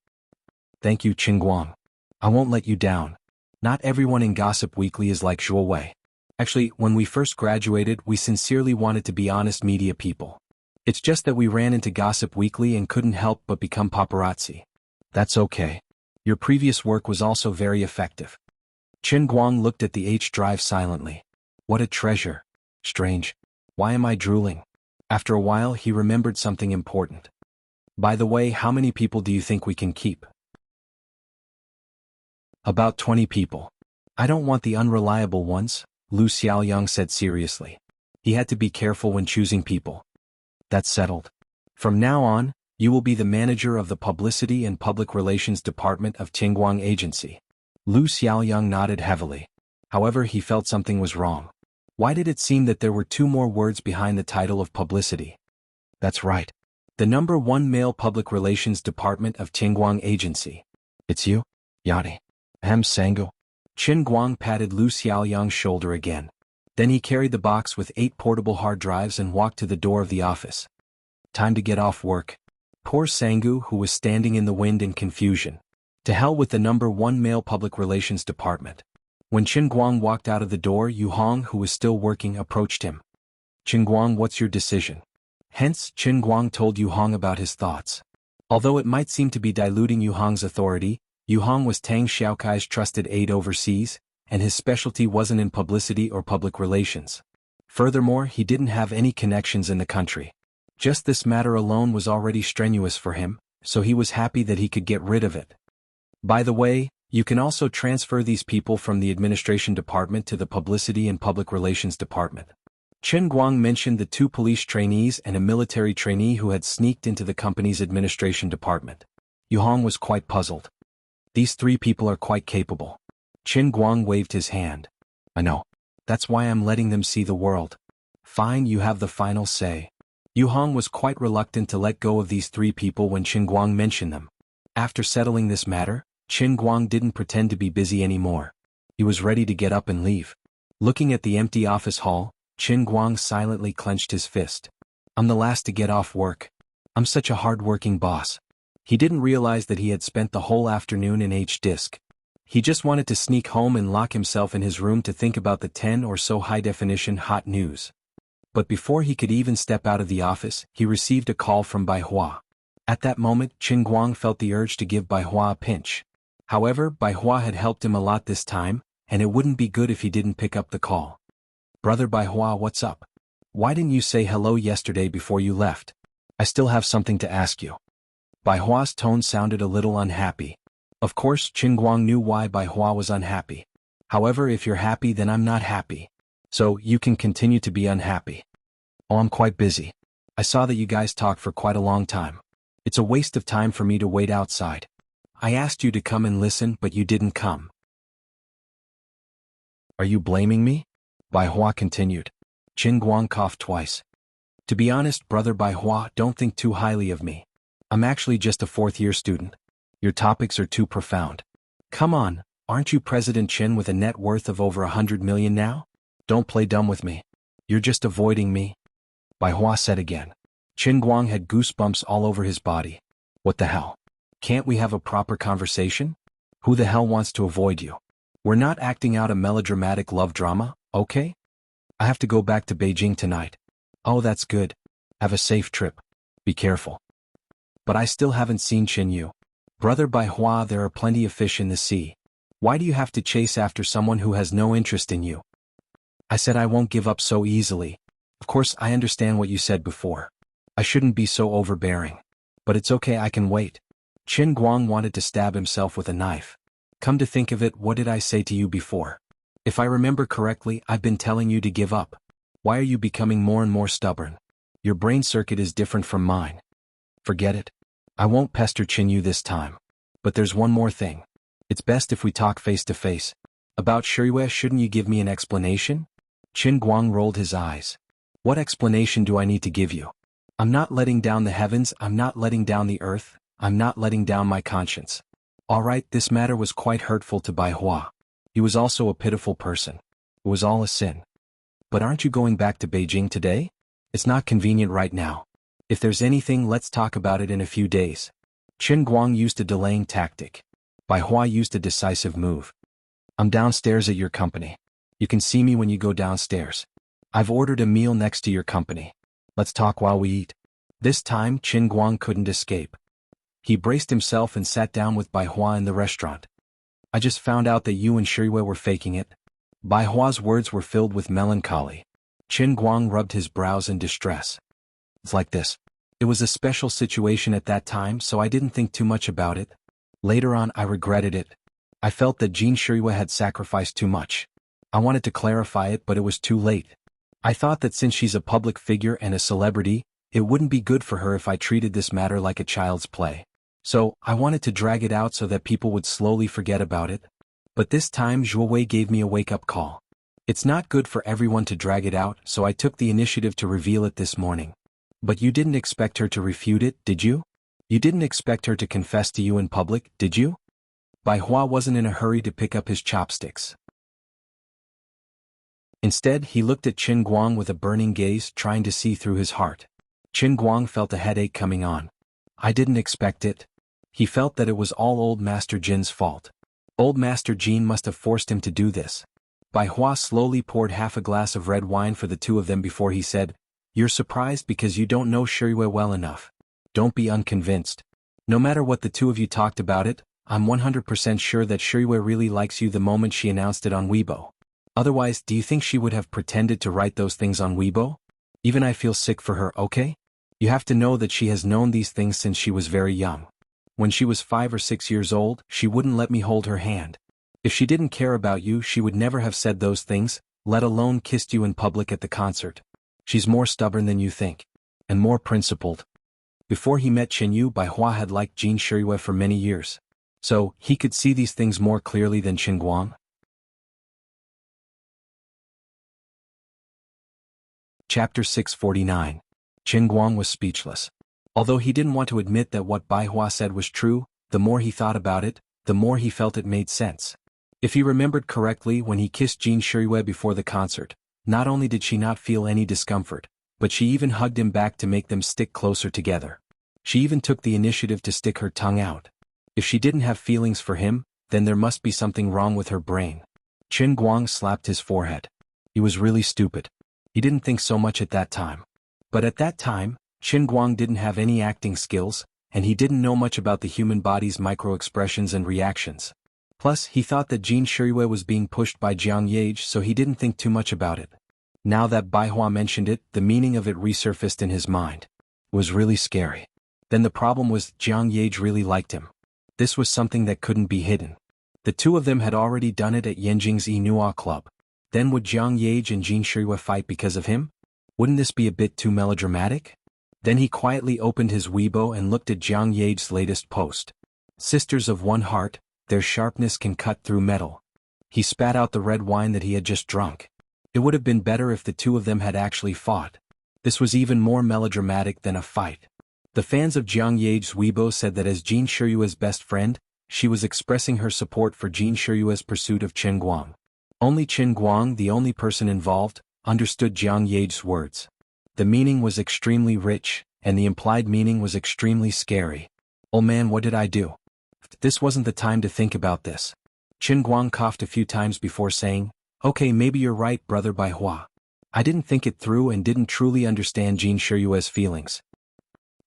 Thank you, Qingguang. I won't let you down. Not everyone in Gossip Weekly is like Zhuo Wei. Actually, when we first graduated, we sincerely wanted to be honest media people. It's just that we ran into Gossip Weekly and couldn't help but become paparazzi. That's okay. Your previous work was also very effective. Qingguang looked at the H-drive silently. What a treasure. Strange. Why am I drooling? After a while, he remembered something important. By the way, how many people do you think we can keep? About 20 people. I don't want the unreliable ones, Lu Xiaoyang said seriously. He had to be careful when choosing people. That's settled. From now on, you will be the manager of the Publicity and Public Relations Department of Qingguang Agency. Lu Xiaoyang nodded heavily. However, he felt something was wrong. Why did it seem that there were two more words behind the title of publicity? That's right. The number 1 male Public Relations Department of Qingguang Agency. It's you? Yadi. Sangu. Qingguang patted Lu Xiaoyang's shoulder again. Then he carried the box with 8 portable hard drives and walked to the door of the office. Time to get off work. Poor Sangu, who was standing in the wind in confusion. To hell with the number 1 male Public Relations Department. When Qingguang walked out of the door, Yu Hong, who was still working, approached him. Qingguang, what's your decision? Hence, Qingguang told Yu Hong about his thoughts. Although it might seem to be diluting Yu Hong's authority, Yu Hong was Tang Xiaokai's trusted aide overseas, and his specialty wasn't in publicity or public relations. Furthermore, he didn't have any connections in the country. Just this matter alone was already strenuous for him, so he was happy that he could get rid of it. By the way, you can also transfer these people from the administration department to the publicity and public relations department. Qingguang mentioned the 2 police trainees and a military trainee who had sneaked into the company's administration department. Yu Hong was quite puzzled. These 3 people are quite capable. Qingguang waved his hand. I know. That's why I'm letting them see the world. Fine, you have the final say. Yu Hong was quite reluctant to let go of these 3 people when Qingguang mentioned them. After settling this matter, Qingguang didn't pretend to be busy anymore. He was ready to get up and leave. Looking at the empty office hall, Qingguang silently clenched his fist. I'm the last to get off work. I'm such a hard-working boss. He didn't realize that he had spent the whole afternoon in H-Disc. He just wanted to sneak home and lock himself in his room to think about the 10 or so high-definition hot news. But before he could even step out of the office, he received a call from Bai Hua. At that moment, Qingguang felt the urge to give Bai Hua a pinch. However, Bai Hua had helped him a lot this time, and it wouldn't be good if he didn't pick up the call. Brother Bai Hua, what's up? Why didn't you say hello yesterday before you left? I still have something to ask you. Bai Hua's tone sounded a little unhappy. Of course, Qingguang knew why Bai Hua was unhappy. However, if you're happy, then I'm not happy. So, you can continue to be unhappy. Oh, I'm quite busy. I saw that you guys talked for quite a long time. It's a waste of time for me to wait outside. I asked you to come and listen, but you didn't come. Are you blaming me? Bai Hua continued. Qingguang coughed twice. To be honest, brother Bai Hua, don't think too highly of me. I'm actually just a 4th-year student. Your topics are too profound. Come on, aren't you President Qin with a net worth of over 100 million now? Don't play dumb with me. You're just avoiding me. Bai Hua said again. Qingguang had goosebumps all over his body. What the hell? Can't we have a proper conversation? Who the hell wants to avoid you? We're not acting out a melodramatic love drama, okay? I have to go back to Beijing tonight. Oh, that's good. Have a safe trip. Be careful. But I still haven't seen Qin Yu. Brother Bai Hua, there are plenty of fish in the sea. Why do you have to chase after someone who has no interest in you? I said I won't give up so easily. Of course, I understand what you said before. I shouldn't be so overbearing. But it's okay, I can wait. Qingguang wanted to stab himself with a knife. Come to think of it, what did I say to you before? If I remember correctly, I've been telling you to give up. Why are you becoming more and more stubborn? Your brain circuit is different from mine. Forget it. I won't pester Qinyu this time. But there's one more thing. It's best if we talk face to face. About Shirue, shouldn't you give me an explanation? Qin Guang rolled his eyes. What explanation do I need to give you? I'm not letting down the heavens, I'm not letting down the earth, I'm not letting down my conscience. Alright, this matter was quite hurtful to Bai Hua. He was also a pitiful person. It was all a sin. But aren't you going back to Beijing today? It's not convenient right now. If there's anything, let's talk about it in a few days. Qin Guang used a delaying tactic. Bai Hua used a decisive move. I'm downstairs at your company. You can see me when you go downstairs. I've ordered a meal next to your company. Let's talk while we eat. This time, Qin Guang couldn't escape. He braced himself and sat down with Bai Hua in the restaurant. I just found out that you and Shirue were faking it. Bai Hua's words were filled with melancholy. Qin Guang rubbed his brows in distress. It's like this. It was a special situation at that time, so I didn't think too much about it. Later on, I regretted it. I felt that Jean Shirue had sacrificed too much. I wanted to clarify it, but it was too late. I thought that since she's a public figure and a celebrity, it wouldn't be good for her if I treated this matter like a child's play. So, I wanted to drag it out so that people would slowly forget about it. But this time Zhuo Wei gave me a wake-up call. It's not good for everyone to drag it out, so I took the initiative to reveal it this morning. But you didn't expect her to refute it, did you? You didn't expect her to confess to you in public, did you? Bai Hua wasn't in a hurry to pick up his chopsticks. Instead, he looked at Qin Guang with a burning gaze, trying to see through his heart. Qin Guang felt a headache coming on. I didn't expect it. He felt that it was all Old Master Jin's fault. Old Master Jin must have forced him to do this. Bai Hua slowly poured half a glass of red wine for the two of them before he said, You're surprised because you don't know Shirue well enough. Don't be unconvinced. No matter what the two of you talked about it, I'm 100% sure that Shirue really likes you the moment she announced it on Weibo. Otherwise, do you think she would have pretended to write those things on Weibo? Even I feel sick for her, okay? You have to know that she has known these things since she was very young. When she was 5 or 6 years old, she wouldn't let me hold her hand. If she didn't care about you, she would never have said those things, let alone kissed you in public at the concert. She's more stubborn than you think. And more principled. Before he met Qinyu, Bai Hua had liked Jean Shirue for many years. So, he could see these things more clearly than Qin Guang. Chapter 649. Qin Guang was speechless. Although he didn't want to admit that what Bai Hua said was true, the more he thought about it, the more he felt it made sense. If he remembered correctly, when he kissed Jean Shirue before the concert, not only did she not feel any discomfort, but she even hugged him back to make them stick closer together. She even took the initiative to stick her tongue out. If she didn't have feelings for him, then there must be something wrong with her brain. Qin Guang slapped his forehead. He was really stupid. He didn't think so much at that time. But at that time, Qin Guang didn't have any acting skills, and he didn't know much about the human body's micro-expressions and reactions. Plus, he thought that Jean Shirue was being pushed by Jiang Yage, so he didn't think too much about it. Now that Bai Hua mentioned it, the meaning of it resurfaced in his mind. It was really scary. Then the problem was Jiang Yage really liked him. This was something that couldn't be hidden. The two of them had already done it at Yanjing's Inua Club. Then would Jiang Yage and Jean Shirue fight because of him? Wouldn't this be a bit too melodramatic? Then he quietly opened his Weibo and looked at Jiang Yage's latest post. Sisters of one heart, their sharpness can cut through metal. He spat out the red wine that he had just drunk. It would have been better if the two of them had actually fought. This was even more melodramatic than a fight. The fans of Jiang Yage's Weibo said that as Jean Shirue's best friend, she was expressing her support for Jean Shirue's pursuit of Qin Guang. Only Qin Guang, the only person involved, understood Jiang Yage's words. The meaning was extremely rich, and the implied meaning was extremely scary. Oh man, what did I do? This wasn't the time to think about this. Qin Guang coughed a few times before saying, Okay, maybe you're right, brother Bai Hua. I didn't think it through and didn't truly understand Jean Shirue's feelings.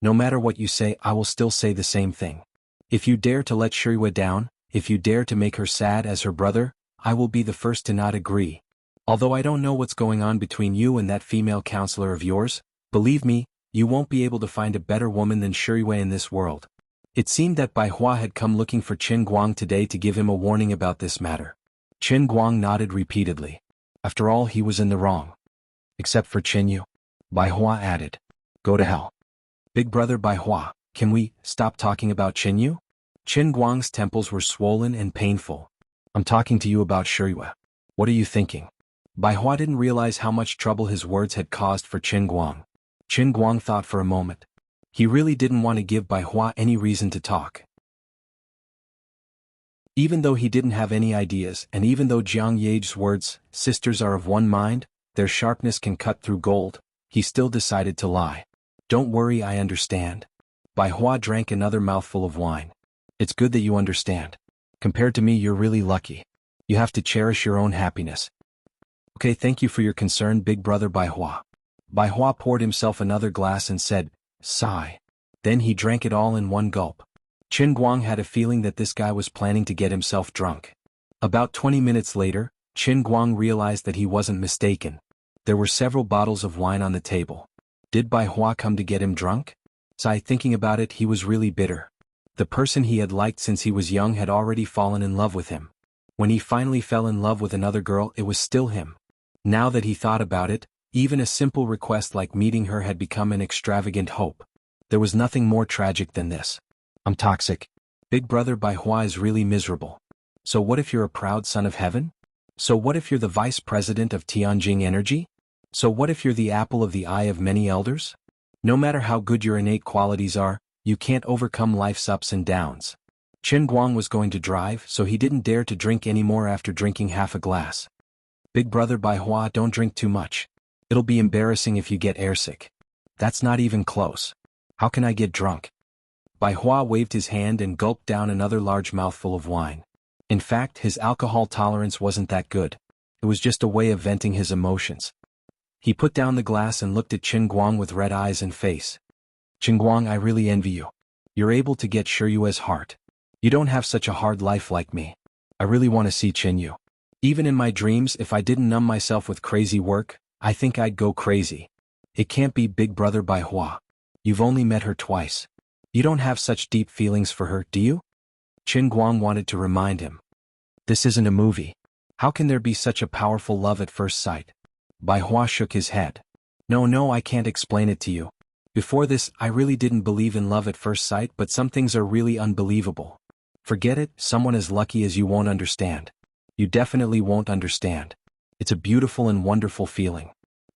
No matter what you say, I will still say the same thing. If you dare to let Shirue down, if you dare to make her sad as her brother, I will be the first to not agree. Although I don't know what's going on between you and that female counselor of yours, believe me, you won't be able to find a better woman than Shirue in this world. It seemed that Bai Hua had come looking for Qin Guang today to give him a warning about this matter. Qin Guang nodded repeatedly. After all, he was in the wrong. Except for Qinyu. Bai Hua added. Go to hell. Big brother Bai Hua, can we stop talking about Qinyu? Qin Guang's temples were swollen and painful. I'm talking to you about Shiyue. What are you thinking? Bai Hua didn't realize how much trouble his words had caused for Qin Guang. Qin Guang thought for a moment. He really didn't want to give Bai Hua any reason to talk. Even though he didn't have any ideas, and even though Jiang Ye's words, sisters are of one mind, their sharpness can cut through gold, he still decided to lie. Don't worry, I understand. Bai Hua drank another mouthful of wine. It's good that you understand. Compared to me, you're really lucky. You have to cherish your own happiness. Okay, thank you for your concern, big brother Bai Hua. Bai Hua poured himself another glass and said, sigh. Then he drank it all in one gulp. Qin Guang had a feeling that this guy was planning to get himself drunk. About 20 minutes later, Qin Guang realized that he wasn't mistaken. There were several bottles of wine on the table. Did Bai Hua come to get him drunk? Thinking about it, he was really bitter. The person he had liked since he was young had already fallen in love with him. When he finally fell in love with another girl, it was still him. Now that he thought about it, even a simple request like meeting her had become an extravagant hope. There was nothing more tragic than this. I'm toxic. Big brother Bai Hua is really miserable. So what if you're a proud son of heaven? So what if you're the vice president of Tianjing Energy? So what if you're the apple of the eye of many elders? No matter how good your innate qualities are, you can't overcome life's ups and downs. Qin Guang was going to drive, so he didn't dare to drink any more after drinking half a glass. Big brother Bai Hua, don't drink too much. It'll be embarrassing if you get airsick. That's not even close. How can I get drunk? Bai Hua waved his hand and gulped down another large mouthful of wine. In fact, his alcohol tolerance wasn't that good. It was just a way of venting his emotions. He put down the glass and looked at Qin Guang with red eyes and face. Qin Guang, I really envy you. You're able to get Shiyue's heart. You don't have such a hard life like me. I really want to see Qinyu. Even in my dreams, if I didn't numb myself with crazy work, I think I'd go crazy. It can't be, big brother Bai Hua. You've only met her twice. You don't have such deep feelings for her, do you? Qin Guang wanted to remind him. This isn't a movie. How can there be such a powerful love at first sight? Bai Hua shook his head. No, I can't explain it to you. Before this, I really didn't believe in love at first sight, but some things are really unbelievable. Forget it, someone as lucky as you won't understand. You definitely won't understand. It's a beautiful and wonderful feeling.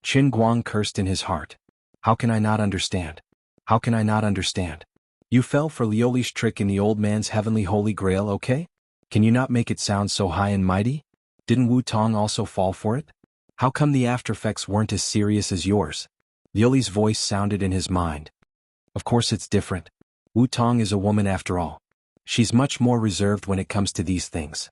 Qin Guang cursed in his heart. How can I not understand? How can I not understand? You fell for Liuli's trick in the old man's heavenly holy grail, okay? Can you not make it sound so high and mighty? Didn't Wu Tong also fall for it? How come the aftereffects weren't as serious as yours? Liuli's voice sounded in his mind. Of course it's different. Wu Tong is a woman after all. She's much more reserved when it comes to these things.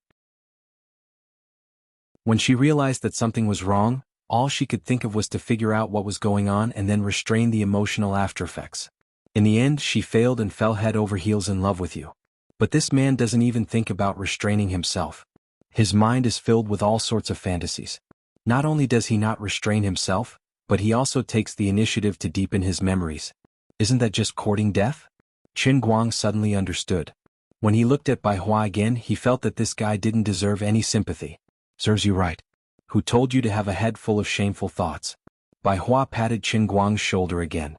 When she realized that something was wrong, all she could think of was to figure out what was going on and then restrain the emotional aftereffects. In the end, she failed and fell head over heels in love with you. But this man doesn't even think about restraining himself. His mind is filled with all sorts of fantasies. Not only does he not restrain himself, but he also takes the initiative to deepen his memories. Isn't that just courting death? Qin Guang suddenly understood. When he looked at Bai Hua again, he felt that this guy didn't deserve any sympathy. Serves you right. Who told you to have a head full of shameful thoughts? Bai Hua patted Qin Guang's shoulder again.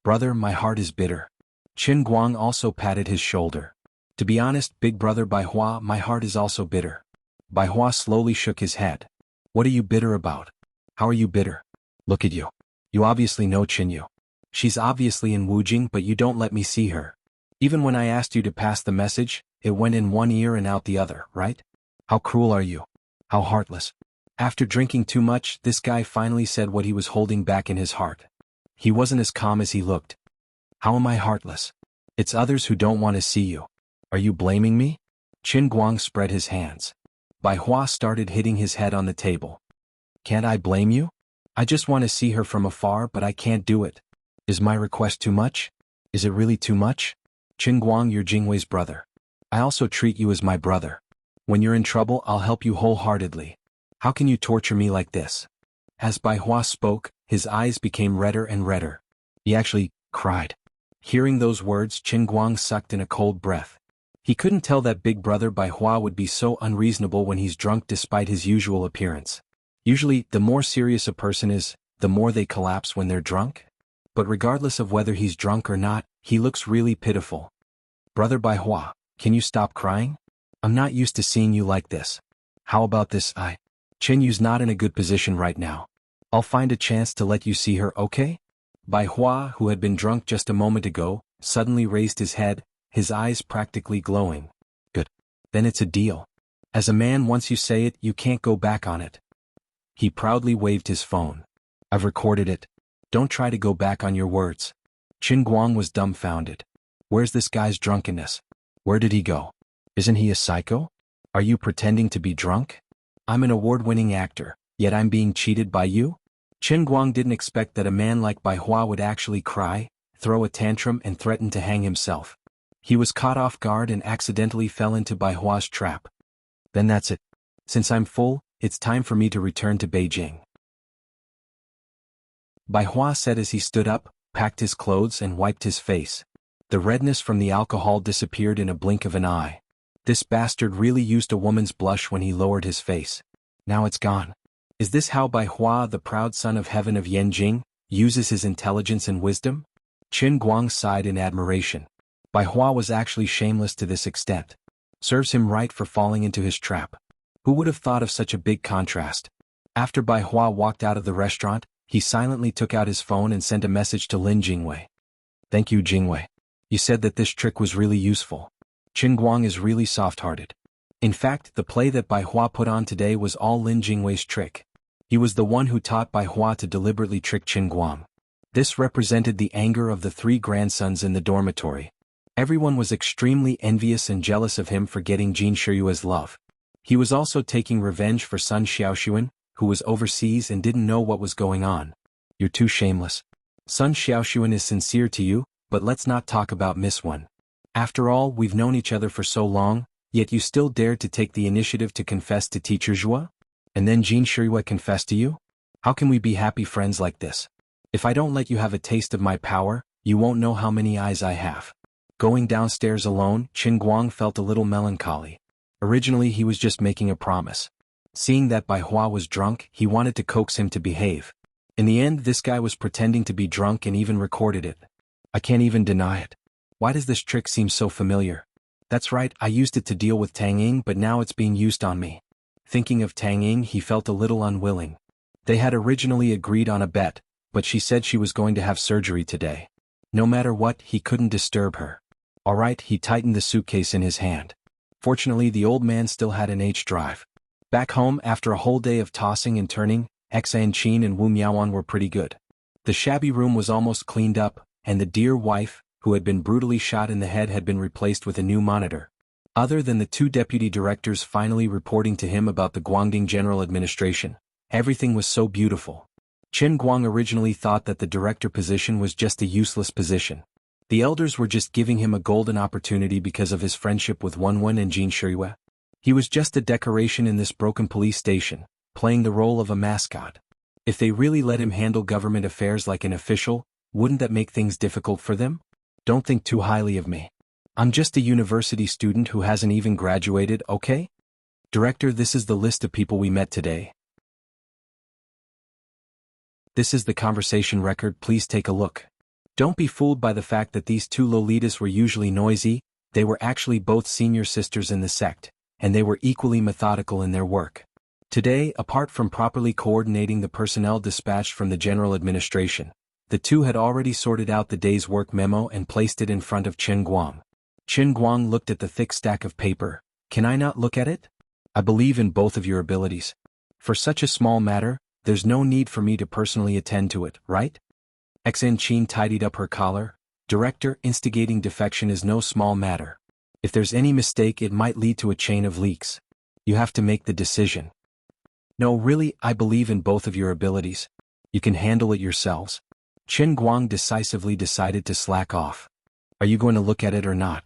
Brother, my heart is bitter. Qin Guang also patted his shoulder. To be honest, big brother Bai Hua, my heart is also bitter. Bai Hua slowly shook his head. What are you bitter about? How are you bitter? Look at you. You obviously know Qinyu. She's obviously in Wujing, but you don't let me see her. Even when I asked you to pass the message, it went in one ear and out the other, right? How cruel are you? How heartless. After drinking too much, this guy finally said what he was holding back in his heart. He wasn't as calm as he looked. How am I heartless? It's others who don't want to see you. Are you blaming me? Qin Guang spread his hands. Bai Hua started hitting his head on the table. Can't I blame you? I just want to see her from afar, but I can't do it. Is my request too much? Is it really too much? Qin Guang, you're Jingwei's brother. I also treat you as my brother. When you're in trouble, I'll help you wholeheartedly. How can you torture me like this? As Bai Hua spoke, his eyes became redder and redder. He actually cried. Hearing those words, Qin Guang sucked in a cold breath. He couldn't tell that big brother Bai Hua would be so unreasonable when he's drunk despite his usual appearance. Usually, the more serious a person is, the more they collapse when they're drunk? But regardless of whether he's drunk or not, he looks really pitiful. Brother Baihua, can you stop crying? I'm not used to seeing you like this. How about this? Chen Yu's not in a good position right now. I'll find a chance to let you see her, okay? Baihua, who had been drunk just a moment ago, suddenly raised his head, his eyes practically glowing. Good. Then it's a deal. As a man, once you say it, you can't go back on it. He proudly waved his phone. I've recorded it. Don't try to go back on your words. Qin Guang was dumbfounded. Where's this guy's drunkenness? Where did he go? Isn't he a psycho? Are you pretending to be drunk? I'm an award-winning actor, yet I'm being cheated by you? Qin Guang didn't expect that a man like Baihua would actually cry, throw a tantrum and threaten to hang himself. He was caught off guard and accidentally fell into Baihua's trap. Then that's it. Since I'm full, it's time for me to return to Beijing. Baihua said as he stood up, packed his clothes and wiped his face. The redness from the alcohol disappeared in a blink of an eye. This bastard really used a woman's blush when he lowered his face. Now it's gone. Is this how Baihua, the proud son of heaven of Yanjing, uses his intelligence and wisdom? Qin Guang sighed in admiration. Baihua was actually shameless to this extent. Serves him right for falling into his trap. Who would have thought of such a big contrast? After Baihua walked out of the restaurant, he silently took out his phone and sent a message to Lin Jingwei. Thank you, Jingwei. You said that this trick was really useful. Qin Guang is really soft-hearted. In fact, the play that Baihua put on today was all Lin Jingwei's trick. He was the one who taught Baihua to deliberately trick Qin Guang. This represented the anger of the 3 grandsons in the dormitory. Everyone was extremely envious and jealous of him for getting Jin Shiyue's love. He was also taking revenge for son Xiaoxuan, who was overseas and didn't know what was going on. You're too shameless. Son Xiaoxuan is sincere to you, but let's not talk about Miss One. After all, we've known each other for so long, yet you still dared to take the initiative to confess to Teacher Zhua? And then Jin Shiyue confessed to you? How can we be happy friends like this? If I don't let you have a taste of my power, you won't know how many eyes I have. Going downstairs alone, Qin Guang felt a little melancholy. Originally he was just making a promise. Seeing that Baihua was drunk, he wanted to coax him to behave. In the end, this guy was pretending to be drunk and even recorded it. I can't even deny it. Why does this trick seem so familiar? That's right, I used it to deal with Tang Ying, but now it's being used on me. Thinking of Tang Ying, he felt a little unwilling. They had originally agreed on a bet, but she said she was going to have surgery today. No matter what, he couldn't disturb her. Alright, he tightened the suitcase in his hand. Fortunately, the old man still had an H-drive. Back home, after a whole day of tossing and turning, Xan Qin and Wu Miaoan were pretty good. The shabby room was almost cleaned up, and the dear wife, who had been brutally shot in the head, had been replaced with a new monitor. Other than the 2 deputy directors finally reporting to him about the Guangding General Administration, everything was so beautiful. Qin Guang originally thought that the director position was just a useless position. The elders were just giving him a golden opportunity because of his friendship with Wenwen and Jin Shiyue. He was just a decoration in this broken police station, playing the role of a mascot. If they really let him handle government affairs like an official, wouldn't that make things difficult for them? Don't think too highly of me. I'm just a university student who hasn't even graduated, okay? Director, this is the list of people we met today. This is the conversation record, please take a look. Don't be fooled by the fact that these 2 Lolitas were usually noisy, they were actually both senior sisters in the sect, and they were equally methodical in their work. Today, apart from properly coordinating the personnel dispatched from the general administration, the 2 had already sorted out the day's work memo and placed it in front of Qin Guang. Qin Guang looked at the thick stack of paper. Can I not look at it? I believe in both of your abilities. For such a small matter, there's no need for me to personally attend to it, right? Xan Qin tidied up her collar. Director, instigating defection is no small matter. If there's any mistake, it might lead to a chain of leaks. You have to make the decision. No, really, I believe in both of your abilities. You can handle it yourselves. Qin Guang decisively decided to slack off. Are you going to look at it or not?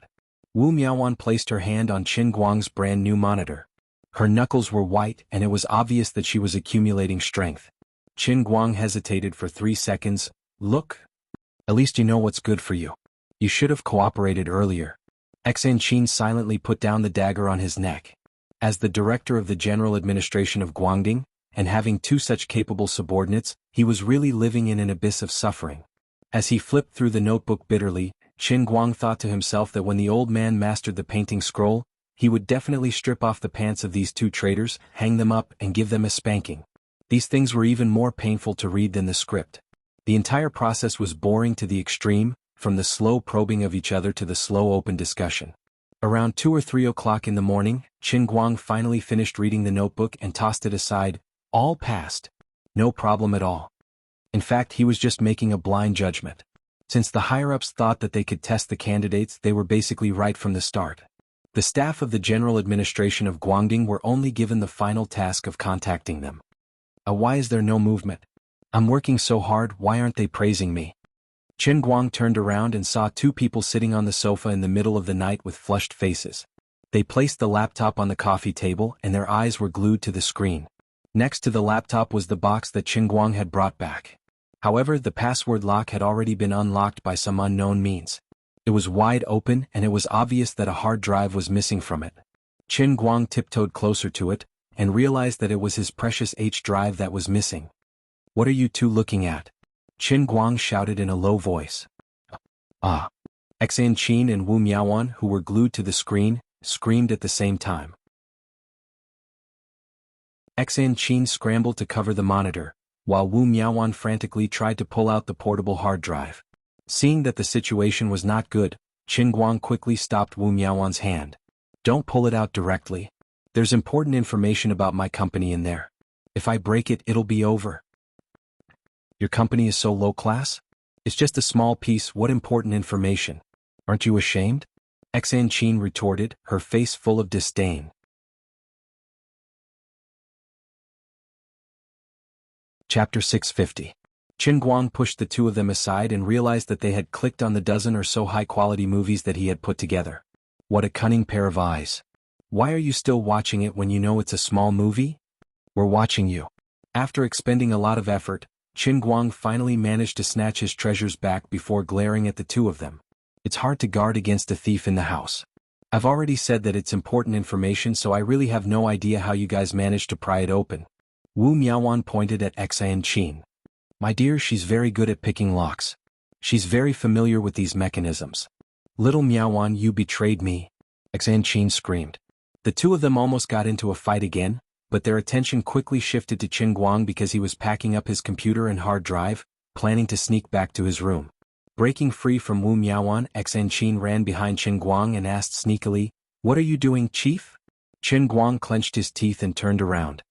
Wu Miaoan placed her hand on Qin Guang's brand new monitor. Her knuckles were white and it was obvious that she was accumulating strength. Qin Guang hesitated for 3 seconds. Look. At least you know what's good for you. You should have cooperated earlier. Xan Qin silently put down the dagger on his neck. As the director of the General Administration of Guangding, and having two such capable subordinates, he was really living in an abyss of suffering. As he flipped through the notebook bitterly, Qin Guang thought to himself that when the old man mastered the painting scroll, he would definitely strip off the pants of these two traitors, hang them up, and give them a spanking. These things were even more painful to read than the script. The entire process was boring to the extreme, from the slow probing of each other to the slow open discussion. Around 2 or 3 o'clock in the morning, Qin Guang finally finished reading the notebook and tossed it aside. All passed. No problem at all. In fact, he was just making a blind judgment. Since the higher-ups thought that they could test the candidates, they were basically right from the start. The staff of the General Administration of Guangdong were only given the final task of contacting them. Why is there no movement? I'm working so hard, why aren't they praising me? Qin Guang turned around and saw two people sitting on the sofa in the middle of the night with flushed faces. They placed the laptop on the coffee table and their eyes were glued to the screen. Next to the laptop was the box that Qin Guang had brought back. However, the password lock had already been unlocked by some unknown means. It was wide open and it was obvious that a hard drive was missing from it. Qin Guang tiptoed closer to it and realized that it was his precious H drive that was missing. What are you two looking at? Qin Guang shouted in a low voice. Ah! Xan Qin and Wu Miaoan, who were glued to the screen, screamed at the same time. Xan Qin scrambled to cover the monitor, while Wu Miaoan frantically tried to pull out the portable hard drive. Seeing that the situation was not good, Qin Guang quickly stopped Wu Miaoan's hand. Don't pull it out directly. There's important information about my company in there. If I break it, it'll be over. Your company is so low class? It's just a small piece. What important information? Aren't you ashamed? Xan Qin retorted, her face full of disdain. Chapter 650. Qin Guang pushed the two of them aside and realized that they had clicked on the dozen or so high-quality movies that he had put together. What a cunning pair of eyes. Why are you still watching it when you know it's a small movie? We're watching you. After expending a lot of effort, Qin Guang finally managed to snatch his treasures back before glaring at the two of them. It's hard to guard against a thief in the house. I've already said that it's important information, so I really have no idea how you guys managed to pry it open. Wu Miaoan pointed at Xan Qin. My dear, she's very good at picking locks. She's very familiar with these mechanisms. Little Miaoan, you betrayed me. Xan Qin screamed. The two of them almost got into a fight again, but their attention quickly shifted to Qin Guang because he was packing up his computer and hard drive, planning to sneak back to his room. Breaking free from Wu Miaoan, Xan Qin ran behind Qin Guang and asked sneakily, "What are you doing, Chief?" Qin Guang clenched his teeth and turned around.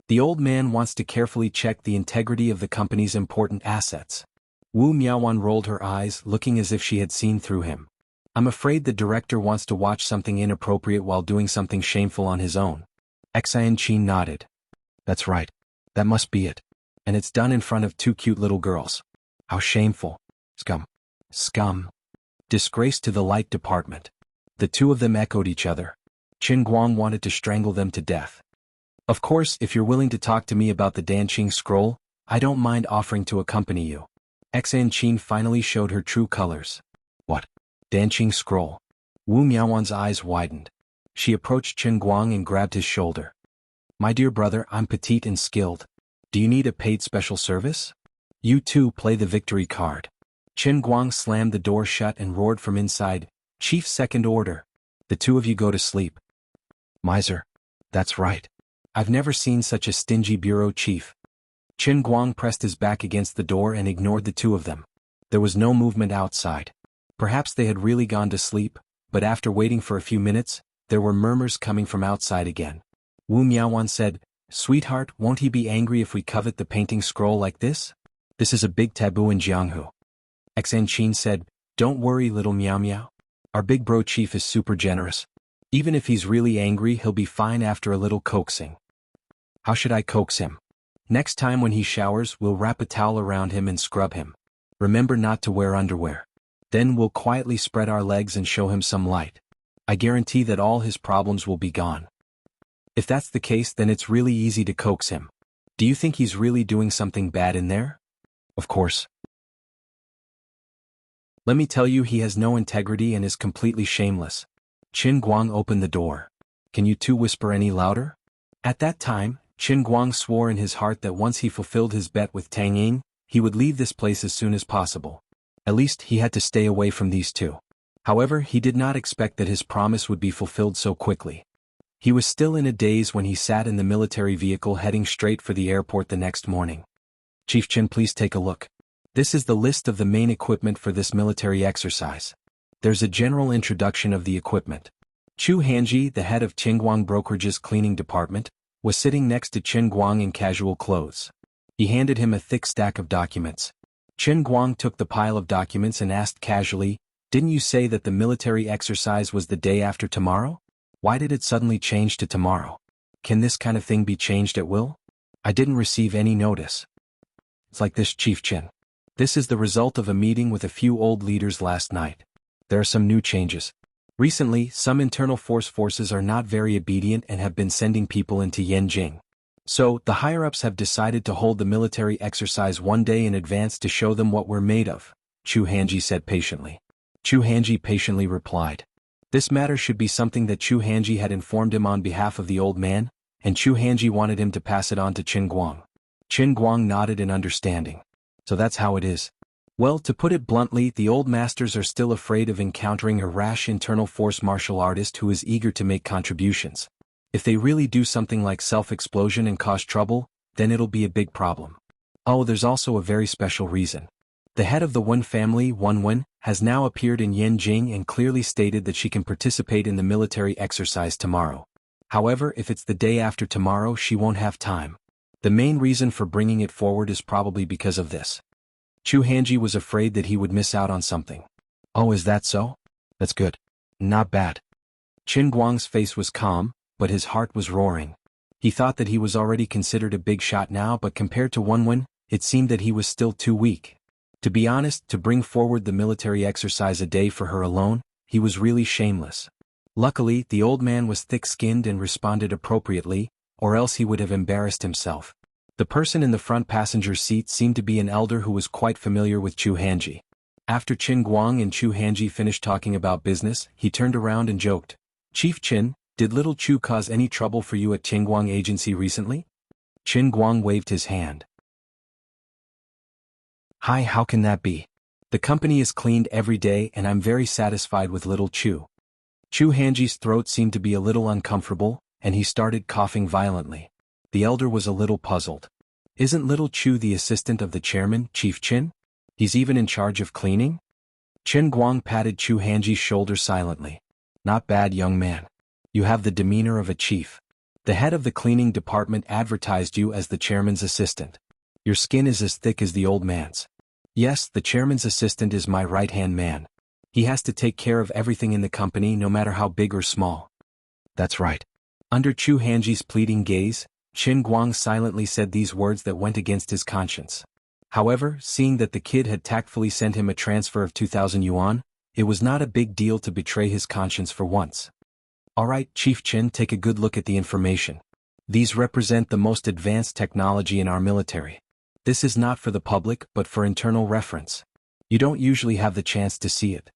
The old man wants to carefully check the integrity of the company's important assets. Wu Miaoan rolled her eyes, looking as if she had seen through him. I'm afraid the director wants to watch something inappropriate while doing something shameful on his own. Xan Qin nodded. That's right. That must be it. And it's done in front of two cute little girls. How shameful. Scum. Scum. Disgrace to the light department. The two of them echoed each other. Qin Guang wanted to strangle them to death. Of course, if you're willing to talk to me about the Danqing scroll, I don't mind offering to accompany you. Xan Qin finally showed her true colors. What? Danqing scroll? Wu Miaoan's eyes widened. She approached Qin Guang and grabbed his shoulder. My dear brother, I'm petite and skilled. Do you need a paid special service? You too play the victory card. Qin Guang slammed the door shut and roared from inside, Chief, second order. The two of you go to sleep. Miser. That's right. I've never seen such a stingy bureau chief. Qin Guang pressed his back against the door and ignored the two of them. There was no movement outside. Perhaps they had really gone to sleep, but after waiting for a few minutes, there were murmurs coming from outside again. Wu Miaoan said, Sweetheart, won't he be angry if we covet the painting scroll like this? This is a big taboo in Jianghu. Xan Qin said, Don't worry, little Miao Miao. Our big bro chief is super generous. Even if he's really angry, he'll be fine after a little coaxing. How should I coax him? Next time when he showers, we'll wrap a towel around him and scrub him. Remember not to wear underwear. Then we'll quietly spread our legs and show him some light. I guarantee that all his problems will be gone. If that's the case, then it's really easy to coax him. Do you think he's really doing something bad in there? Of course. Let me tell you, he has no integrity and is completely shameless. Qin Guang opened the door. Can you two whisper any louder? At that time, Qin Guang swore in his heart that once he fulfilled his bet with Tang Ying, he would leave this place as soon as possible. At least he had to stay away from these two. However, he did not expect that his promise would be fulfilled so quickly. He was still in a daze when he sat in the military vehicle heading straight for the airport the next morning. Chief Qin, please take a look. This is the list of the main equipment for this military exercise. There's a general introduction of the equipment. Chu Hanji, the head of Qinguang Brokerage's cleaning department, was sitting next to Qin Guang in casual clothes. He handed him a thick stack of documents. Qin Guang took the pile of documents and asked casually, "Didn't you say that the military exercise was the day after tomorrow? Why did it suddenly change to tomorrow? Can this kind of thing be changed at will? I didn't receive any notice." It's like this, Chief Qin. This is the result of a meeting with a few old leaders last night. There are some new changes. Recently, some internal forces are not very obedient and have been sending people into Yanjing. So, the higher-ups have decided to hold the military exercise one day in advance to show them what we're made of, Chu Hanji said patiently. Chu Hanji patiently replied. This matter should be something that Chu Hanji had informed him on behalf of the old man, and Chu Hanji wanted him to pass it on to Qin Guang. Qin Guang nodded in understanding. So that's how it is. Well, to put it bluntly, the old masters are still afraid of encountering a rash internal force martial artist who is eager to make contributions. If they really do something like self-explosion and cause trouble, then it'll be a big problem. Oh, there's also a very special reason. The head of the Wen family, Wen, has now appeared in Yanjing and clearly stated that she can participate in the military exercise tomorrow. However, if it's the day after tomorrow, she won't have time. The main reason for bringing it forward is probably because of this. Chu Hanji was afraid that he would miss out on something. Oh, is that so? That's good. Not bad. Qin Guang's face was calm, but his heart was roaring. He thought that he was already considered a big shot now, but compared to Wen, it seemed that he was still too weak. To be honest, to bring forward the military exercise a day for her alone, he was really shameless. Luckily, the old man was thick-skinned and responded appropriately, or else he would have embarrassed himself. The person in the front passenger seat seemed to be an elder who was quite familiar with Chu Hanji. After Qin Guang and Chu Hanji finished talking about business, he turned around and joked, "Chief Qin, did little Chu cause any trouble for you at Qinguang Agency recently?" Qin Guang waved his hand. "Hi, how can that be? The company is cleaned every day and I'm very satisfied with little Chu." Chu Hanji's throat seemed to be a little uncomfortable, and he started coughing violently. The elder was a little puzzled. Isn't little Chu the assistant of the chairman, Chief Qin? He's even in charge of cleaning? Qin Guang patted Chu Hanji's shoulder silently. Not bad, young man. You have the demeanor of a chief. The head of the cleaning department advertised you as the chairman's assistant. Your skin is as thick as the old man's. Yes, the chairman's assistant is my right-hand man. He has to take care of everything in the company no matter how big or small. That's right. Under Chu Hanji's pleading gaze, Qin Guang silently said these words that went against his conscience. However, seeing that the kid had tactfully sent him a transfer of 2,000 yuan, it was not a big deal to betray his conscience for once. Alright, Chief Qin, take a good look at the information. These represent the most advanced technology in our military. This is not for the public but for internal reference. You don't usually have the chance to see it.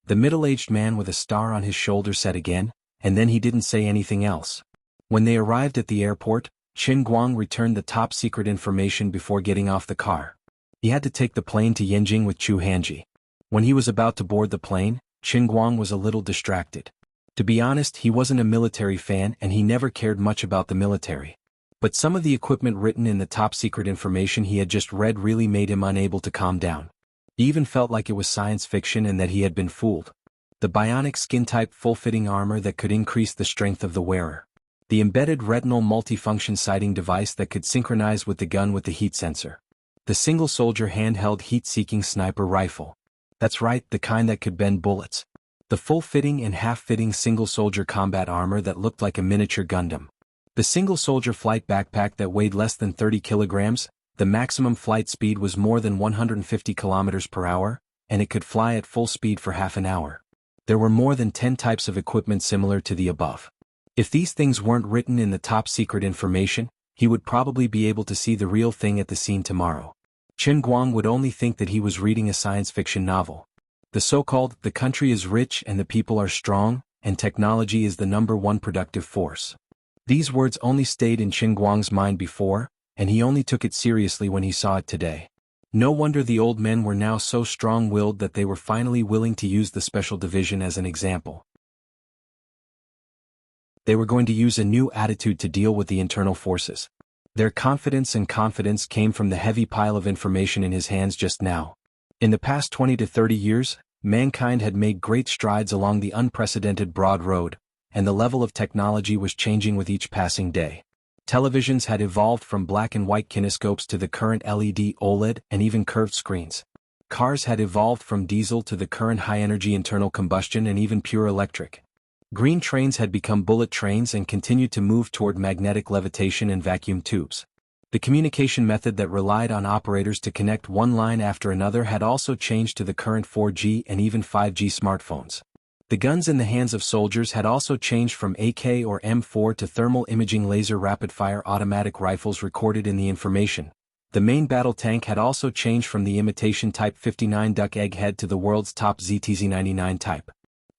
The middle-aged man with a star on his shoulder said again, and then he didn't say anything else. When they arrived at the airport, Qin Guang returned the top-secret information before getting off the car. He had to take the plane to Yanjing with Chu Hanji. When he was about to board the plane, Qin Guang was a little distracted. To be honest, he wasn't a military fan and he never cared much about the military. But some of the equipment written in the top-secret information he had just read really made him unable to calm down. He even felt like it was science fiction and that he had been fooled. The bionic skin-type full-fitting armor that could increase the strength of the wearer. The embedded retinal multifunction sighting device that could synchronize with the gun with the heat sensor. The single-soldier handheld heat-seeking sniper rifle. That's right, the kind that could bend bullets. The full-fitting and half-fitting single-soldier combat armor that looked like a miniature Gundam. The single-soldier flight backpack that weighed less than 30 kilograms, the maximum flight speed was more than 150 kilometers per hour, and it could fly at full speed for half an hour. There were more than 10 types of equipment similar to the above. If these things weren't written in the top-secret information, he would probably be able to see the real thing at the scene tomorrow. Qin Guang would only think that he was reading a science fiction novel. The so-called, the country is rich and the people are strong, and technology is the #1 productive force. These words only stayed in Qin Guang's mind before, and he only took it seriously when he saw it today. No wonder the old men were now so strong-willed that they were finally willing to use the special division as an example. They were going to use a new attitude to deal with the internal forces. Their confidence came from the heavy pile of information in his hands just now. In the past 20 to 30 years, mankind had made great strides along the unprecedented broad road, and the level of technology was changing with each passing day. Televisions had evolved from black and white kinescopes to the current LED, OLED, and even curved screens. Cars had evolved from diesel to the current high-energy internal combustion and even pure electric. Green trains had become bullet trains and continued to move toward magnetic levitation and vacuum tubes. The communication method that relied on operators to connect one line after another had also changed to the current 4G and even 5G smartphones. The guns in the hands of soldiers had also changed from AK or M4 to thermal imaging laser rapid-fire automatic rifles recorded in the information. The main battle tank had also changed from the imitation Type 59 duck egghead to the world's top ZTZ-99 type.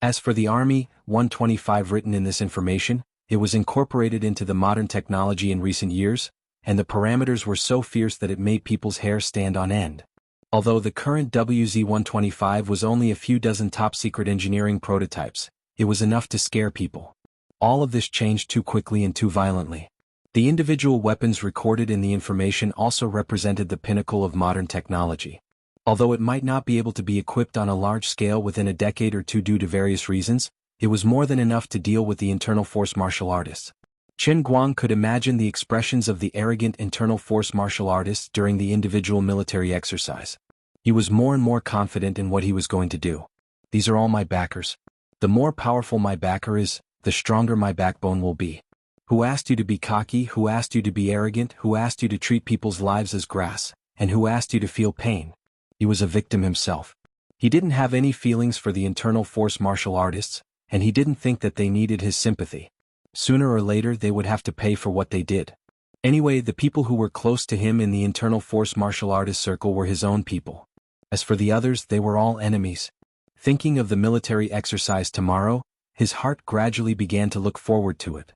As for the Army 125 written in this information, it was incorporated into the modern technology in recent years, and the parameters were so fierce that it made people's hair stand on end. Although the current WZ-125 was only a few dozen top-secret engineering prototypes, it was enough to scare people. All of this changed too quickly and too violently. The individual weapons recorded in the information also represented the pinnacle of modern technology. Although it might not be able to be equipped on a large scale within a decade or two due to various reasons, it was more than enough to deal with the internal force martial artists. Qin Guang could imagine the expressions of the arrogant internal force martial artists during the individual military exercise. He was more and more confident in what he was going to do. These are all my backers. The more powerful my backer is, the stronger my backbone will be. Who asked you to be cocky? Who asked you to be arrogant? Who asked you to treat people's lives as grass? And who asked you to feel pain? He was a victim himself. He didn't have any feelings for the internal force martial artists, and he didn't think that they needed his sympathy. Sooner or later they would have to pay for what they did. Anyway, the people who were close to him in the internal force martial artist circle were his own people. As for the others, they were all enemies. Thinking of the military exercise tomorrow, his heart gradually began to look forward to it.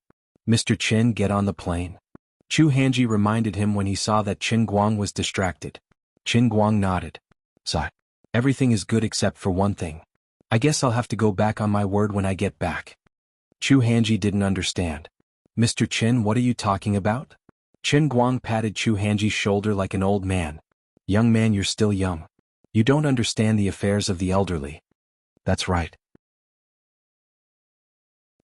Mr. Qin, get on the plane. Chu Hanji reminded him when he saw that Qin Guang was distracted. Qin Guang nodded. Sigh. Everything is good except for one thing. I guess I'll have to go back on my word when I get back. Chu Hanji didn't understand. Mr. Qin, what are you talking about? Qin Guang patted Chu Hanji's shoulder like an old man. Young man, you're still young. You don't understand the affairs of the elderly. That's right.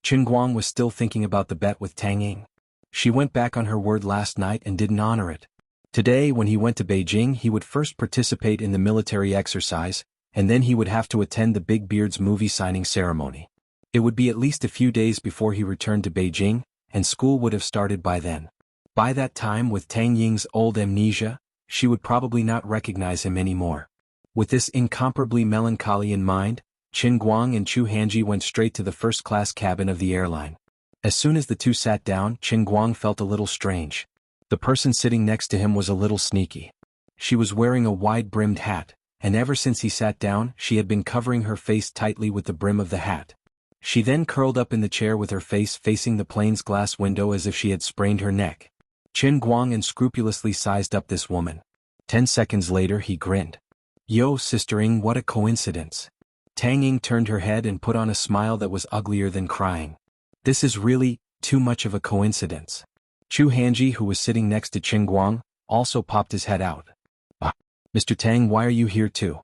Qin Guang was still thinking about the bet with Tang Ying. She went back on her word last night and didn't honor it. Today, when he went to Beijing, he would first participate in the military exercise, and then he would have to attend the Big Beard's movie signing ceremony. It would be at least a few days before he returned to Beijing, and school would have started by then. By that time, with Tang Ying's old amnesia, she would probably not recognize him anymore. With this incomparably melancholy in mind, Qin Guang and Chu Hanji went straight to the first-class cabin of the airline. As soon as the two sat down, Qin Guang felt a little strange. The person sitting next to him was a little sneaky. She was wearing a wide-brimmed hat, and ever since he sat down, she had been covering her face tightly with the brim of the hat. She then curled up in the chair with her face facing the plane's glass window as if she had sprained her neck. Qin Guang unscrupulously sized up this woman. 10 seconds later he grinned. Yo, Sister Ying, what a coincidence. Tang Ying turned her head and put on a smile that was uglier than crying. This is really too much of a coincidence. Chu Hanji, who was sitting next to Qin Guang, also popped his head out. Mr. Tang, why are you here too?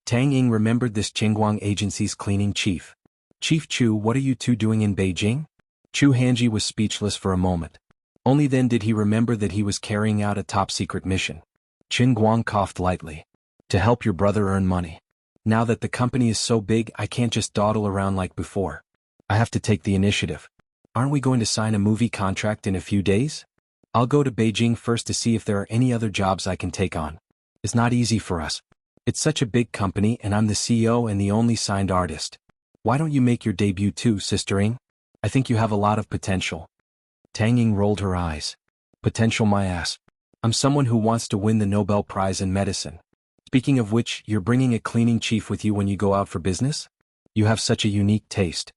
Tang Ying remembered this Qin Guang agency's cleaning chief. Chief Chu, what are you two doing in Beijing? Chu Hanji was speechless for a moment. Only then did he remember that he was carrying out a top-secret mission. Qin Guang coughed lightly. To help your brother earn money. Now that the company is so big, I can't just dawdle around like before. I have to take the initiative. Aren't we going to sign a movie contract in a few days? I'll go to Beijing first to see if there are any other jobs I can take on. It's not easy for us. It's such a big company and I'm the CEO and the only signed artist. Why don't you make your debut too, Sister Ying? I think you have a lot of potential. Tang Ying rolled her eyes. Potential my ass. I'm someone who wants to win the Nobel Prize in medicine. Speaking of which, you're bringing a cleaning chief with you when you go out for business? You have such a unique taste.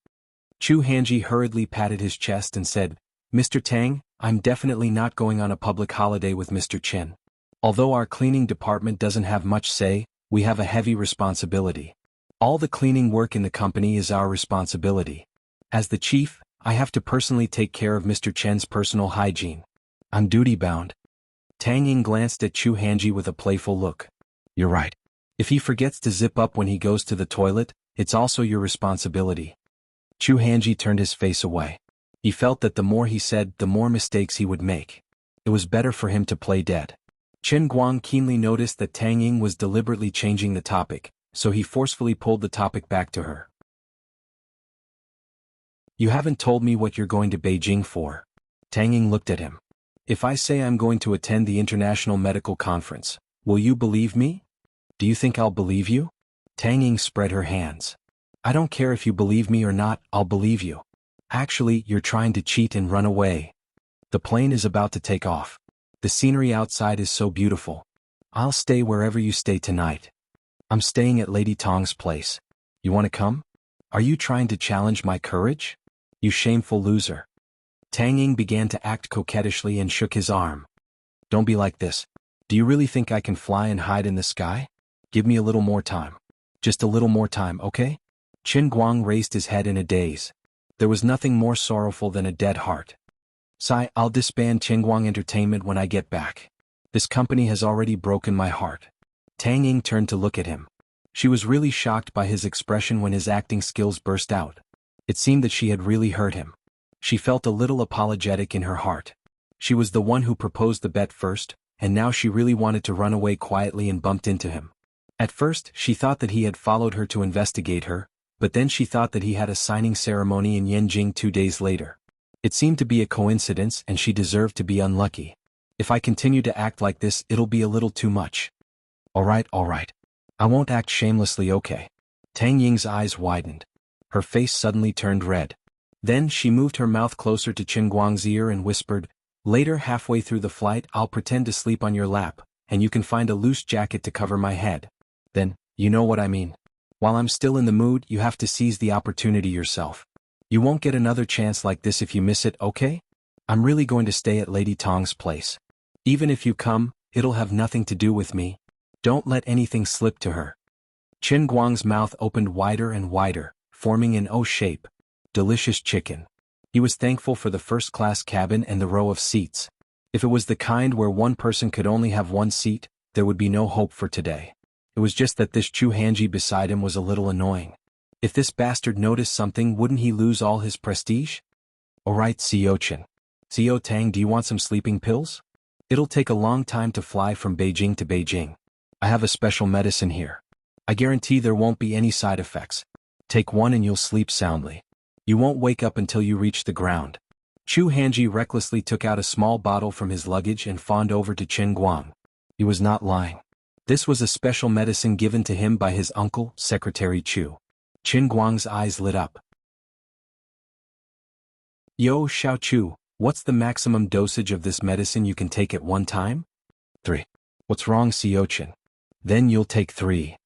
Chu Hanji hurriedly patted his chest and said, Mr. Tang, I'm definitely not going on a public holiday with Mr. Chen. Although our cleaning department doesn't have much say, we have a heavy responsibility. All the cleaning work in the company is our responsibility. As the chief, I have to personally take care of Mr. Chen's personal hygiene. I'm duty-bound. Tang Ying glanced at Chu Hanji with a playful look. You're right. If he forgets to zip up when he goes to the toilet, it's also your responsibility. Chu Hanji turned his face away. He felt that the more he said, the more mistakes he would make. It was better for him to play dead. Chen Guang keenly noticed that Tang Ying was deliberately changing the topic, so he forcefully pulled the topic back to her. You haven't told me what you're going to Beijing for. Tang Ying looked at him. If I say I'm going to attend the International Medical Conference, will you believe me? Do you think I'll believe you? Tang Ying spread her hands. I don't care if you believe me or not, I'll believe you. Actually, you're trying to cheat and run away. The plane is about to take off. The scenery outside is so beautiful. I'll stay wherever you stay tonight. I'm staying at Lady Tong's place. You want to come? Are you trying to challenge my courage? You shameful loser. Tang Ying began to act coquettishly and shook his arm. Don't be like this. Do you really think I can fly and hide in the sky? Give me a little more time. Just a little more time, okay? Chen Guang raised his head in a daze. There was nothing more sorrowful than a dead heart. Sigh, I'll disband Qingguang Entertainment when I get back. This company has already broken my heart. Tang Ying turned to look at him. She was really shocked by his expression when his acting skills burst out. It seemed that she had really hurt him. She felt a little apologetic in her heart. She was the one who proposed the bet first, and now she really wanted to run away quietly and bumped into him. At first, she thought that he had followed her to investigate her, but then she thought that he had a signing ceremony in Yanjing 2 days later. It seemed to be a coincidence and she deserved to be unlucky. If I continue to act like this, it'll be a little too much. Alright. I won't act shamelessly, okay? Tang Ying's eyes widened. Her face suddenly turned red. Then she moved her mouth closer to Chen Guang's ear and whispered, Later, halfway through the flight, I'll pretend to sleep on your lap, and you can find a loose jacket to cover my head. Then, you know what I mean. While I'm still in the mood, you have to seize the opportunity yourself. You won't get another chance like this if you miss it, okay? I'm really going to stay at Lady Tong's place. Even if you come, it'll have nothing to do with me. Don't let anything slip to her. Chen Guang's mouth opened wider and wider, forming an O shape. Delicious chicken. He was thankful for the first-class cabin and the row of seats. If it was the kind where one person could only have one seat, there would be no hope for today. It was just that this Chu Hanji beside him was a little annoying. If this bastard noticed something, wouldn't he lose all his prestige? Alright, Xiao Chen. Xiao Tang, do you want some sleeping pills? It'll take a long time to fly from Beijing to Beijing. I have a special medicine here. I guarantee there won't be any side effects. Take one and you'll sleep soundly. You won't wake up until you reach the ground. Chu Hanji recklessly took out a small bottle from his luggage and fawned over to Chen Guang. He was not lying. This was a special medicine given to him by his uncle, Secretary Chu. Chen Guang's eyes lit up. Yo, Xiao Chu, what's the maximum dosage of this medicine you can take at one time? 3. What's wrong, Xiao Chen? Then you'll take 3.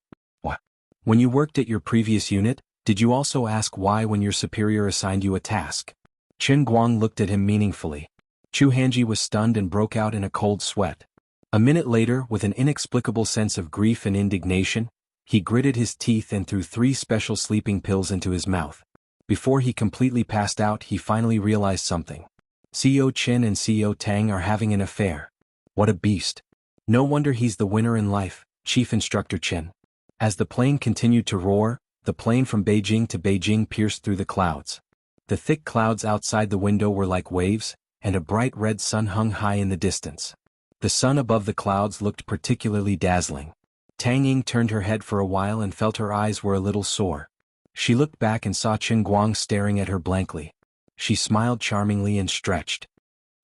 What? When you worked at your previous unit, did you also ask why when your superior assigned you a task? Chen Guang looked at him meaningfully. Chu Hanji was stunned and broke out in a cold sweat. A minute later, with an inexplicable sense of grief and indignation, he gritted his teeth and threw 3 special sleeping pills into his mouth. Before he completely passed out, he finally realized something. Xiao Chen and Xiao Tang are having an affair. What a beast. No wonder he's the winner in life, Chief Instructor Chen. As the plane continued to roar, the plane from Beijing to Beijing pierced through the clouds. The thick clouds outside the window were like waves, and a bright red sun hung high in the distance. The sun above the clouds looked particularly dazzling. Tang Ying turned her head for a while and felt her eyes were a little sore. She looked back and saw Chen Guang staring at her blankly. She smiled charmingly and stretched.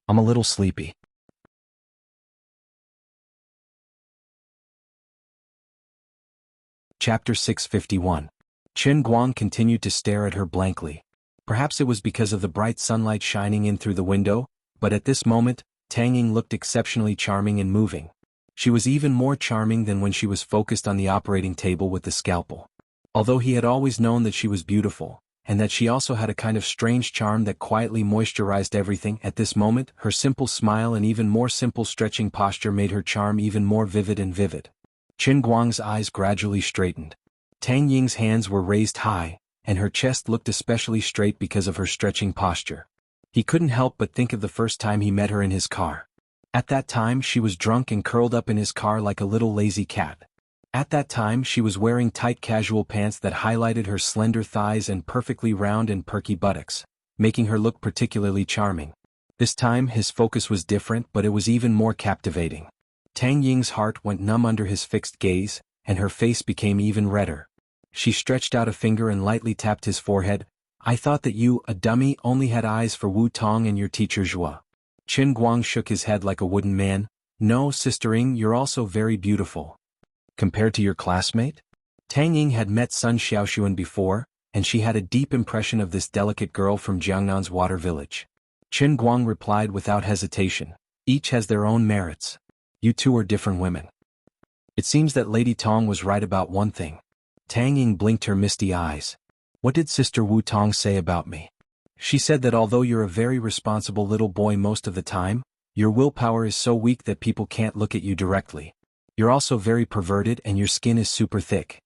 I'm a little sleepy. Chapter 651. Chen Guang continued to stare at her blankly. Perhaps it was because of the bright sunlight shining in through the window, but at this moment, Tang Ying looked exceptionally charming and moving. She was even more charming than when she was focused on the operating table with the scalpel. Although he had always known that she was beautiful, and that she also had a kind of strange charm that quietly moisturized everything. At this moment, her simple smile and even more simple stretching posture made her charm even more vivid and vivid. Qin Guang's eyes gradually straightened. Tang Ying's hands were raised high, and her chest looked especially straight because of her stretching posture. He couldn't help but think of the first time he met her in his car. At that time she was drunk and curled up in his car like a little lazy cat. At that time she was wearing tight casual pants that highlighted her slender thighs and perfectly round and perky buttocks, making her look particularly charming. This time his focus was different, but it was even more captivating. Tang Ying's heart went numb under his fixed gaze, and her face became even redder. She stretched out a finger and lightly tapped his forehead. "I thought that you, a dummy, only had eyes for Wu Tong and your teacher Zhua." Qin Guang shook his head like a wooden man. "No, Sister Ying, you're also very beautiful." "Compared to your classmate?" Tang Ying had met Sun Xiaoxuan before, and she had a deep impression of this delicate girl from Jiangnan's water village. Qin Guang replied without hesitation. "Each has their own merits. You two are different women." "It seems that Lady Tong was right about one thing." Tang Ying blinked her misty eyes. "What did Sister Wu Tong say about me?" "She said that although you're a very responsible little boy most of the time, your willpower is so weak that people can't look at you directly. You're also very perverted and your skin is super thick."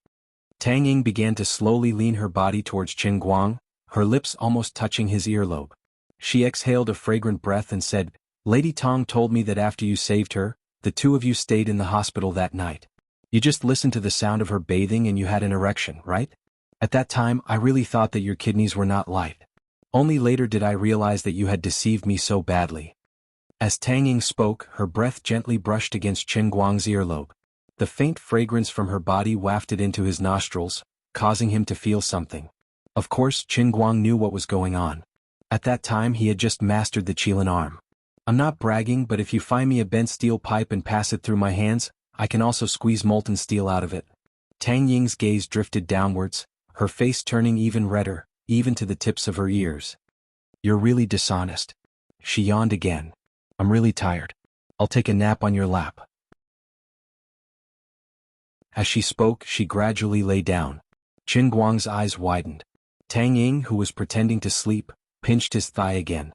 Tang Ying began to slowly lean her body towards Qin Guang, her lips almost touching his earlobe. She exhaled a fragrant breath and said, "Lady Tong told me that after you saved her, the two of you stayed in the hospital that night. You just listened to the sound of her bathing and you had an erection, right? At that time I really thought that your kidneys were not light. Only later did I realize that you had deceived me so badly." As Tang Ying spoke, her breath gently brushed against Qin Guang's earlobe. The faint fragrance from her body wafted into his nostrils, causing him to feel something. Of course, Qin Guang knew what was going on. At that time he had just mastered the Qilin arm. "I'm not bragging, but if you find me a bent steel pipe and pass it through my hands, I can also squeeze molten steel out of it." Tang Ying's gaze drifted downwards, her face turning even redder, even to the tips of her ears. "You're really dishonest." She yawned again. "I'm really tired. I'll take a nap on your lap." As she spoke, she gradually lay down. Qin Guang's eyes widened. Tang Ying, who was pretending to sleep, pinched his thigh again.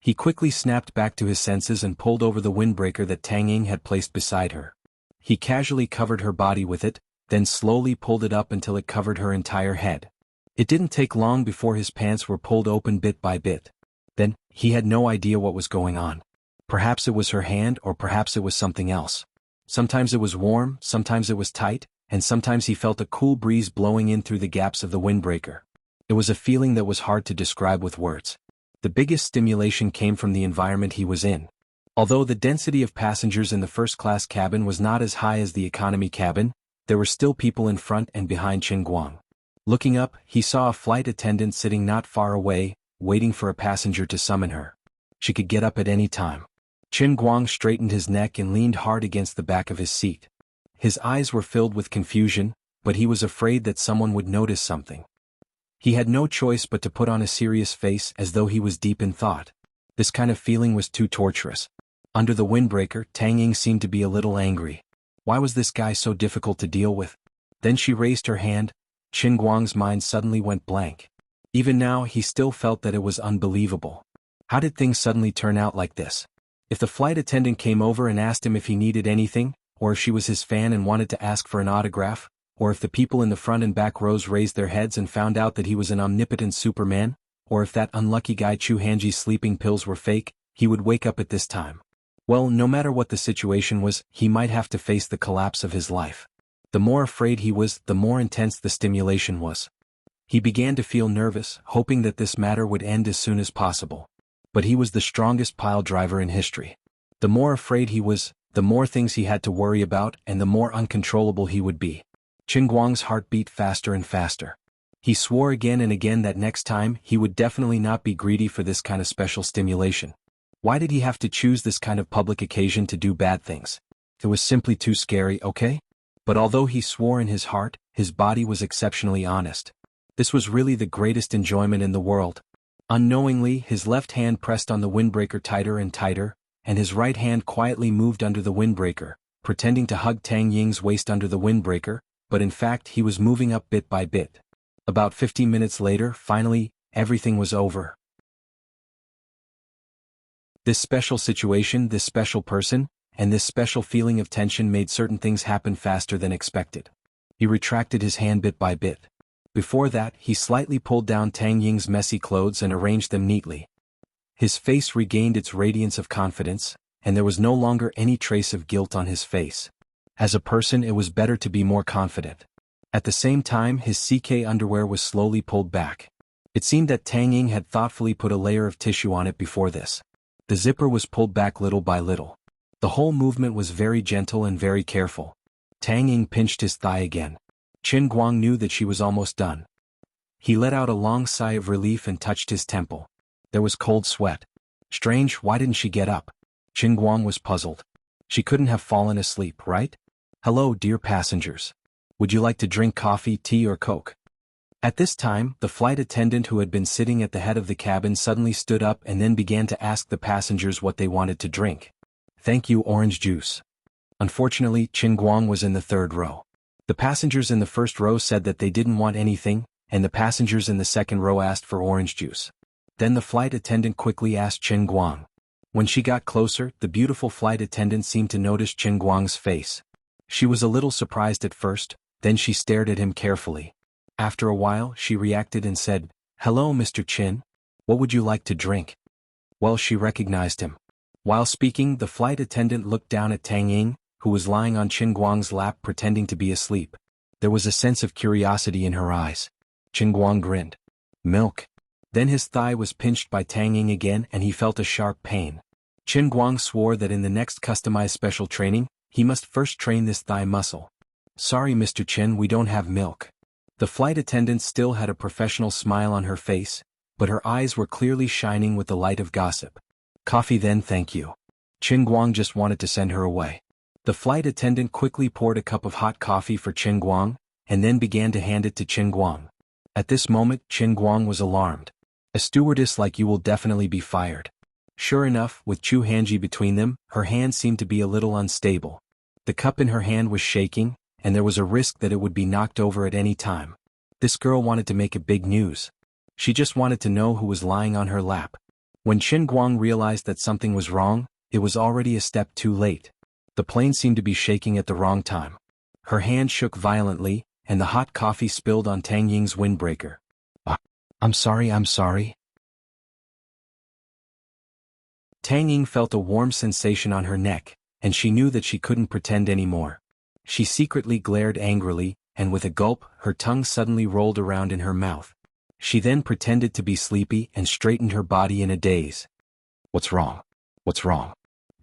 He quickly snapped back to his senses and pulled over the windbreaker that Tang Ying had placed beside her. He casually covered her body with it, then slowly pulled it up until it covered her entire head. It didn't take long before his pants were pulled open bit by bit. Then, he had no idea what was going on. Perhaps it was her hand or perhaps it was something else. Sometimes it was warm, sometimes it was tight, and sometimes he felt a cool breeze blowing in through the gaps of the windbreaker. It was a feeling that was hard to describe with words. The biggest stimulation came from the environment he was in. Although the density of passengers in the first-class cabin was not as high as the economy cabin, there were still people in front and behind Qin Guang. Looking up, he saw a flight attendant sitting not far away, waiting for a passenger to summon her. She could get up at any time. Qin Guang straightened his neck and leaned hard against the back of his seat. His eyes were filled with confusion, but he was afraid that someone would notice something. He had no choice but to put on a serious face as though he was deep in thought. This kind of feeling was too torturous. Under the windbreaker, Tang Ying seemed to be a little angry. Why was this guy so difficult to deal with? Then she raised her hand. Qin Guang's mind suddenly went blank. Even now he still felt that it was unbelievable. How did things suddenly turn out like this? If the flight attendant came over and asked him if he needed anything, or if she was his fan and wanted to ask for an autograph, or if the people in the front and back rows raised their heads and found out that he was an omnipotent Superman, or if that unlucky guy Chu Hanji's sleeping pills were fake, he would wake up at this time. Well, no matter what the situation was, he might have to face the collapse of his life. The more afraid he was, the more intense the stimulation was. He began to feel nervous, hoping that this matter would end as soon as possible. But he was the strongest pile driver in history. The more afraid he was, the more things he had to worry about and the more uncontrollable he would be. Qin Guang's heart beat faster and faster. He swore again and again that next time he would definitely not be greedy for this kind of special stimulation. Why did he have to choose this kind of public occasion to do bad things? It was simply too scary, okay? But although he swore in his heart, his body was exceptionally honest. This was really the greatest enjoyment in the world. Unknowingly, his left hand pressed on the windbreaker tighter and tighter, and his right hand quietly moved under the windbreaker, pretending to hug Tang Ying's waist under the windbreaker, but in fact he was moving up bit by bit. About 50 minutes later, finally, everything was over. This special situation, this special person, and this special feeling of tension made certain things happen faster than expected. He retracted his hand bit by bit. Before that, he slightly pulled down Tang Ying's messy clothes and arranged them neatly. His face regained its radiance of confidence, and there was no longer any trace of guilt on his face. As a person, it was better to be more confident. At the same time, his CK underwear was slowly pulled back. It seemed that Tang Ying had thoughtfully put a layer of tissue on it before this. The zipper was pulled back little by little. The whole movement was very gentle and very careful. Tang Ying pinched his thigh again. Qin Guang knew that she was almost done. He let out a long sigh of relief and touched his temple. There was cold sweat. Strange, why didn't she get up? Qin Guang was puzzled. She couldn't have fallen asleep, right? Hello, dear passengers. Would you like to drink coffee, tea, or Coke? At this time, the flight attendant who had been sitting at the head of the cabin suddenly stood up and then began to ask the passengers what they wanted to drink. Thank you, orange juice. Unfortunately, Qin Guang was in the third row. The passengers in the first row said that they didn't want anything, and the passengers in the second row asked for orange juice. Then the flight attendant quickly asked Qin Guang. When she got closer, the beautiful flight attendant seemed to notice Qin Guang's face. She was a little surprised at first, then she stared at him carefully. After a while, she reacted and said, "Hello, Mr. Qin. What would you like to drink?" Well, she recognized him. While speaking, the flight attendant looked down at Tang Ying, who was lying on Qin Guang's lap pretending to be asleep. There was a sense of curiosity in her eyes. Qin Guang grinned. Milk. Then his thigh was pinched by Tang Ying again and he felt a sharp pain. Qin Guang swore that in the next customized special training, he must first train this thigh muscle. Sorry, Mr. Qin, we don't have milk. The flight attendant still had a professional smile on her face, but her eyes were clearly shining with the light of gossip. Coffee then, thank you. Qin Guang just wanted to send her away. The flight attendant quickly poured a cup of hot coffee for Qin Guang, and then began to hand it to Qin Guang. At this moment, Qin Guang was alarmed. A stewardess like you will definitely be fired. Sure enough, with Chu Hanji between them, her hand seemed to be a little unstable. The cup in her hand was shaking, and there was a risk that it would be knocked over at any time. This girl wanted to make a big news. She just wanted to know who was lying on her lap. When Qin Guang realized that something was wrong, it was already a step too late. The plane seemed to be shaking at the wrong time. Her hand shook violently, and the hot coffee spilled on Tang Ying's windbreaker. I'm sorry. Tang Ying felt a warm sensation on her neck, and she knew that she couldn't pretend anymore. She secretly glared angrily, and with a gulp, her tongue suddenly rolled around in her mouth. She then pretended to be sleepy and straightened her body in a daze. What's wrong?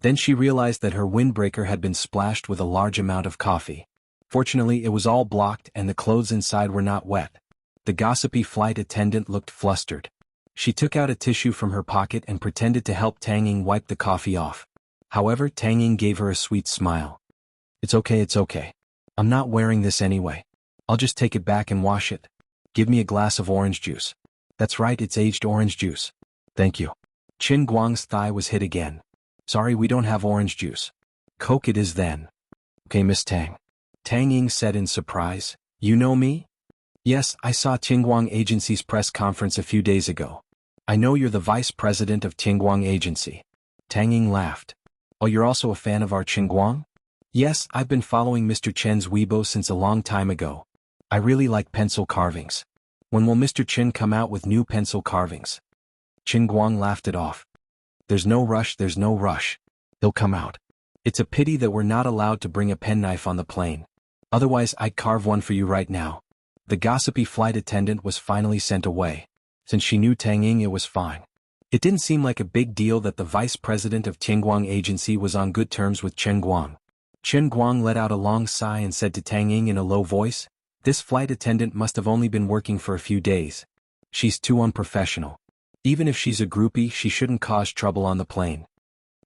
Then she realized that her windbreaker had been splashed with a large amount of coffee. Fortunately, it was all blocked and the clothes inside were not wet. The gossipy flight attendant looked flustered. She took out a tissue from her pocket and pretended to help Tang Ying wipe the coffee off. However, Tang Ying gave her a sweet smile. It's okay. I'm not wearing this anyway. I'll just take it back and wash it. Give me a glass of orange juice. That's right, it's aged orange juice. Thank you. Qin Guang's thigh was hit again. Sorry, we don't have orange juice. Coke it is then. Okay, Miss Tang. Tang Ying said in surprise. You know me? Yes, I saw Tingguang Agency's press conference a few days ago. I know you're the vice president of Tingguang Agency. Tang Ying laughed. Oh, you're also a fan of our Tingguang? Yes, I've been following Mr. Chen's Weibo since a long time ago. I really like pencil carvings. When will Mr. Chen come out with new pencil carvings? Qin Guang laughed it off. There's no rush. They'll come out. It's a pity that we're not allowed to bring a penknife on the plane. Otherwise, I'd carve one for you right now. The gossipy flight attendant was finally sent away. Since she knew Tang Ying, it was fine. It didn't seem like a big deal that the vice president of Tingguang Agency was on good terms with Qin Guang. Qin Guang let out a long sigh and said to Tang Ying in a low voice, this flight attendant must have only been working for a few days. She's too unprofessional. Even if she's a groupie, she shouldn't cause trouble on the plane.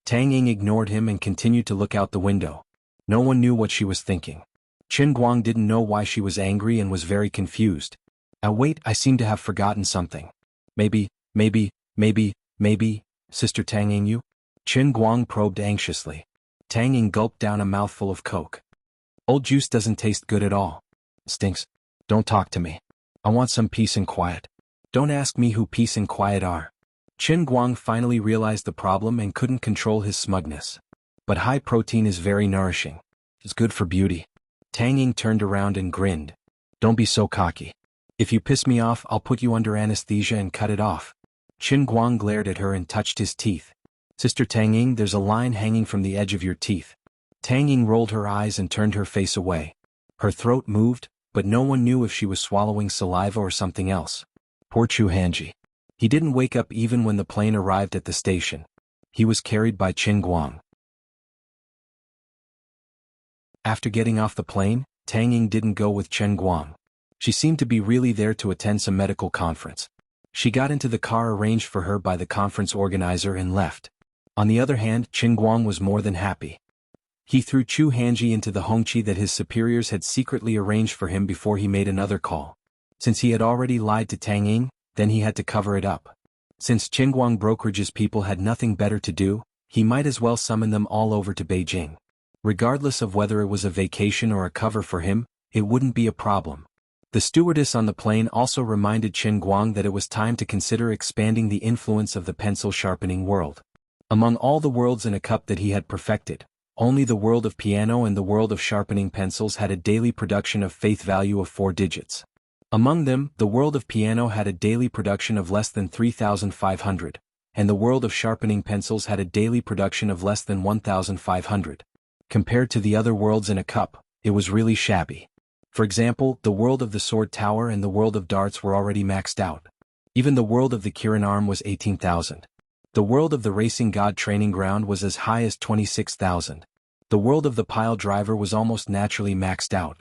Tang Ying ignored him and continued to look out the window. No one knew what she was thinking. Qin Guang didn't know why she was angry and was very confused. Wait, I seem to have forgotten something. Maybe, Sister Tang Ying you? Qin Guang probed anxiously. Tang Ying gulped down a mouthful of Coke. Old juice doesn't taste good at all. Stinks. Don't talk to me. I want some peace and quiet. Don't ask me who peace and quiet are. Qin Guang finally realized the problem and couldn't control his smugness. But high protein is very nourishing. It's good for beauty. Tang Ying turned around and grinned. Don't be so cocky. If you piss me off, I'll put you under anesthesia and cut it off. Qin Guang glared at her and touched his teeth. Sister Tang Ying, there's a line hanging from the edge of your teeth. Tang Ying rolled her eyes and turned her face away. Her throat moved, but no one knew if she was swallowing saliva or something else. Poor Chu Hanji. He didn't wake up even when the plane arrived at the station. He was carried by Qin Guang. After getting off the plane, Tang Ying didn't go with Qin Guang. She seemed to be really there to attend some medical conference. She got into the car arranged for her by the conference organizer and left. On the other hand, Qin Guang was more than happy. He threw Chu Hanji into the hongqi that his superiors had secretly arranged for him before he made another call. Since he had already lied to Tang Ying, then he had to cover it up. Since Qin Guang Brokerage's people had nothing better to do, he might as well summon them all over to Beijing. Regardless of whether it was a vacation or a cover for him, it wouldn't be a problem. The stewardess on the plane also reminded Qin Guang that it was time to consider expanding the influence of the pencil-sharpening world. Among all the worlds in a cup that he had perfected, only the world of piano and the world of sharpening pencils had a daily production of faith value of 4 digits. Among them, the world of piano had a daily production of less than 3,500, and the world of sharpening pencils had a daily production of less than 1,500. Compared to the other worlds in a cup, it was really shabby. For example, the world of the sword tower and the world of darts were already maxed out. Even the world of the Kirin arm was 18,000. The world of the racing god training ground was as high as 26,000. The world of the pile driver was almost naturally maxed out.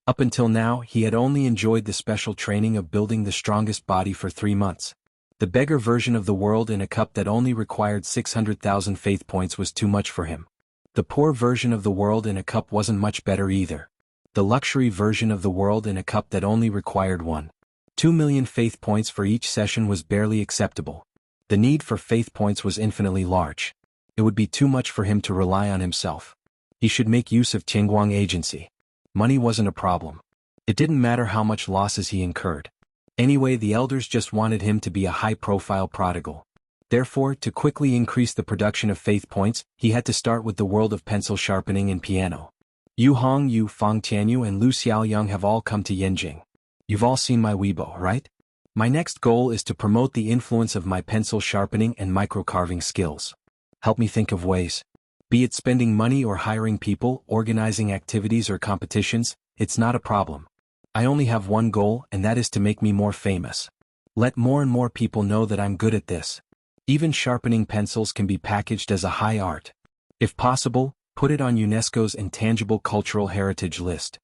Up until now, he had only enjoyed the special training of building the strongest body for 3 months. The beggar version of the world in a cup that only required 600,000 faith points was too much for him. The poor version of the world in a cup wasn't much better either. The luxury version of the world in a cup that only required 1.2 million faith points for each session was barely acceptable. The need for faith points was infinitely large. It would be too much for him to rely on himself. He should make use of Qinguang agency. Money wasn't a problem. It didn't matter how much losses he incurred. Anyway, the elders just wanted him to be a high-profile prodigal. Therefore, to quickly increase the production of faith points, he had to start with the world of pencil sharpening and piano. Yu Hong, Yu Fang Tianyu and Lu Xiaoyang have all come to Yanjing. You've all seen my Weibo, right? My next goal is to promote the influence of my pencil sharpening and microcarving skills. Help me think of ways. Be it spending money or hiring people, organizing activities or competitions, it's not a problem. I only have one goal, and that is to make me more famous. Let more and more people know that I'm good at this. Even sharpening pencils can be packaged as a high art. If possible, put it on UNESCO's Intangible Cultural Heritage list.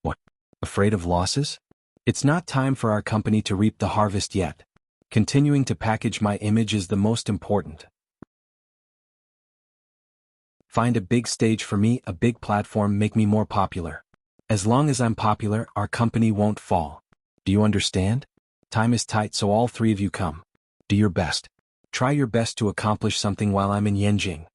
What? Afraid of losses? It's not time for our company to reap the harvest yet. Continuing to package my image is the most important. Find a big stage for me, a big platform, make me more popular. As long as I'm popular, our company won't fall. Do you understand? Time is tight, so all 3 of you come. Do your best. Try your best to accomplish something while I'm in Yanjing.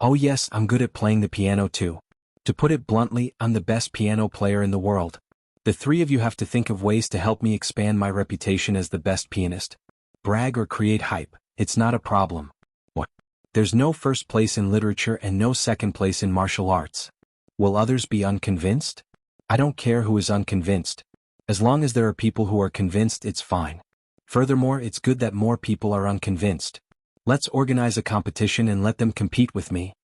Oh yes, I'm good at playing the piano too. To put it bluntly, I'm the best piano player in the world. The 3 of you have to think of ways to help me expand my reputation as the best pianist. Brag or create hype, it's not a problem. What? There's no first place in literature and no second place in martial arts. Will others be unconvinced? I don't care who is unconvinced. As long as there are people who are convinced, it's fine. Furthermore, it's good that more people are unconvinced. Let's organize a competition and let them compete with me.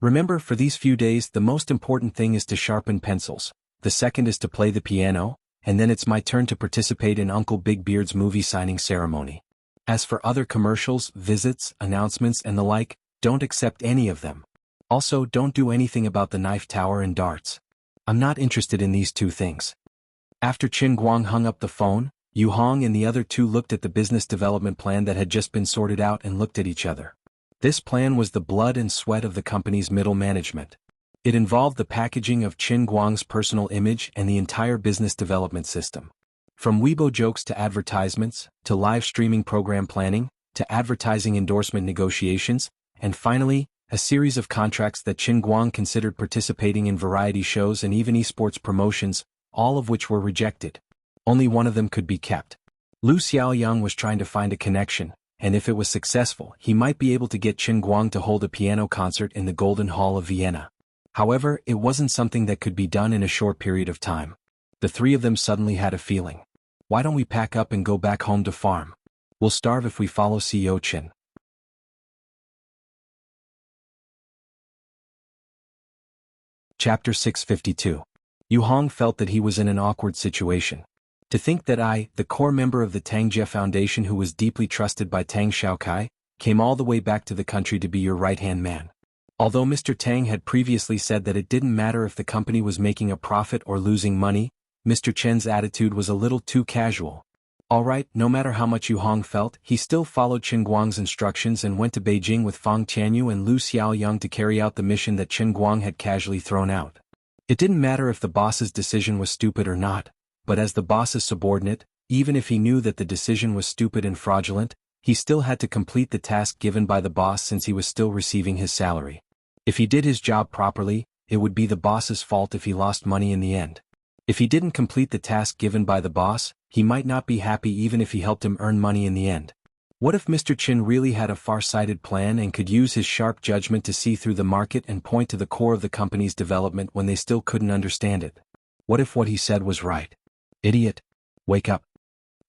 Remember, for these few days, the most important thing is to sharpen pencils. The second is to play the piano, and then it's my turn to participate in Uncle Big Beard's movie signing ceremony. As for other commercials, visits, announcements and the like, don't accept any of them. Also, don't do anything about the knife tower and darts. I'm not interested in these 2 things. After Qin Guang hung up the phone, Yu Hong and the other 2 looked at the business development plan that had just been sorted out and looked at each other. This plan was the blood and sweat of the company's middle management. It involved the packaging of Qin Guang's personal image and the entire business development system. From Weibo jokes to advertisements, to live streaming program planning, to advertising endorsement negotiations, and finally, a series of contracts that Qin Guang considered participating in variety shows and even esports promotions, all of which were rejected. Only one of them could be kept. Lu Xiaoyang was trying to find a connection, and if it was successful, he might be able to get Qin Guang to hold a piano concert in the Golden Hall of Vienna. However, it wasn't something that could be done in a short period of time. The three of them suddenly had a feeling. Why don't we pack up and go back home to farm? We'll starve if we follow CEO Qin. Chapter 652. Yu Hong felt that he was in an awkward situation. To think that I, the core member of the Tang Jie Foundation who was deeply trusted by Tang Xiaokai, came all the way back to the country to be your right-hand man. Although Mr. Tang had previously said that it didn't matter if the company was making a profit or losing money, Mr. Chen's attitude was a little too casual. Alright, no matter how much Yu Hong felt, he still followed Qin Guang's instructions and went to Beijing with Fang Tianyu and Lu Xiaoyang to carry out the mission that Qin Guang had casually thrown out. It didn't matter if the boss's decision was stupid or not, but as the boss's subordinate, even if he knew that the decision was stupid and fraudulent, he still had to complete the task given by the boss since he was still receiving his salary. If he did his job properly, it would be the boss's fault if he lost money in the end. If he didn't complete the task given by the boss, he might not be happy even if he helped him earn money in the end. What if Mr. Qin really had a far-sighted plan and could use his sharp judgment to see through the market and point to the core of the company's development when they still couldn't understand it? What if what he said was right? Idiot! Wake up!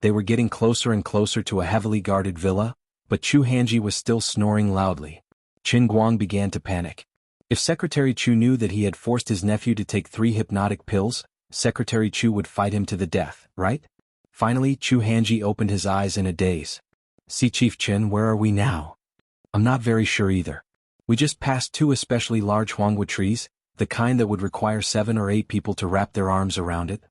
They were getting closer and closer to a heavily guarded villa, but Chu Hanji was still snoring loudly. Qin Guang began to panic. If Secretary Chu knew that he had forced his nephew to take 3 hypnotic pills, Secretary Chu would fight him to the death, right? Finally, Chu Hanji opened his eyes in a daze. See Chief Qin, where are we now? I'm not very sure either. We just passed 2 especially large huangwa trees, the kind that would require 7 or 8 people to wrap their arms around it.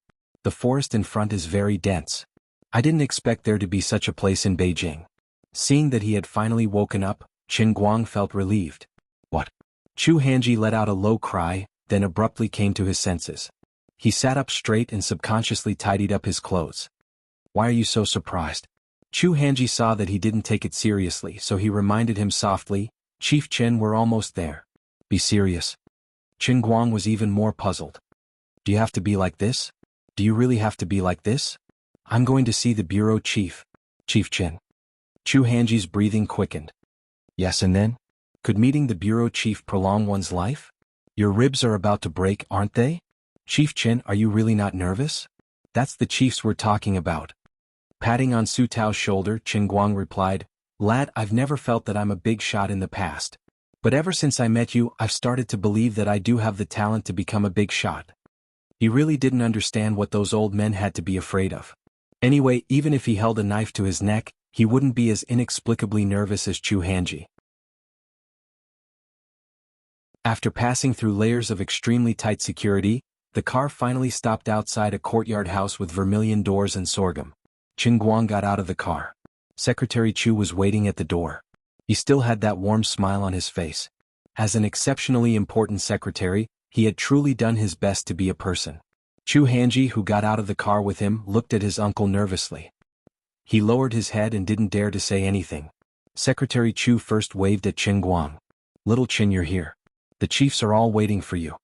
The forest in front is very dense. I didn't expect there to be such a place in Beijing. Seeing that he had finally woken up, Qin Guang felt relieved. What? Chu Hanji let out a low cry, then abruptly came to his senses. He sat up straight and subconsciously tidied up his clothes. Why are you so surprised? Chu Hanji saw that he didn't take it seriously, so he reminded him softly, Chief Qin, we're almost there. Be serious. Qin Guang was even more puzzled. Do you have to be like this? Do you really have to be like this? I'm going to see the bureau chief. Chief Qin. Chu Hanji's breathing quickened. Yes, and then? Could meeting the bureau chief prolong one's life? Your ribs are about to break, aren't they? Chief Qin, are you really not nervous? That's the chiefs we're talking about. Patting on Su Tao's shoulder, Qin Guang replied, Lad, I've never felt that I'm a big shot in the past. But ever since I met you, I've started to believe that I do have the talent to become a big shot. He really didn't understand what those old men had to be afraid of. Anyway, even if he held a knife to his neck, he wouldn't be as inexplicably nervous as Chu Hanji. After passing through layers of extremely tight security, the car finally stopped outside a courtyard house with vermilion doors and sorghum. Qin Guang got out of the car. Secretary Chu was waiting at the door. He still had that warm smile on his face. As an exceptionally important secretary, he had truly done his best to be a person. Chu Hanji, who got out of the car with him, looked at his uncle nervously. He lowered his head and didn't dare to say anything. Secretary Chu first waved at Qin Guang. Little Qin, you're here. The chiefs are all waiting for you.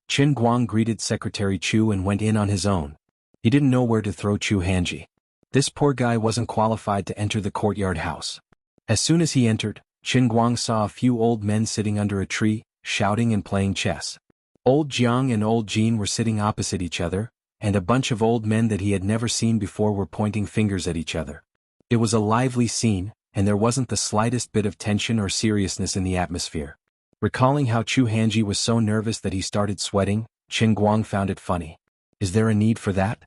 Qin Guang greeted Secretary Chu and went in on his own. He didn't know where to throw Chu Hanji. This poor guy wasn't qualified to enter the courtyard house. As soon as he entered, Qin Guang saw a few old men sitting under a tree, shouting and playing chess. Old Jiang and Old Jean were sitting opposite each other, and a bunch of old men that he had never seen before were pointing fingers at each other. It was a lively scene, and there wasn't the slightest bit of tension or seriousness in the atmosphere. Recalling how Chu Hanji was so nervous that he started sweating, Qin Guang found it funny. Is there a need for that?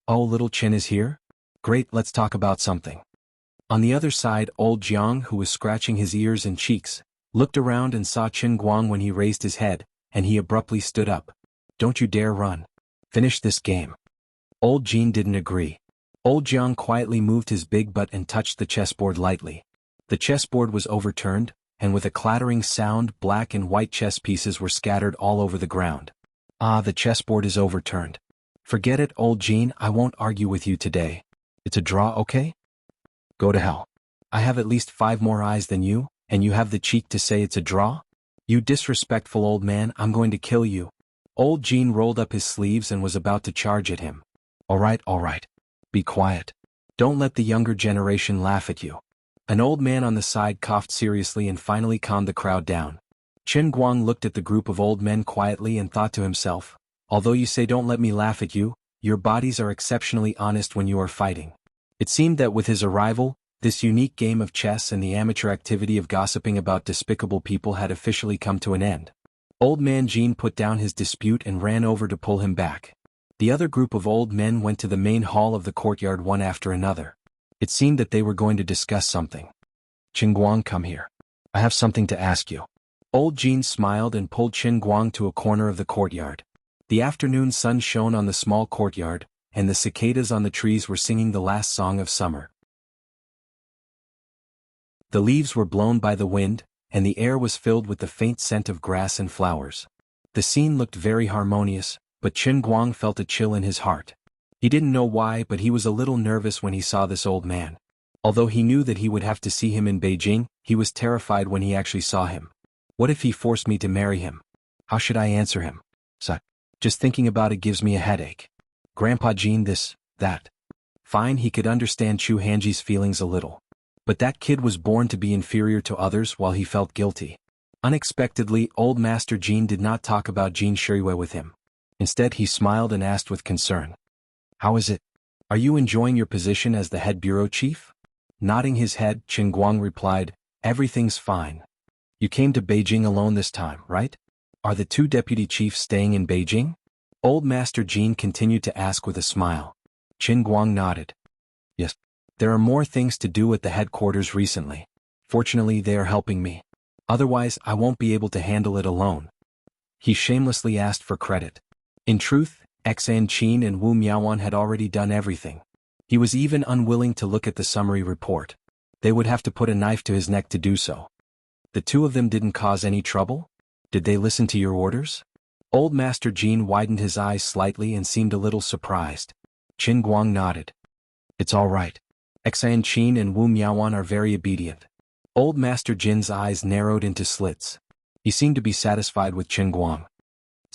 Oh, little Qin is here? Great, let's talk about something. On the other side, old Jiang, who was scratching his ears and cheeks, looked around and saw Qin Guang when he raised his head, and he abruptly stood up. Don't you dare run. Finish this game. Old Jean didn't agree. Old Jiang quietly moved his big butt and touched the chessboard lightly. The chessboard was overturned, and with a clattering sound, black and white chess pieces were scattered all over the ground. Ah, the chessboard is overturned. Forget it, old Jean, I won't argue with you today. It's a draw, okay? Go to hell. I have at least 5 more eyes than you, and you have the cheek to say it's a draw? You disrespectful old man, I'm going to kill you. Old Jean rolled up his sleeves and was about to charge at him. All right. Be quiet. Don't let the younger generation laugh at you. An old man on the side coughed seriously and finally calmed the crowd down. Chen Guang looked at the group of old men quietly and thought to himself, although you say don't let me laugh at you, your bodies are exceptionally honest when you are fighting. It seemed that with his arrival, this unique game of chess and the amateur activity of gossiping about despicable people had officially come to an end. Old man Jean put down his dispute and ran over to pull him back. The other group of old men went to the main hall of the courtyard one after another. It seemed that they were going to discuss something. Chen Guang, come here. I have something to ask you. Old Jean smiled and pulled Chen Guang to a corner of the courtyard. The afternoon sun shone on the small courtyard, and the cicadas on the trees were singing the last song of summer. The leaves were blown by the wind, and the air was filled with the faint scent of grass and flowers. The scene looked very harmonious, but Chen Guang felt a chill in his heart. He didn't know why, but he was a little nervous when he saw this old man. Although he knew that he would have to see him in Beijing, he was terrified when he actually saw him. What if he forced me to marry him? How should I answer him? Just thinking about it gives me a headache. Grandpa Jean this, that. Fine, he could understand Chu Hanji's feelings a little. But that kid was born to be inferior to others while he felt guilty. Unexpectedly, old Master Jean did not talk about Jean Shiriwei with him. Instead, he smiled and asked with concern. How is it? Are you enjoying your position as the head bureau chief? Nodding his head, Chen Guang replied, everything's fine. You came to Beijing alone this time, right? Are the two deputy chiefs staying in Beijing? Old Master Jean continued to ask with a smile. Chen Guang nodded. Yes. There are more things to do at the headquarters recently. Fortunately, they are helping me. Otherwise, I won't be able to handle it alone. He shamelessly asked for credit. In truth, Xan Qin and Wu Miaoan had already done everything. He was even unwilling to look at the summary report. They would have to put a knife to his neck to do so. The two of them didn't cause any trouble? Did they listen to your orders? Old Master Jean widened his eyes slightly and seemed a little surprised. Chen Guang nodded. It's all right. Xan Qin and Wu Miaoan are very obedient. Old Master Jin's eyes narrowed into slits. He seemed to be satisfied with Chen Guang.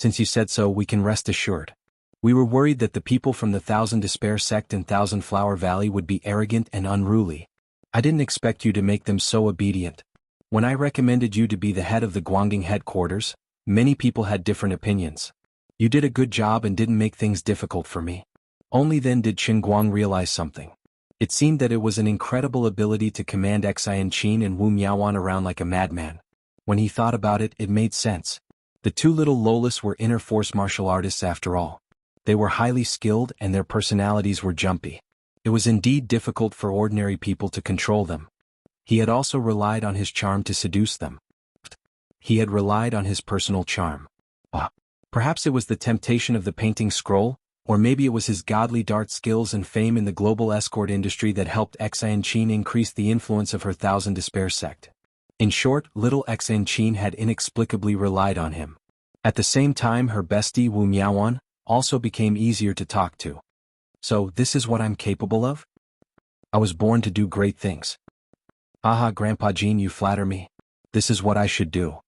Since you said so, we can rest assured. We were worried that the people from the Thousand Despair sect in Thousand Flower Valley would be arrogant and unruly. I didn't expect you to make them so obedient. When I recommended you to be the head of the Guangding headquarters, many people had different opinions. You did a good job and didn't make things difficult for me. Only then did Chen Guang realize something. It seemed that it was an incredible ability to command Xan Qin and Wu Miaoan around like a madman. When he thought about it, it made sense. The two little Lolas were inner force martial artists after all. They were highly skilled and their personalities were jumpy. It was indeed difficult for ordinary people to control them. He had also relied on his charm to seduce them. He had relied on his personal charm. Perhaps it was the temptation of the painting scroll, or maybe it was his godly dart skills and fame in the global escort industry that helped Xan Qin increase the influence of her Thousand Despair sect. In short, little Xan Qin had inexplicably relied on him. At the same time, her bestie Wu Miaoan also became easier to talk to. So, this is what I'm capable of? I was born to do great things. Aha, Grandpa Jean, you flatter me. This is what I should do.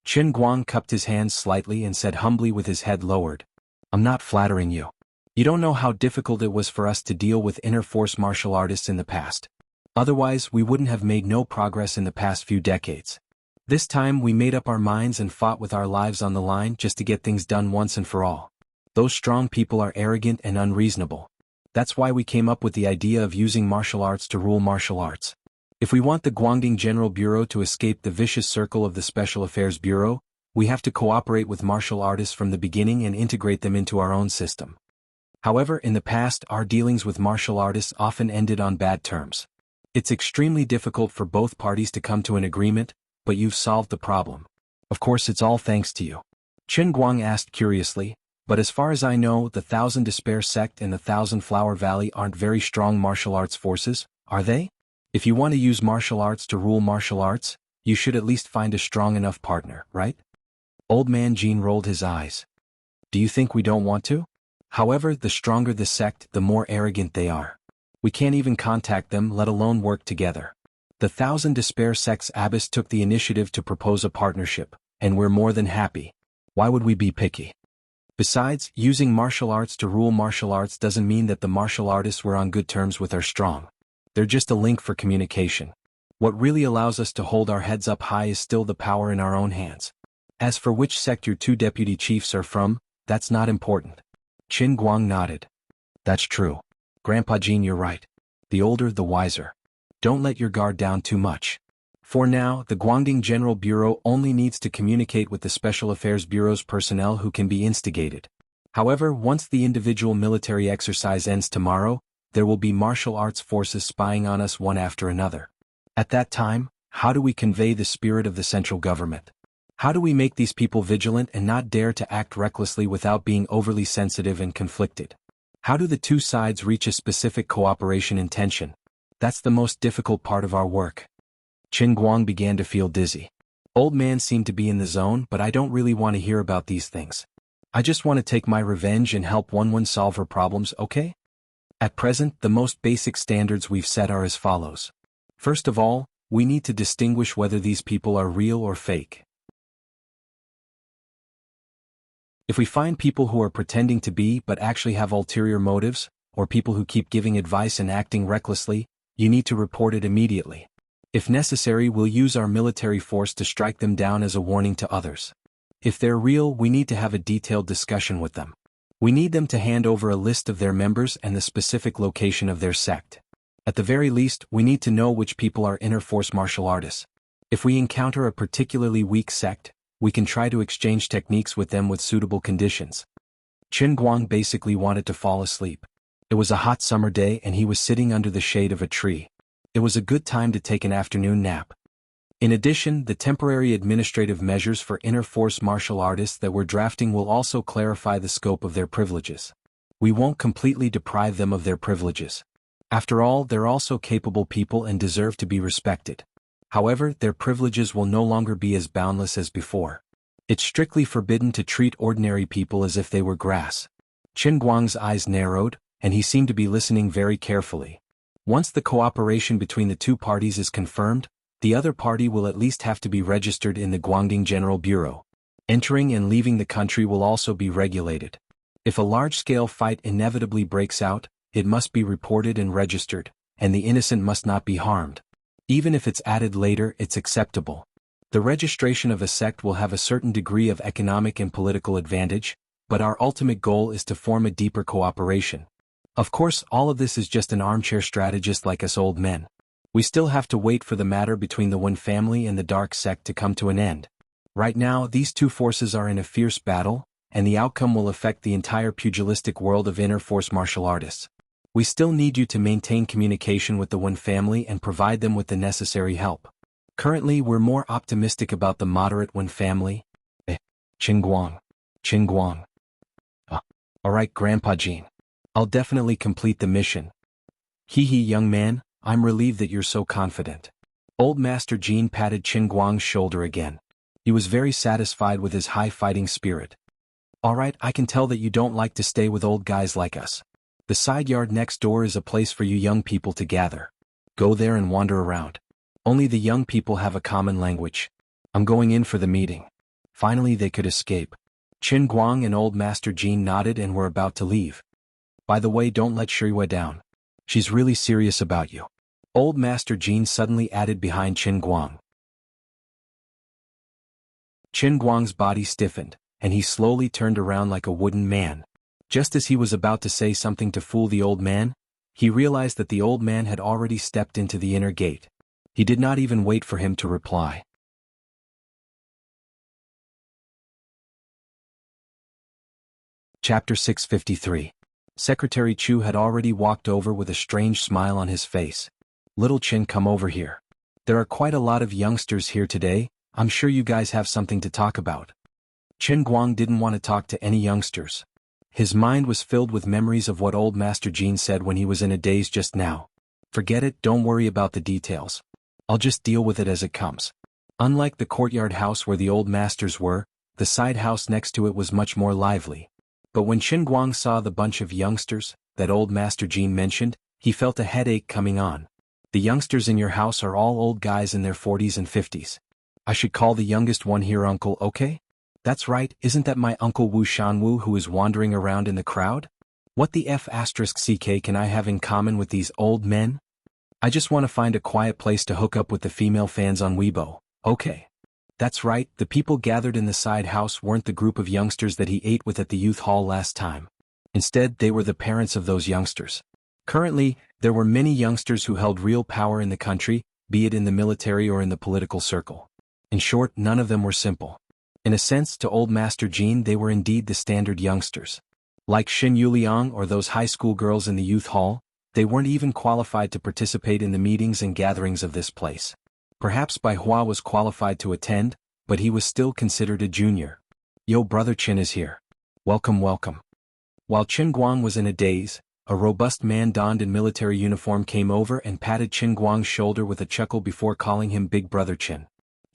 Chen Guang cupped his hands slightly and said humbly with his head lowered. I'm not flattering you. You don't know how difficult it was for us to deal with inner force martial artists in the past. Otherwise, we wouldn't have made no progress in the past few decades. This time we made up our minds and fought with our lives on the line just to get things done once and for all. Those strong people are arrogant and unreasonable. That's why we came up with the idea of using martial arts to rule martial arts. If we want the Guangding General Bureau to escape the vicious circle of the Special Affairs Bureau, we have to cooperate with martial artists from the beginning and integrate them into our own system. However, in the past, our dealings with martial artists often ended on bad terms. It's extremely difficult for both parties to come to an agreement, but you've solved the problem. Of course, it's all thanks to you. Chen Guang asked curiously, but as far as I know, the Thousand Despair sect and the Thousand Flower Valley aren't very strong martial arts forces, are they? If you want to use martial arts to rule martial arts, you should at least find a strong enough partner, right? Old man Jean rolled his eyes. Do you think we don't want to? However, the stronger the sect, the more arrogant they are. We can't even contact them, let alone work together. The Thousand Despair sect's abbess took the initiative to propose a partnership, and we're more than happy. Why would we be picky? Besides, using martial arts to rule martial arts doesn't mean that the martial artists were on good terms with our strong. They're just a link for communication. What really allows us to hold our heads up high is still the power in our own hands. As for which sect your two deputy chiefs are from, that's not important. Qin Guang nodded. That's true. Grandpa Jean, you're right. The older, the wiser. Don't let your guard down too much. For now, the Guangding General Bureau only needs to communicate with the Special Affairs Bureau's personnel who can be instigated. However, once the individual military exercise ends tomorrow, there will be martial arts forces spying on us one after another. At that time, how do we convey the spirit of the central government? How do we make these people vigilant and not dare to act recklessly without being overly sensitive and conflicted? How do the two sides reach a specific cooperation intention? That's the most difficult part of our work. Qin Guang began to feel dizzy. Old man seemed to be in the zone, but I don't really want to hear about these things. I just want to take my revenge and help Wen solve her problems, okay? At present, the most basic standards we've set are as follows. First of all, we need to distinguish whether these people are real or fake. If we find people who are pretending to be but actually have ulterior motives, or people who keep giving advice and acting recklessly, you need to report it immediately. If necessary, we'll use our military force to strike them down as a warning to others. If they're real, we need to have a detailed discussion with them. We need them to hand over a list of their members and the specific location of their sect. At the very least, we need to know which people are inner force martial artists. If we encounter a particularly weak sect, we can try to exchange techniques with them with suitable conditions. Qin Guang basically wanted to fall asleep. It was a hot summer day and he was sitting under the shade of a tree. It was a good time to take an afternoon nap. In addition, the temporary administrative measures for inner force martial artists that we're drafting will also clarify the scope of their privileges. We won't completely deprive them of their privileges. After all, they're also capable people and deserve to be respected. However, their privileges will no longer be as boundless as before. It's strictly forbidden to treat ordinary people as if they were grass. Qin Guang's eyes narrowed, and he seemed to be listening very carefully. Once the cooperation between the two parties is confirmed, the other party will at least have to be registered in the Guangding General Bureau. Entering and leaving the country will also be regulated. If a large-scale fight inevitably breaks out, it must be reported and registered, and the innocent must not be harmed. Even if it's added later, it's acceptable. The registration of a sect will have a certain degree of economic and political advantage, but our ultimate goal is to form a deeper cooperation. Of course, all of this is just an armchair strategist like us old men. We still have to wait for the matter between the Wen family and the dark sect to come to an end. Right now, these two forces are in a fierce battle, and the outcome will affect the entire pugilistic world of inner force martial artists. We still need you to maintain communication with the Wen family and provide them with the necessary help. Currently, we're more optimistic about the moderate Wen family. Qin Guang. Qin Guang. Alright, Grandpa Jean. I'll definitely complete the mission. Hee hee, young man, I'm relieved that you're so confident. Old Master Jean patted Qin Guang's shoulder again. He was very satisfied with his high fighting spirit. Alright, I can tell that you don't like to stay with old guys like us. The side yard next door is a place for you young people to gather. Go there and wander around. Only the young people have a common language. I'm going in for the meeting. Finally they could escape. Qin Guang and Old Master Jean nodded and were about to leave. By the way, don't let Shuiwa down. She's really serious about you. Old Master Jean suddenly added behind Qin Guang. Qin Guang's body stiffened, and he slowly turned around like a wooden man. Just as he was about to say something to fool the old man, he realized that the old man had already stepped into the inner gate. He did not even wait for him to reply. Chapter 653. Secretary Chu had already walked over with a strange smile on his face. Little Qin, come over here. There are quite a lot of youngsters here today, I'm sure you guys have something to talk about. Qin Guang didn't want to talk to any youngsters. His mind was filled with memories of what old Master Jean said when he was in a daze just now. Forget it, don't worry about the details. I'll just deal with it as it comes. Unlike the courtyard house where the old masters were, the side house next to it was much more lively. But when Qin Guang saw the bunch of youngsters that old Master Jean mentioned, he felt a headache coming on. The youngsters in your house are all old guys in their 40s and 50s. I should call the youngest one here uncle, okay? That's right, isn't that my uncle Wu Shanwu who is wandering around in the crowd? What the F***ck can I have in common with these old men? I just want to find a quiet place to hook up with the female fans on Weibo, okay. That's right, the people gathered in the side house weren't the group of youngsters that he ate with at the youth hall last time. Instead, they were the parents of those youngsters. Currently, there were many youngsters who held real power in the country, be it in the military or in the political circle. In short, none of them were simple. In a sense, to old Master Jean they were indeed the standard youngsters. Like Xin Yuliang or those high school girls in the youth hall, they weren't even qualified to participate in the meetings and gatherings of this place. Perhaps Bai Hua was qualified to attend, but he was still considered a junior. Yo, brother Qin is here. Welcome, welcome. While Qin Guang was in a daze, a robust man donned in military uniform came over and patted Qin Guang's shoulder with a chuckle before calling him Big Brother Qin.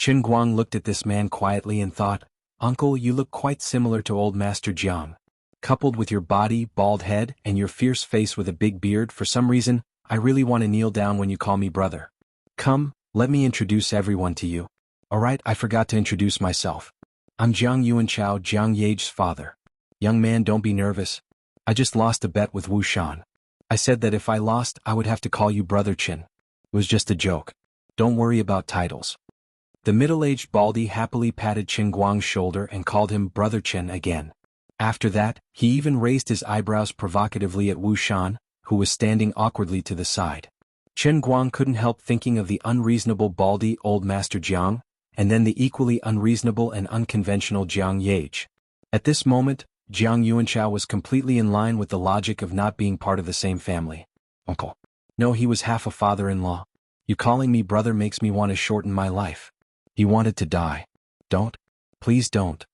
Qin Guang looked at this man quietly and thought, Uncle, you look quite similar to old Master Jiang. Coupled with your body, bald head, and your fierce face with a big beard, for some reason, I really want to kneel down when you call me brother. Come, let me introduce everyone to you. Alright, I forgot to introduce myself. I'm Jiang Yuanchao, Jiang Yage's father. Young man, don't be nervous. I just lost a bet with Wu Shan. I said that if I lost, I would have to call you Brother Qin. It was just a joke. Don't worry about titles. The middle-aged baldy happily patted Qin Guang's shoulder and called him Brother Qin again. After that, he even raised his eyebrows provocatively at Wu Shan, who was standing awkwardly to the side. Qin Guang couldn't help thinking of the unreasonable baldy old Master Jiang, and then the equally unreasonable and unconventional Jiang Yage. At this moment, Jiang Yuanchao was completely in line with the logic of not being part of the same family. Uncle. No, he was half a father-in-law. You calling me brother makes me want to shorten my life. He wanted to die. Don't. Please don't.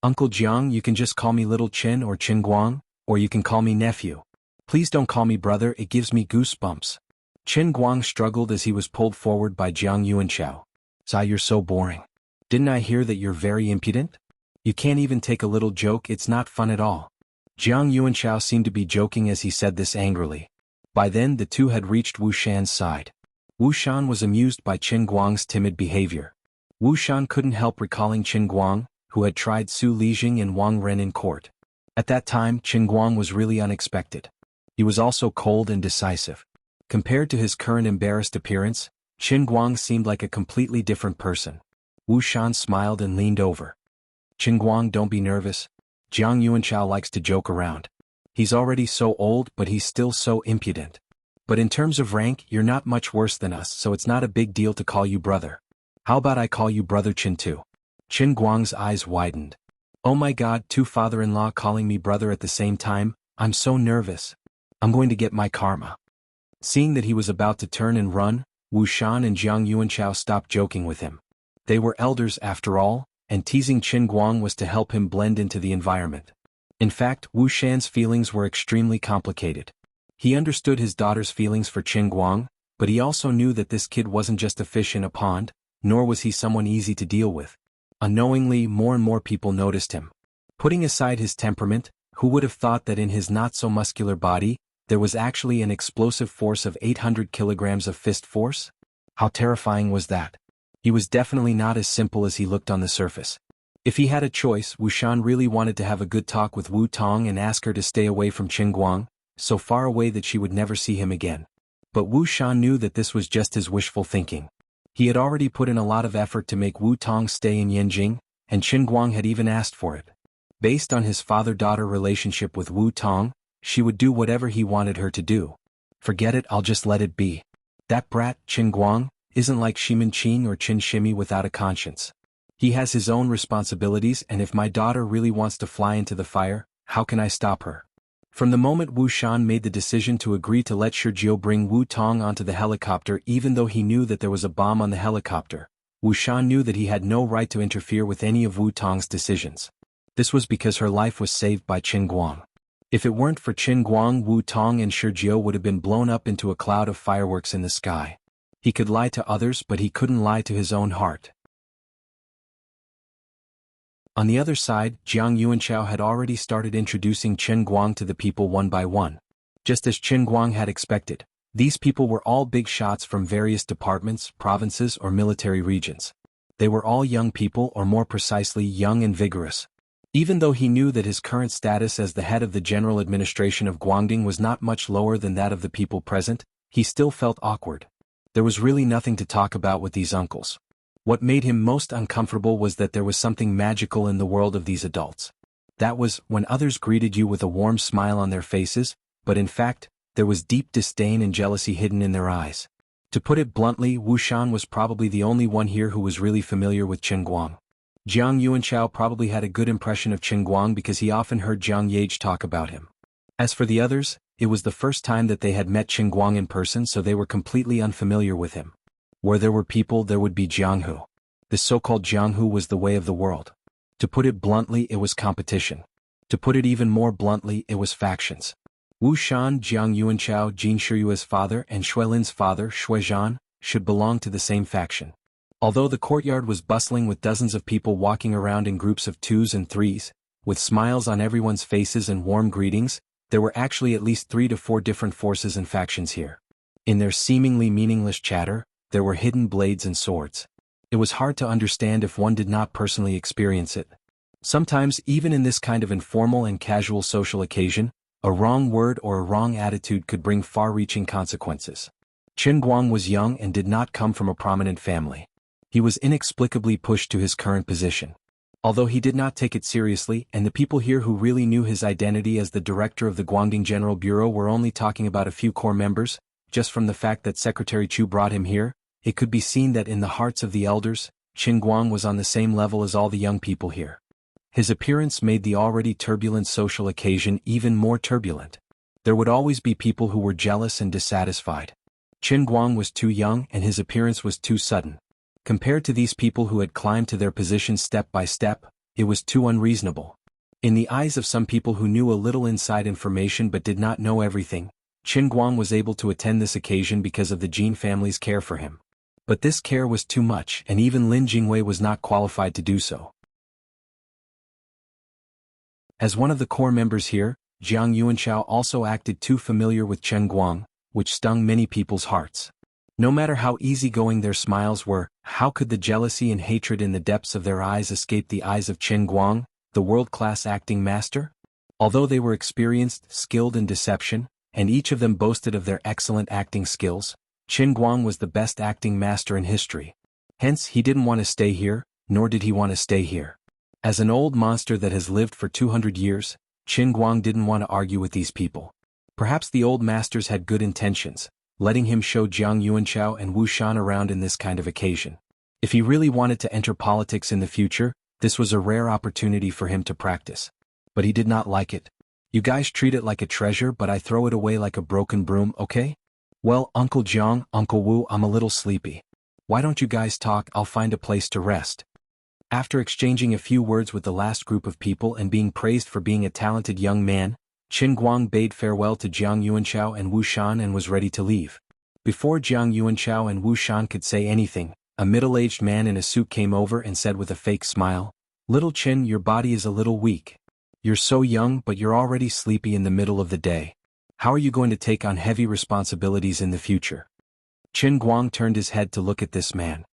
Uncle Jiang, you can just call me Little Qin or Qin Guang, or you can call me nephew. Please don't call me brother, it gives me goosebumps. Qin Guang struggled as he was pulled forward by Jiang Yuanchao. Sai, you're so boring. Didn't I hear that you're very impudent? You can't even take a little joke, it's not fun at all. Jiang Yuanchao seemed to be joking as he said this angrily. By then the two had reached Wu Shan's side. Wu Shan was amused by Qin Guang's timid behavior. Wu Shan couldn't help recalling Qin Guang, who had tried Su Lijing and Wang Ren in court. At that time, Qin Guang was really unexpected. He was also cold and decisive. Compared to his current embarrassed appearance, Qin Guang seemed like a completely different person. Wu Shan smiled and leaned over. Qin Guang, don't be nervous. Jiang Yuanchao likes to joke around. He's already so old, but he's still so impudent. But in terms of rank, you're not much worse than us, so it's not a big deal to call you brother. How about I call you Brother Qin too? Qin Guang's eyes widened. Oh my god, two father-in-law calling me brother at the same time, I'm so nervous. I'm going to get my karma. Seeing that he was about to turn and run, Wu Shan and Jiang Yuanchao stopped joking with him. They were elders after all, and teasing Qin Guang was to help him blend into the environment. In fact, Wu Shan's feelings were extremely complicated. He understood his daughter's feelings for Qin Guang, but he also knew that this kid wasn't just a fish in a pond, nor was he someone easy to deal with. Unknowingly, more and more people noticed him. Putting aside his temperament, who would have thought that in his not-so-muscular body, there was actually an explosive force of 800 kilograms of fist force? How terrifying was that? He was definitely not as simple as he looked on the surface. If he had a choice, Wu Shan really wanted to have a good talk with Wu Tong and ask her to stay away from Qin Guang, so far away that she would never see him again. But Wu Shan knew that this was just his wishful thinking. He had already put in a lot of effort to make Wu Tong stay in Yanjing, and Qin Guang had even asked for it. Based on his father-daughter relationship with Wu Tong, she would do whatever he wanted her to do. Forget it, I'll just let it be. That brat, Qin Guang, isn't like Shimin Qing or Qin Shimi without a conscience. He has his own responsibilities, and if my daughter really wants to fly into the fire, how can I stop her? From the moment Wu Shan made the decision to agree to let Shijio bring Wu Tong onto the helicopter even though he knew that there was a bomb on the helicopter, Wu Shan knew that he had no right to interfere with any of Wu Tong's decisions. This was because her life was saved by Qin Guang. If it weren't for Qin Guang, Wu Tong and Shijio would have been blown up into a cloud of fireworks in the sky. He could lie to others, but he couldn't lie to his own heart. On the other side, Jiang Yuanchao had already started introducing Qin Guang to the people one by one. Just as Qin Guang had expected, these people were all big shots from various departments, provinces, or military regions. They were all young people, or more precisely young and vigorous. Even though he knew that his current status as the head of the general administration of Guangdong was not much lower than that of the people present, he still felt awkward. There was really nothing to talk about with these uncles. What made him most uncomfortable was that there was something magical in the world of these adults. That was, when others greeted you with a warm smile on their faces, but in fact, there was deep disdain and jealousy hidden in their eyes. To put it bluntly, Wuxian was probably the only one here who was really familiar with Qin Guang. Jiang Yuanchao probably had a good impression of Qin Guang because he often heard Jiang Yage talk about him. As for the others, it was the first time that they had met Qin Guang in person, so they were completely unfamiliar with him. Where there were people, there would be Jianghu. This so-called Jianghu was the way of the world. To put it bluntly, it was competition. To put it even more bluntly, it was factions. Wu Shan, Jiang Yuanchao, Jin Shiyue's father, and Shuilin's father, Shuizhan, should belong to the same faction. Although the courtyard was bustling with dozens of people walking around in groups of twos and threes, with smiles on everyone's faces and warm greetings, there were actually at least 3 to 4 different forces and factions here. In their seemingly meaningless chatter, there were hidden blades and swords. It was hard to understand if one did not personally experience it. Sometimes, even in this kind of informal and casual social occasion, a wrong word or a wrong attitude could bring far-reaching consequences. Qin Guang was young and did not come from a prominent family. He was inexplicably pushed to his current position. Although he did not take it seriously, and the people here who really knew his identity as the director of the Guangdong General Bureau were only talking about a few core members, just from the fact that Secretary Chu brought him here, it could be seen that in the hearts of the elders, Qin Guang was on the same level as all the young people here. His appearance made the already turbulent social occasion even more turbulent. There would always be people who were jealous and dissatisfied. Qin Guang was too young and his appearance was too sudden. Compared to these people who had climbed to their positions step by step, it was too unreasonable. In the eyes of some people who knew a little inside information but did not know everything, Qin Guang was able to attend this occasion because of the Jin family's care for him. But this care was too much, and even Lin Jingwei was not qualified to do so. As one of the core members here, Jiang Yuanchao also acted too familiar with Qin Guang, which stung many people's hearts. No matter how easygoing their smiles were, how could the jealousy and hatred in the depths of their eyes escape the eyes of Qin Guang, the world-class acting master? Although they were experienced, skilled in deception, and each of them boasted of their excellent acting skills, Qin Guang was the best acting master in history. Hence, he didn't want to stay here, nor did he want to stay here. As an old monster that has lived for 200 years, Qin Guang didn't want to argue with these people. Perhaps the old masters had good intentions, letting him show Jiang Yuanchao and Wu Shan around in this kind of occasion. If he really wanted to enter politics in the future, this was a rare opportunity for him to practice. But he did not like it. You guys treat it like a treasure, but I throw it away like a broken broom, okay? Well, Uncle Jiang, Uncle Wu, I'm a little sleepy. Why don't you guys talk? I'll find a place to rest. After exchanging a few words with the last group of people and being praised for being a talented young man, Qin Guang bade farewell to Jiang Yuanchao and Wu Shan and was ready to leave. Before Jiang Yuanchao and Wu Shan could say anything, a middle-aged man in a suit came over and said with a fake smile, "Little Qin, your body is a little weak. You're so young, but you're already sleepy in the middle of the day. How are you going to take on heavy responsibilities in the future?" Qin Guang turned his head to look at this man.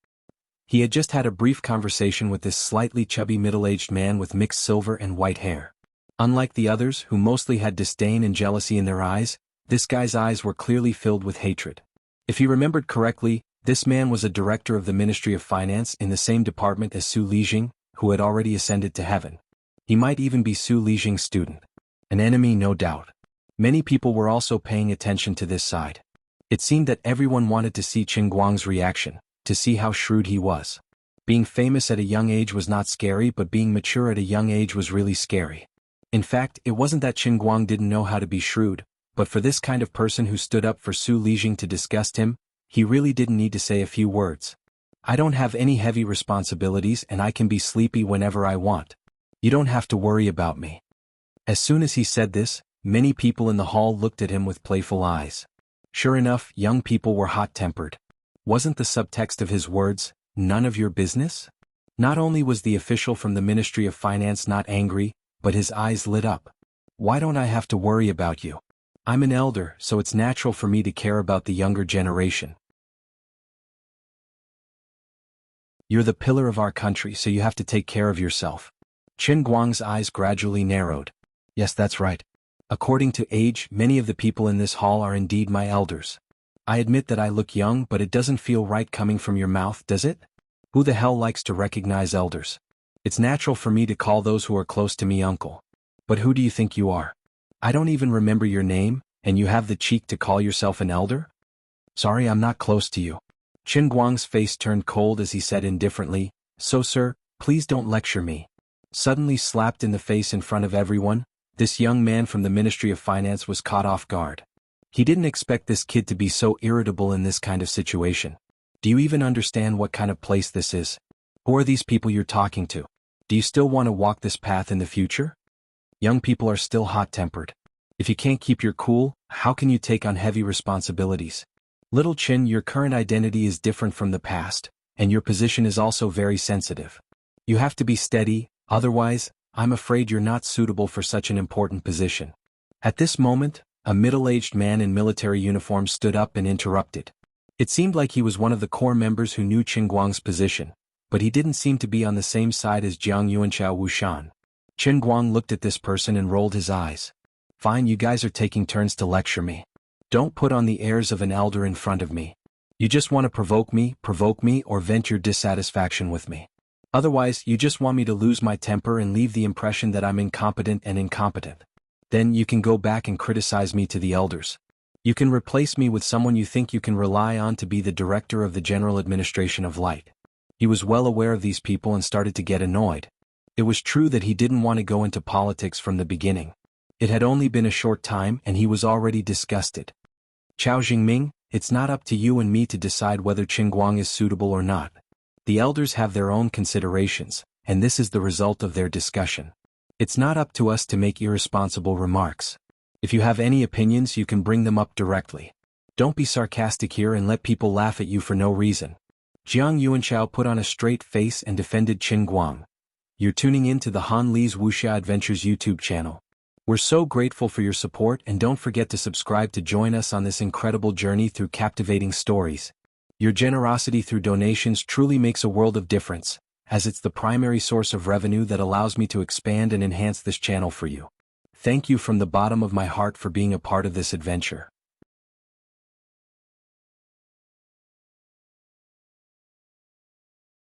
He had just had a brief conversation with this slightly chubby middle-aged man with mixed silver and white hair. Unlike the others, who mostly had disdain and jealousy in their eyes, this guy's eyes were clearly filled with hatred. If he remembered correctly, this man was a director of the Ministry of Finance in the same department as Su Lijing, who had already ascended to heaven. He might even be Su Lijing's student. An enemy, no doubt. Many people were also paying attention to this side. It seemed that everyone wanted to see Qin Guang's reaction, to see how shrewd he was. Being famous at a young age was not scary, but being mature at a young age was really scary. In fact, it wasn't that Qin Guang didn't know how to be shrewd, but for this kind of person who stood up for Su Lijing to disgust him, he really didn't need to say a few words. "I don't have any heavy responsibilities and I can be sleepy whenever I want. You don't have to worry about me." As soon as he said this, many people in the hall looked at him with playful eyes. Sure enough, young people were hot-tempered. Wasn't the subtext of his words, "None of your business"? Not only was the official from the Ministry of Finance not angry, but his eyes lit up. "Why don't I have to worry about you? I'm an elder, so it's natural for me to care about the younger generation." You're the pillar of our country, so you have to take care of yourself. Qin Guang's eyes gradually narrowed. Yes, that's right. According to age, many of the people in this hall are indeed my elders. I admit that I look young, but it doesn't feel right coming from your mouth, does it? Who the hell likes to recognize elders? It's natural for me to call those who are close to me uncle. But who do you think you are? I don't even remember your name, and you have the cheek to call yourself an elder? Sorry, I'm not close to you. Qin Guang's face turned cold as he said indifferently, So sir, please don't lecture me. Suddenly slapped in the face in front of everyone, this young man from the Ministry of Finance was caught off guard. He didn't expect this kid to be so irritable in this kind of situation. Do you even understand what kind of place this is? Who are these people you're talking to? Do you still want to walk this path in the future? Young people are still hot-tempered. If you can't keep your cool, how can you take on heavy responsibilities? Little Qin, your current identity is different from the past, and your position is also very sensitive. You have to be steady, otherwise, I'm afraid you're not suitable for such an important position. At this moment, a middle-aged man in military uniform stood up and interrupted. It seemed like he was one of the core members who knew Qin Guang's position, but he didn't seem to be on the same side as Jiang Yuanchao Wushan. Qin Guang looked at this person and rolled his eyes. Fine, you guys are taking turns to lecture me. Don't put on the airs of an elder in front of me. You just want to provoke me, or vent your dissatisfaction with me. Otherwise, you just want me to lose my temper and leave the impression that I'm incompetent. Then you can go back and criticize me to the elders. You can replace me with someone you think you can rely on to be the director of the General Administration of Light. He was well aware of these people and started to get annoyed. It was true that he didn't want to go into politics from the beginning. It had only been a short time and he was already disgusted. Chao Jingming, it's not up to you and me to decide whether Qin Guang is suitable or not. The elders have their own considerations, and this is the result of their discussion. It's not up to us to make irresponsible remarks. If you have any opinions, you can bring them up directly. Don't be sarcastic here and let people laugh at you for no reason. Jiang Yuanchao put on a straight face and defended Qin Guang. You're tuning in to the Han Li's Wuxia Adventures YouTube channel. We're so grateful for your support, and don't forget to subscribe to join us on this incredible journey through captivating stories. Your generosity through donations truly makes a world of difference, as it's the primary source of revenue that allows me to expand and enhance this channel for you. Thank you from the bottom of my heart for being a part of this adventure.